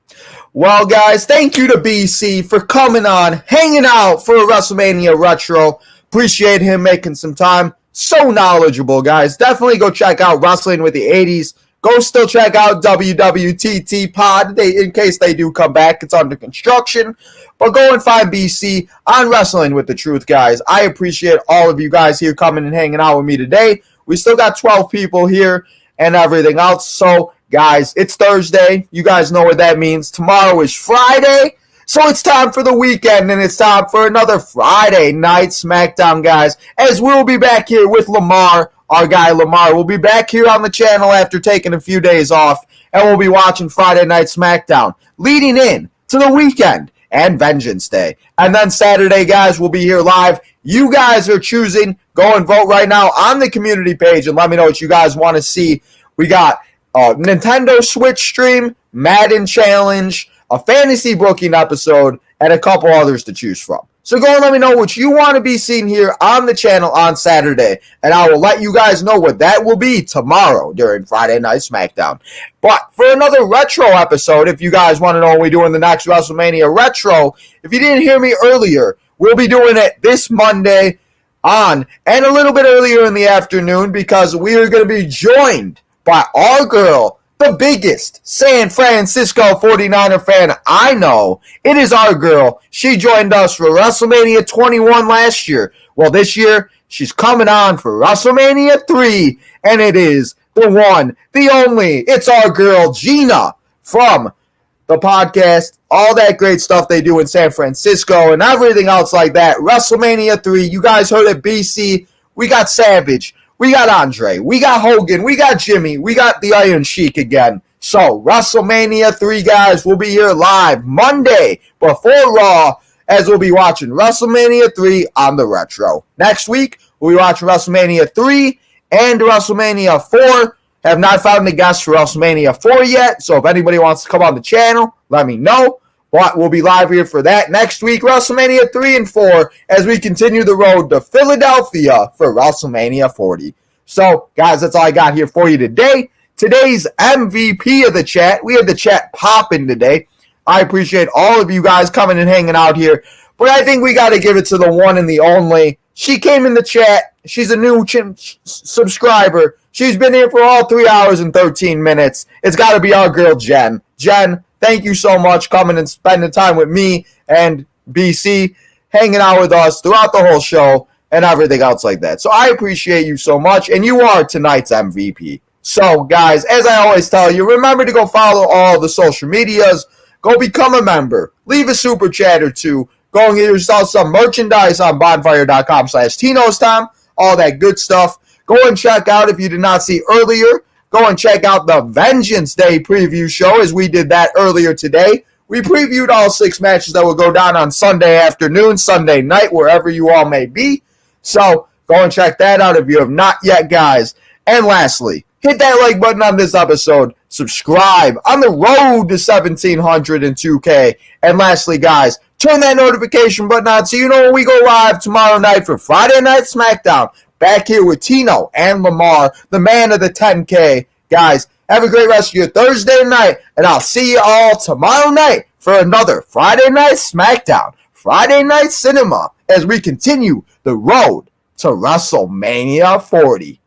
Well, guys, thank you to BC for coming on, hanging out for a WrestleMania Retro. Appreciate him making some time. So knowledgeable, guys. Definitely go check out Wrestling with the 80s. Go still check out WWTT Pod in case they do come back. It's under construction. But go and find BC on Wrestling with the Truth, guys. I appreciate all of you guys here coming and hanging out with me today. We still got 12 people here and everything else. So, guys, it's Thursday. You guys know what that means. Tomorrow is Friday. So it's time for the weekend, and it's time for another Friday Night SmackDown, guys, as we'll be back here with Lamar, our guy Lamar. We'll be back here on the channel after taking a few days off, and we'll be watching Friday Night SmackDown, leading in to the weekend and Vengeance Day. And then Saturday, guys, we'll be here live. You guys are choosing. Go and vote right now on the community page and let me know what you guys want to see. We got Nintendo Switch stream, Madden Challenge, a fantasy booking episode, and a couple others to choose from. So go and let me know what you want to be seen here on the channel on Saturday, and I will let you guys know what that will be tomorrow during Friday Night SmackDown. But for another retro episode, if you guys want to know what we do in the next WrestleMania Retro, if you didn't hear me earlier, we'll be doing it this Monday on, and a little bit earlier in the afternoon, because we are going to be joined by our girl, the biggest San Francisco 49er fan I know. It is our girl. She joined us for WrestleMania 21 last year. Well, this year, she's coming on for WrestleMania 3, and it is the one, the only. It's our girl, Gina, from the podcast, all that great stuff they do in San Francisco, and everything else like that. WrestleMania 3, you guys heard it, BC. We got Savage. We got Andre, we got Hogan, we got Jimmy, we got the Iron Sheik again. So, WrestleMania 3, guys, we'll be here live Monday before Raw, as we'll be watching WrestleMania 3 on the Retro. Next week, we'll be watching WrestleMania 3 and WrestleMania 4. Have not found a guest for WrestleMania 4 yet, so if anybody wants to come on the channel, let me know. But we'll be live here for that next week, WrestleMania 3 and 4, as we continue the road to Philadelphia for WrestleMania 40. So, guys, that's all I got here for you today. Today's MVP of the chat. We had the chat popping today. I appreciate all of you guys coming and hanging out here. But I think we got to give it to the one and the only. She came in the chat. She's a new subscriber. She's been here for all 3 hours and 13 minutes. It's got to be our girl, Jen. Jen, thank you so much coming and spending time with me and BC, hanging out with us throughout the whole show and everything else like that. So I appreciate you so much, and you are tonight's MVP. So, guys, as I always tell you, remember to go follow all the social medias. go become a member. Leave a super chat or two. Go and get yourself some merchandise on bonfire.com/Tino's Time. All that good stuff. Go and check out, if you did not see earlier, go and check out the Vengeance Day preview show, as we did that earlier today. We previewed all 6 matches that will go down on Sunday afternoon, Sunday night, wherever you all may be. So go and check that out if you have not yet, guys. And lastly, hit that like button on this episode. Subscribe on the road to 1,702K. And lastly, guys, turn that notification button on so you know when we go live tomorrow night for Friday Night SmackDown. Back here with Tino and Lamar, the man of the 10K. Guys, have a great rest of your Thursday night, and I'll see you all tomorrow night for another Friday Night SmackDown, Friday Night Cinema, as we continue the road to WrestleMania 40.